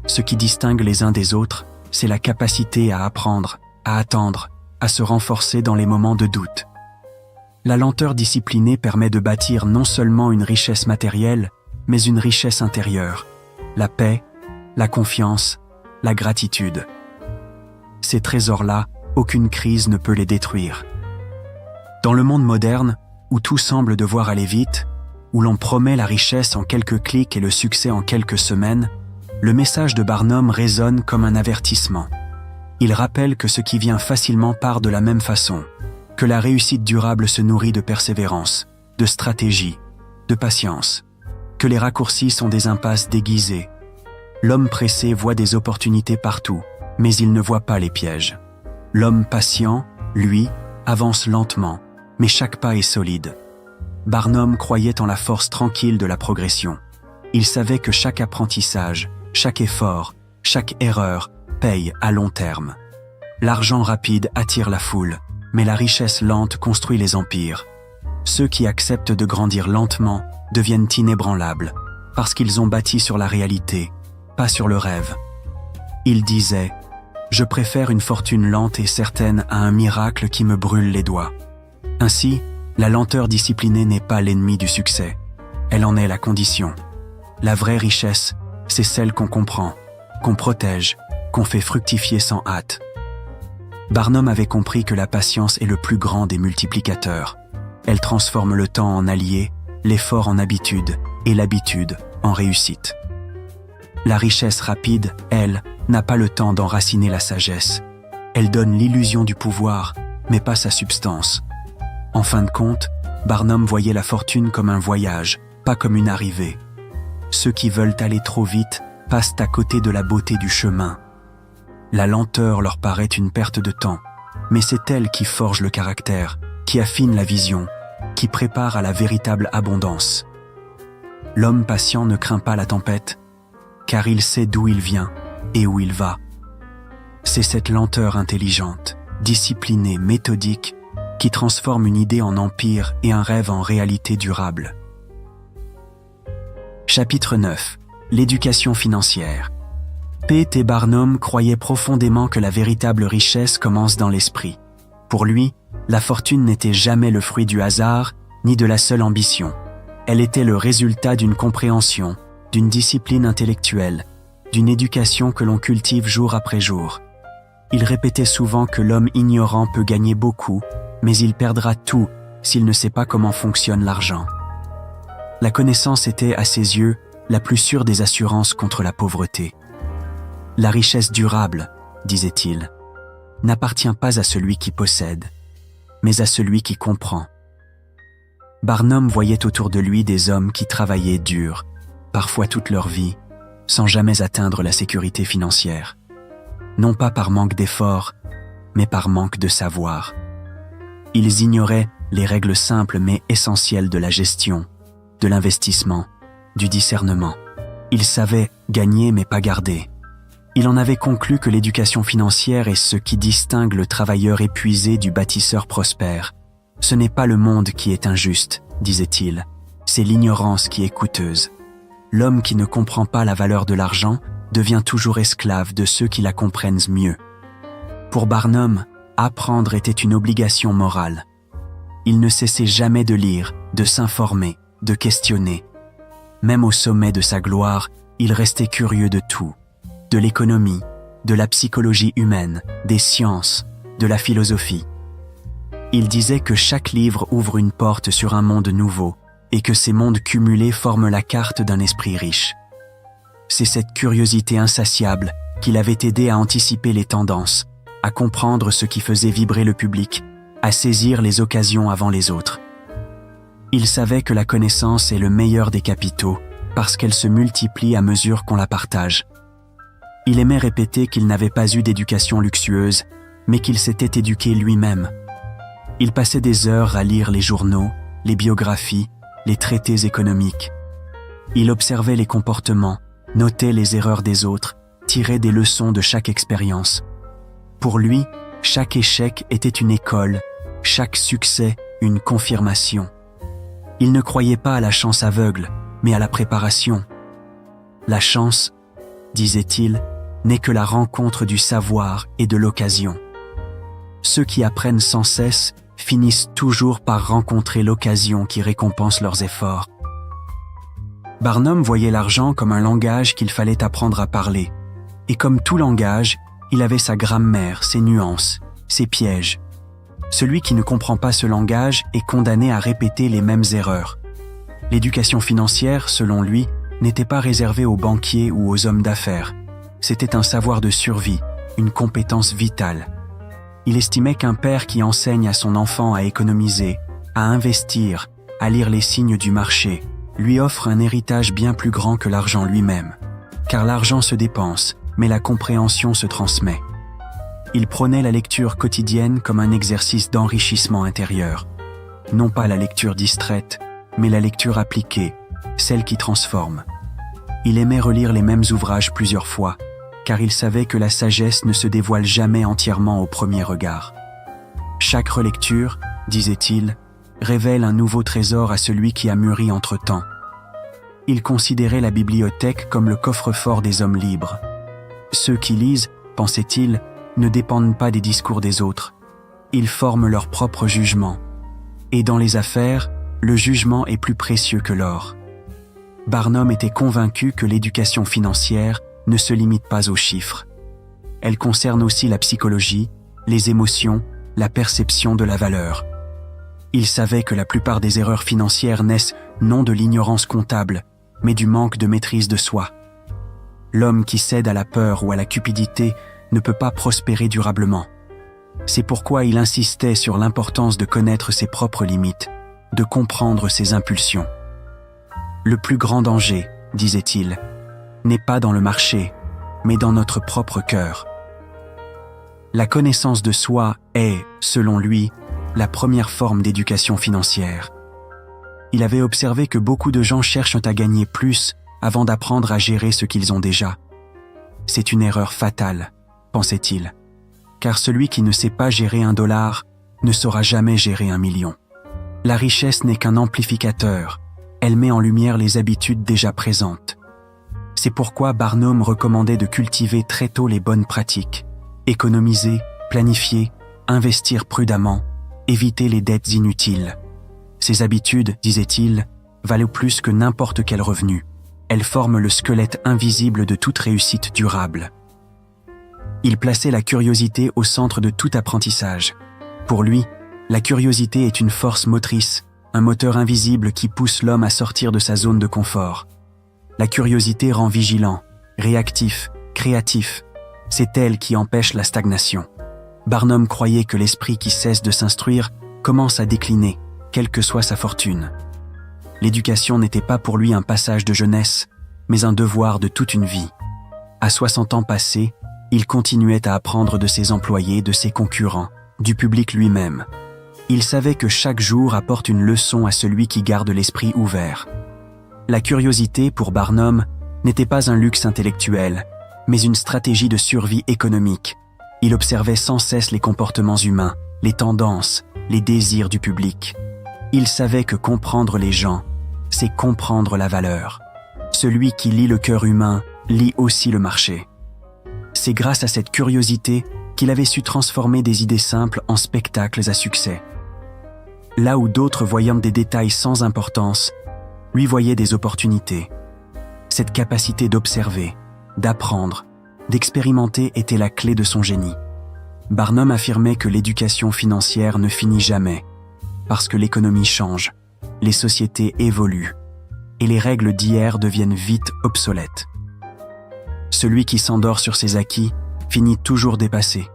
Ce qui distingue les uns des autres, c'est la capacité à apprendre, à attendre, à se renforcer dans les moments de doute. La lenteur disciplinée permet de bâtir non seulement une richesse matérielle, mais une richesse intérieure, la paix, la confiance, la gratitude. Ces trésors-là, aucune crise ne peut les détruire. Dans le monde moderne, où tout semble devoir aller vite, où l'on promet la richesse en quelques clics et le succès en quelques semaines, le message de Barnum résonne comme un avertissement. Il rappelle que ce qui vient facilement part de la même façon, que la réussite durable se nourrit de persévérance, de stratégie, de patience, que les raccourcis sont des impasses déguisées. L'homme pressé voit des opportunités partout, mais il ne voit pas les pièges. L'homme patient, lui, avance lentement, mais chaque pas est solide. Barnum croyait en la force tranquille de la progression. Il savait que chaque apprentissage, chaque effort, chaque erreur paye à long terme. L'argent rapide attire la foule, mais la richesse lente construit les empires. Ceux qui acceptent de grandir lentement deviennent inébranlables, parce qu'ils ont bâti sur la réalité, pas sur le rêve. Il disait « Je préfère une fortune lente et certaine à un miracle qui me brûle les doigts ». Ainsi, la lenteur disciplinée n'est pas l'ennemi du succès, elle en est la condition. La vraie richesse, c'est celle qu'on comprend, qu'on protège, qu'on fait fructifier sans hâte. Barnum avait compris que la patience est le plus grand des multiplicateurs. Elle transforme le temps en allié, l'effort en habitude et l'habitude en réussite. La richesse rapide, elle, n'a pas le temps d'enraciner la sagesse. Elle donne l'illusion du pouvoir, mais pas sa substance. En fin de compte, Barnum voyait la fortune comme un voyage, pas comme une arrivée. Ceux qui veulent aller trop vite passent à côté de la beauté du chemin. La lenteur leur paraît une perte de temps, mais c'est elle qui forge le caractère, qui affine la vision, qui prépare à la véritable abondance. L'homme patient ne craint pas la tempête, car il sait d'où il vient et où il va. C'est cette lenteur intelligente, disciplinée, méthodique, qui transforme une idée en empire et un rêve en réalité durable. Chapitre 9. L'éducation financière. P.T. Barnum croyait profondément que la véritable richesse commence dans l'esprit. Pour lui, la fortune n'était jamais le fruit du hasard, ni de la seule ambition. Elle était le résultat d'une compréhension, d'une discipline intellectuelle, d'une éducation que l'on cultive jour après jour. Il répétait souvent que l'homme ignorant peut gagner beaucoup, mais il perdra tout s'il ne sait pas comment fonctionne l'argent. La connaissance était, à ses yeux, la plus sûre des assurances contre la pauvreté. La richesse durable, disait-il, n'appartient pas à celui qui possède, mais à celui qui comprend. Barnum voyait autour de lui des hommes qui travaillaient dur, parfois toute leur vie, sans jamais atteindre la sécurité financière. Non pas par manque d'effort, mais par manque de savoir. Ils ignoraient les règles simples mais essentielles de la gestion, de l'investissement, du discernement. Ils savaient gagner mais pas garder. Il en avait conclu que l'éducation financière est ce qui distingue le travailleur épuisé du bâtisseur prospère. Ce n'est pas le monde qui est injuste, disait-il, c'est l'ignorance qui est coûteuse. L'homme qui ne comprend pas la valeur de l'argent devient toujours esclave de ceux qui la comprennent mieux. Pour Barnum, apprendre était une obligation morale. Il ne cessait jamais de lire, de s'informer, de questionner. Même au sommet de sa gloire, il restait curieux de tout, de l'économie, de la psychologie humaine, des sciences, de la philosophie. Il disait que chaque livre ouvre une porte sur un monde nouveau et que ces mondes cumulés forment la carte d'un esprit riche. C'est cette curiosité insatiable qui l'avait aidé à anticiper les tendances, à comprendre ce qui faisait vibrer le public, à saisir les occasions avant les autres. Il savait que la connaissance est le meilleur des capitaux parce qu'elle se multiplie à mesure qu'on la partage. Il aimait répéter qu'il n'avait pas eu d'éducation luxueuse, mais qu'il s'était éduqué lui-même. Il passait des heures à lire les journaux, les biographies, les traités économiques. Il observait les comportements, notait les erreurs des autres, tirait des leçons de chaque expérience. Pour lui, chaque échec était une école, chaque succès une confirmation. Il ne croyait pas à la chance aveugle, mais à la préparation. La chance, disait-il, n'est que la rencontre du savoir et de l'occasion. Ceux qui apprennent sans cesse finissent toujours par rencontrer l'occasion qui récompense leurs efforts. Barnum voyait l'argent comme un langage qu'il fallait apprendre à parler. Et comme tout langage, il avait sa grammaire, ses nuances, ses pièges. Celui qui ne comprend pas ce langage est condamné à répéter les mêmes erreurs. L'éducation financière, selon lui, n'était pas réservée aux banquiers ou aux hommes d'affaires. C'était un savoir de survie, une compétence vitale. Il estimait qu'un père qui enseigne à son enfant à économiser, à investir, à lire les signes du marché, lui offre un héritage bien plus grand que l'argent lui-même, car l'argent se dépense, mais la compréhension se transmet. Il prônait la lecture quotidienne comme un exercice d'enrichissement intérieur. Non pas la lecture distraite, mais la lecture appliquée, celle qui transforme. Il aimait relire les mêmes ouvrages plusieurs fois, car il savait que la sagesse ne se dévoile jamais entièrement au premier regard. Chaque relecture, disait-il, révèle un nouveau trésor à celui qui a mûri entre-temps. Il considérait la bibliothèque comme le coffre-fort des hommes libres. Ceux qui lisent, pensait-il, ne dépendent pas des discours des autres. Ils forment leur propre jugement. Et dans les affaires, le jugement est plus précieux que l'or. Barnum était convaincu que l'éducation financière ne se limite pas aux chiffres. Elle concerne aussi la psychologie, les émotions, la perception de la valeur. Il savait que la plupart des erreurs financières naissent non de l'ignorance comptable, mais du manque de maîtrise de soi. L'homme qui cède à la peur ou à la cupidité ne peut pas prospérer durablement. C'est pourquoi il insistait sur l'importance de connaître ses propres limites, de comprendre ses impulsions. Le plus grand danger, disait-il, n'est pas dans le marché, mais dans notre propre cœur. La connaissance de soi est, selon lui, la première forme d'éducation financière. Il avait observé que beaucoup de gens cherchent à gagner plus avant d'apprendre à gérer ce qu'ils ont déjà. C'est une erreur fatale, pensait-il, car celui qui ne sait pas gérer $1 ne saura jamais gérer 1 million. La richesse n'est qu'un amplificateur, elle met en lumière les habitudes déjà présentes. C'est pourquoi Barnum recommandait de cultiver très tôt les bonnes pratiques, économiser, planifier, investir prudemment, éviter les dettes inutiles. Ces habitudes, disait-il, valent plus que n'importe quel revenu. Elles forment le squelette invisible de toute réussite durable. Il plaçait la curiosité au centre de tout apprentissage. Pour lui, la curiosité est une force motrice, un moteur invisible qui pousse l'homme à sortir de sa zone de confort. La curiosité rend vigilant, réactif, créatif. C'est elle qui empêche la stagnation. Barnum croyait que l'esprit qui cesse de s'instruire commence à décliner, quelle que soit sa fortune. L'éducation n'était pas pour lui un passage de jeunesse, mais un devoir de toute une vie. À 60 ans passés, il continuait à apprendre de ses employés, de ses concurrents, du public lui-même. Il savait que chaque jour apporte une leçon à celui qui garde l'esprit ouvert. La curiosité, pour Barnum, n'était pas un luxe intellectuel, mais une stratégie de survie économique. Il observait sans cesse les comportements humains, les tendances, les désirs du public. Il savait que comprendre les gens, c'est comprendre la valeur. Celui qui lit le cœur humain lit aussi le marché. C'est grâce à cette curiosité qu'il avait su transformer des idées simples en spectacles à succès. Là où d'autres voyant des détails sans importance, lui voyaient des opportunités. Cette capacité d'observer, d'apprendre, d'expérimenter était la clé de son génie. Barnum affirmait que l'éducation financière ne finit jamais, parce que l'économie change, les sociétés évoluent, et les règles d'hier deviennent vite obsolètes. Celui qui s'endort sur ses acquis finit toujours dépassé.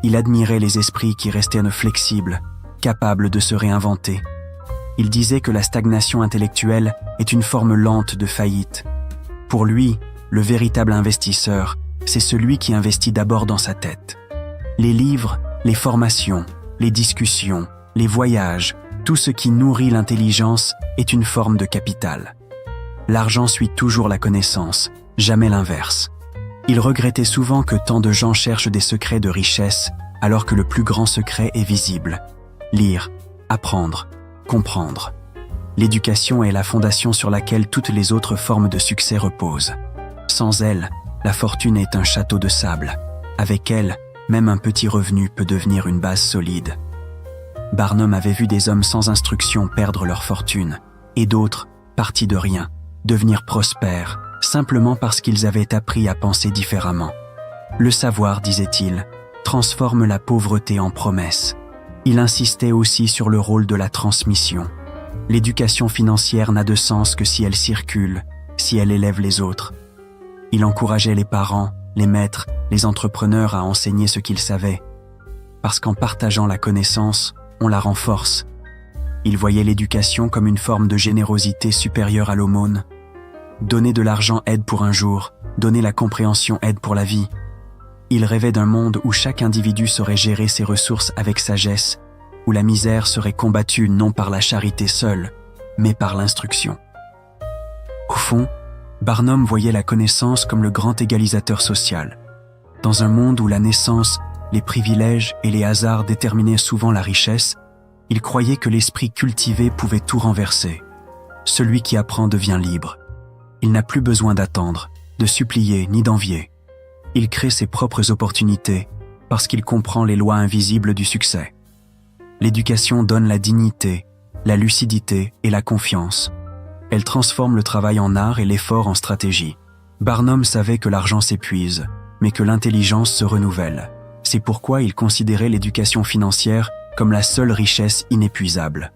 Il admirait les esprits qui restaient flexibles, capables de se réinventer. Il disait que la stagnation intellectuelle est une forme lente de faillite. Pour lui, le véritable investisseur, c'est celui qui investit d'abord dans sa tête. Les livres, les formations, les discussions, les voyages, tout ce qui nourrit l'intelligence est une forme de capital. L'argent suit toujours la connaissance, jamais l'inverse. Il regrettait souvent que tant de gens cherchent des secrets de richesse alors que le plus grand secret est visible. Lire, apprendre, comprendre. L'éducation est la fondation sur laquelle toutes les autres formes de succès reposent. Sans elle, la fortune est un château de sable. Avec elle, même un petit revenu peut devenir une base solide. Barnum avait vu des hommes sans instruction perdre leur fortune, et d'autres, partis de rien, devenir prospères, simplement parce qu'ils avaient appris à penser différemment. Le savoir, disait-il, transforme la pauvreté en promesse. Il insistait aussi sur le rôle de la transmission. L'éducation financière n'a de sens que si elle circule, si elle élève les autres. Il encourageait les parents, les maîtres, les entrepreneurs à enseigner ce qu'ils savaient. Parce qu'en partageant la connaissance, on la renforce. Il voyait l'éducation comme une forme de générosité supérieure à l'aumône. Donner de l'argent aide pour un jour, donner la compréhension aide pour la vie. Il rêvait d'un monde où chaque individu saurait gérer ses ressources avec sagesse, où la misère serait combattue non par la charité seule, mais par l'instruction. Au fond, Barnum voyait la connaissance comme le grand égalisateur social. Dans un monde où la naissance, les privilèges et les hasards déterminaient souvent la richesse, il croyait que l'esprit cultivé pouvait tout renverser. Celui qui apprend devient libre. Il n'a plus besoin d'attendre, de supplier ni d'envier. Il crée ses propres opportunités parce qu'il comprend les lois invisibles du succès. L'éducation donne la dignité, la lucidité et la confiance. Elle transforme le travail en art et l'effort en stratégie. Barnum savait que l'argent s'épuise, mais que l'intelligence se renouvelle. C'est pourquoi il considérait l'éducation financière comme la seule richesse inépuisable.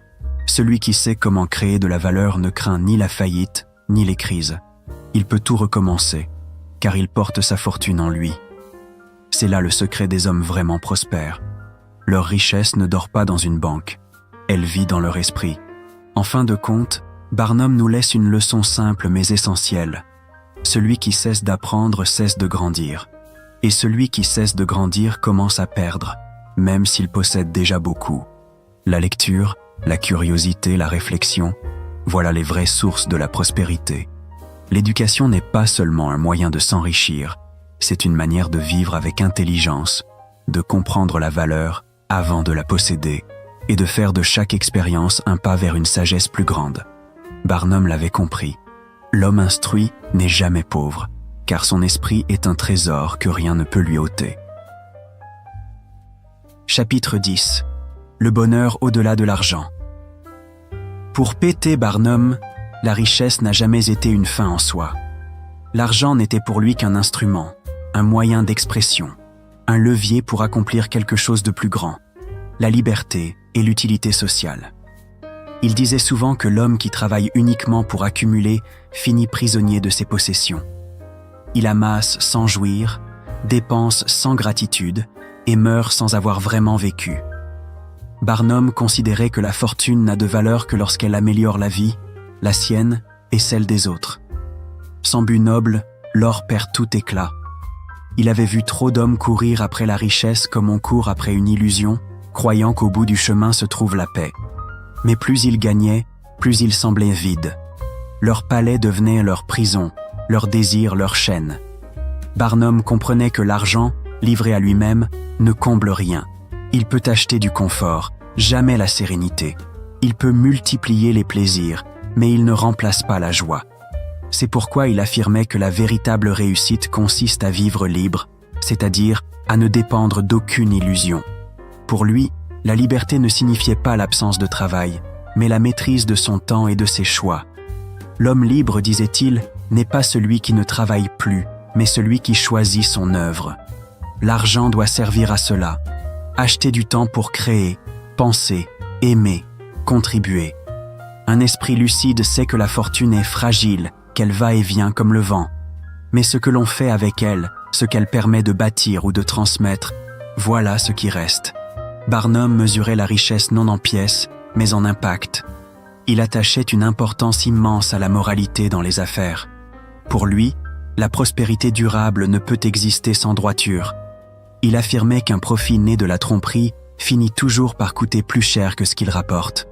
Celui qui sait comment créer de la valeur ne craint ni la faillite, ni les crises. Il peut tout recommencer, car il porte sa fortune en lui. C'est là le secret des hommes vraiment prospères. Leur richesse ne dort pas dans une banque, elle vit dans leur esprit. En fin de compte, Barnum nous laisse une leçon simple mais essentielle. Celui qui cesse d'apprendre cesse de grandir. Et celui qui cesse de grandir commence à perdre, même s'il possède déjà beaucoup. La lecture, la curiosité, la réflexion, voilà les vraies sources de la prospérité. L'éducation n'est pas seulement un moyen de s'enrichir, c'est une manière de vivre avec intelligence, de comprendre la valeur avant de la posséder et de faire de chaque expérience un pas vers une sagesse plus grande. Barnum l'avait compris. L'homme instruit n'est jamais pauvre, car son esprit est un trésor que rien ne peut lui ôter. Chapitre 10. Le bonheur au-delà de l'argent. Pour P.T. Barnum, la richesse n'a jamais été une fin en soi. L'argent n'était pour lui qu'un instrument, un moyen d'expression, un levier pour accomplir quelque chose de plus grand, la liberté et l'utilité sociale. Il disait souvent que l'homme qui travaille uniquement pour accumuler finit prisonnier de ses possessions. Il amasse sans jouir, dépense sans gratitude et meurt sans avoir vraiment vécu. Barnum considérait que la fortune n'a de valeur que lorsqu'elle améliore la vie, la sienne et celle des autres. Sans but noble, l'or perd tout éclat. Il avait vu trop d'hommes courir après la richesse comme on court après une illusion, croyant qu'au bout du chemin se trouve la paix. Mais plus ils gagnaient, plus ils semblaient vides. Leur palais devenait leur prison, leur désir leur chaîne. Barnum comprenait que l'argent, livré à lui-même, ne comble rien. Il peut acheter du confort, jamais la sérénité. Il peut multiplier les plaisirs, mais il ne remplace pas la joie. C'est pourquoi il affirmait que la véritable réussite consiste à vivre libre, c'est-à-dire à ne dépendre d'aucune illusion. Pour lui, la liberté ne signifiait pas l'absence de travail, mais la maîtrise de son temps et de ses choix. L'homme libre, disait-il, n'est pas celui qui ne travaille plus, mais celui qui choisit son œuvre. L'argent doit servir à cela. Acheter du temps pour créer, penser, aimer, contribuer. Un esprit lucide sait que la fortune est fragile, qu'elle va et vient comme le vent. Mais ce que l'on fait avec elle, ce qu'elle permet de bâtir ou de transmettre, voilà ce qui reste. Barnum mesurait la richesse non en pièces, mais en impact. Il attachait une importance immense à la moralité dans les affaires. Pour lui, la prospérité durable ne peut exister sans droiture. Il affirmait qu'un profit né de la tromperie finit toujours par coûter plus cher que ce qu'il rapporte.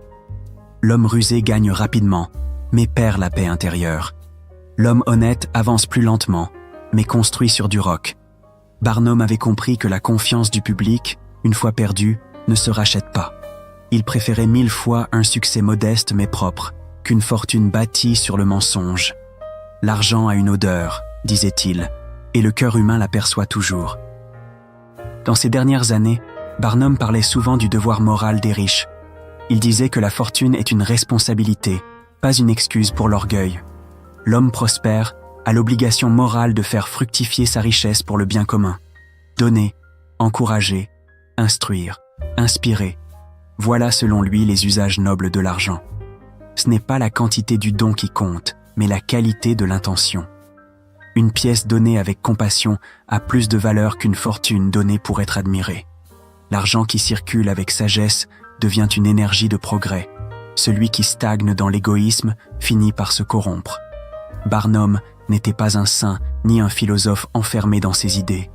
L'homme rusé gagne rapidement, mais perd la paix intérieure. L'homme honnête avance plus lentement, mais construit sur du roc. Barnum avait compris que la confiance du public, une fois perdue, ne se rachète pas. Il préférait 1000 fois un succès modeste mais propre, qu'une fortune bâtie sur le mensonge. L'argent a une odeur, disait-il, et le cœur humain l'aperçoit toujours. Dans ces dernières années, Barnum parlait souvent du devoir moral des riches. Il disait que la fortune est une responsabilité, pas une excuse pour l'orgueil. L'homme prospère a l'obligation morale de faire fructifier sa richesse pour le bien commun. Donner, encourager, instruire, inspirer. Voilà selon lui les usages nobles de l'argent. Ce n'est pas la quantité du don qui compte, mais la qualité de l'intention. Une pièce donnée avec compassion a plus de valeur qu'une fortune donnée pour être admirée. L'argent qui circule avec sagesse devient une énergie de progrès. Celui qui stagne dans l'égoïsme finit par se corrompre. Barnum n'était pas un saint ni un philosophe enfermé dans ses idées.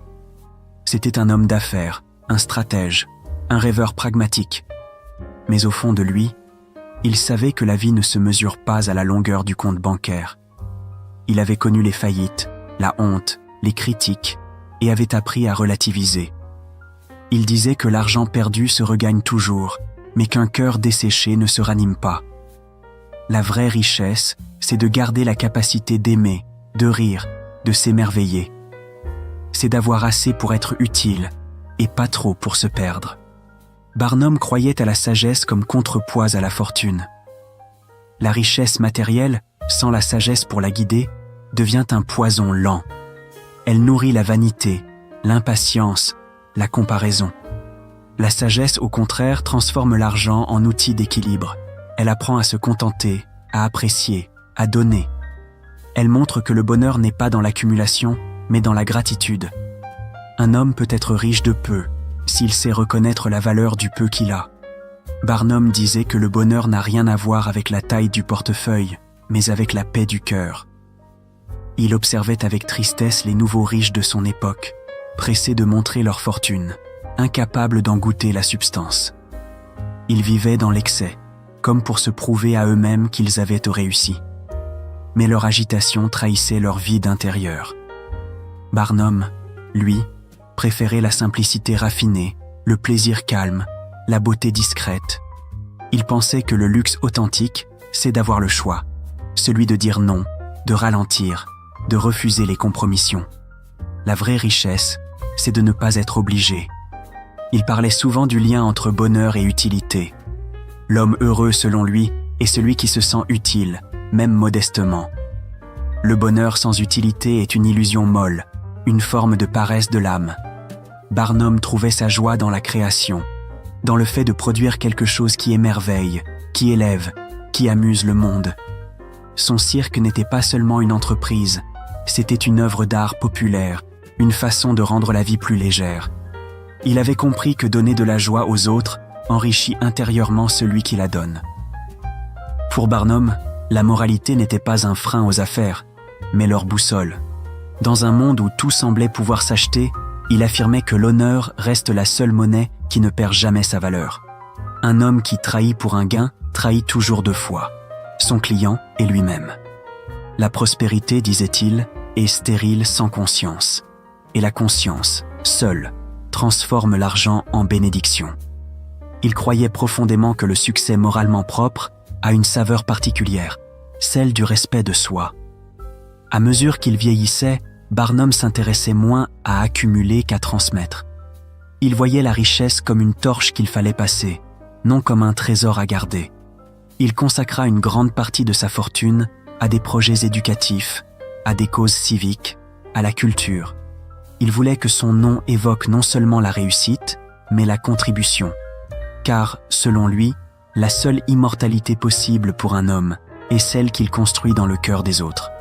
C'était un homme d'affaires, un stratège, un rêveur pragmatique. Mais au fond de lui, il savait que la vie ne se mesure pas à la longueur du compte bancaire. Il avait connu les faillites, la honte, les critiques, et avait appris à relativiser. Il disait que l'argent perdu se regagne toujours, mais qu'un cœur desséché ne se ranime pas. La vraie richesse, c'est de garder la capacité d'aimer, de rire, de s'émerveiller. C'est d'avoir assez pour être utile, et pas trop pour se perdre. Barnum croyait à la sagesse comme contrepoids à la fortune. La richesse matérielle, sans la sagesse pour la guider, devient un poison lent. Elle nourrit la vanité, l'impatience, la comparaison. La sagesse, au contraire, transforme l'argent en outil d'équilibre. Elle apprend à se contenter, à apprécier, à donner. Elle montre que le bonheur n'est pas dans l'accumulation, mais dans la gratitude. Un homme peut être riche de peu, s'il sait reconnaître la valeur du peu qu'il a. Barnum disait que le bonheur n'a rien à voir avec la taille du portefeuille, mais avec la paix du cœur. Il observait avec tristesse les nouveaux riches de son époque, pressés de montrer leur fortune, incapables d'en goûter la substance. Ils vivaient dans l'excès, comme pour se prouver à eux-mêmes qu'ils avaient réussi. Mais leur agitation trahissait leur vide intérieur. Barnum, lui, préférait la simplicité raffinée, le plaisir calme, la beauté discrète. Il pensait que le luxe authentique, c'est d'avoir le choix, celui de dire non, de ralentir, de refuser les compromissions. La vraie richesse, c'est de ne pas être obligé. Il parlait souvent du lien entre bonheur et utilité. L'homme heureux, selon lui, est celui qui se sent utile, même modestement. Le bonheur sans utilité est une illusion molle, une forme de paresse de l'âme. Barnum trouvait sa joie dans la création, dans le fait de produire quelque chose qui émerveille, qui élève, qui amuse le monde. Son cirque n'était pas seulement une entreprise, c'était une œuvre d'art populaire, une façon de rendre la vie plus légère. Il avait compris que donner de la joie aux autres enrichit intérieurement celui qui la donne. Pour Barnum, la moralité n'était pas un frein aux affaires, mais leur boussole. Dans un monde où tout semblait pouvoir s'acheter, il affirmait que l'honneur reste la seule monnaie qui ne perd jamais sa valeur. Un homme qui trahit pour un gain trahit toujours deux fois, son client et lui-même. La prospérité, disait-il, est stérile sans conscience. Et la conscience, seule, transforme l'argent en bénédiction. Il croyait profondément que le succès moralement propre a une saveur particulière, celle du respect de soi. À mesure qu'il vieillissait, Barnum s'intéressait moins à accumuler qu'à transmettre. Il voyait la richesse comme une torche qu'il fallait passer, non comme un trésor à garder. Il consacra une grande partie de sa fortune à des projets éducatifs, à des causes civiques, à la culture. Il voulait que son nom évoque non seulement la réussite, mais la contribution. Car, selon lui, la seule immortalité possible pour un homme est celle qu'il construit dans le cœur des autres.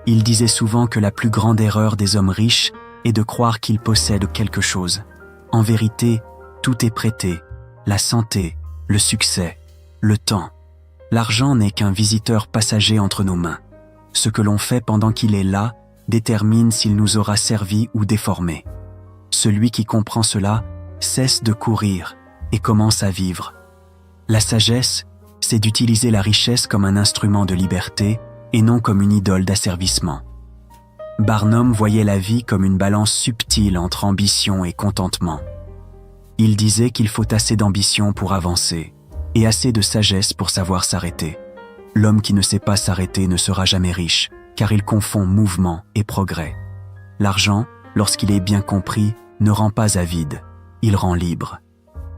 Il disait souvent que la plus grande erreur des hommes riches est de croire qu'ils possèdent quelque chose. En vérité, tout est prêté, la santé, le succès, le temps. L'argent n'est qu'un visiteur passager entre nos mains. Ce que l'on fait pendant qu'il est là détermine s'il nous aura servi ou déformé. Celui qui comprend cela cesse de courir et commence à vivre. La sagesse, c'est d'utiliser la richesse comme un instrument de liberté et non comme une idole d'asservissement. Barnum voyait la vie comme une balance subtile entre ambition et contentement. Il disait qu'il faut assez d'ambition pour avancer et assez de sagesse pour savoir s'arrêter. L'homme qui ne sait pas s'arrêter ne sera jamais riche, car il confond mouvement et progrès. L'argent, lorsqu'il est bien compris, ne rend pas avide, il rend libre.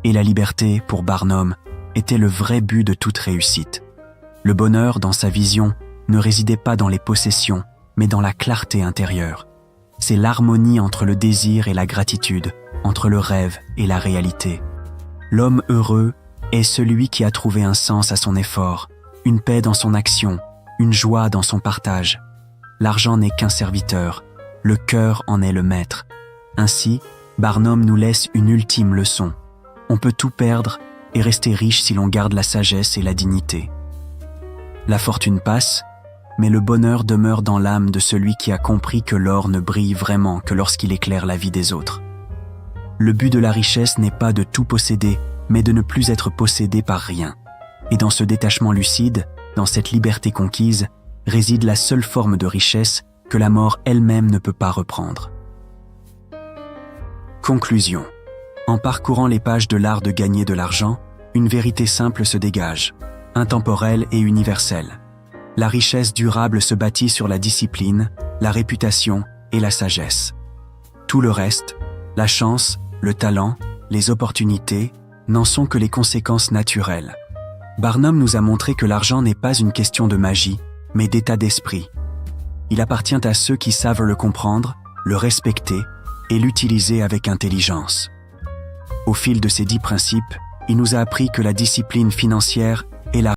Et la liberté, pour Barnum, était le vrai but de toute réussite. Le bonheur, dans sa vision, ne résidait pas dans les possessions, mais dans la clarté intérieure. C'est l'harmonie entre le désir et la gratitude, entre le rêve et la réalité. L'homme heureux est celui qui a trouvé un sens à son effort, une paix dans son action, une joie dans son partage. L'argent n'est qu'un serviteur, le cœur en est le maître. Ainsi, Barnum nous laisse une ultime leçon. On peut tout perdre et rester riche si l'on garde la sagesse et la dignité. La fortune passe, mais le bonheur demeure dans l'âme de celui qui a compris que l'or ne brille vraiment que lorsqu'il éclaire la vie des autres. Le but de la richesse n'est pas de tout posséder, mais de ne plus être possédé par rien. Et dans ce détachement lucide, dans cette liberté conquise, réside la seule forme de richesse que la mort elle-même ne peut pas reprendre. Conclusion. En parcourant les pages de l'art de gagner de l'argent, une vérité simple se dégage, intemporelle et universelle. La richesse durable se bâtit sur la discipline, la réputation et la sagesse. Tout le reste, la chance, le talent, les opportunités, n'en sont que les conséquences naturelles. Barnum nous a montré que l'argent n'est pas une question de magie, mais d'état d'esprit. Il appartient à ceux qui savent le comprendre, le respecter et l'utiliser avec intelligence. Au fil de ces 10 principes, il nous a appris que la discipline financière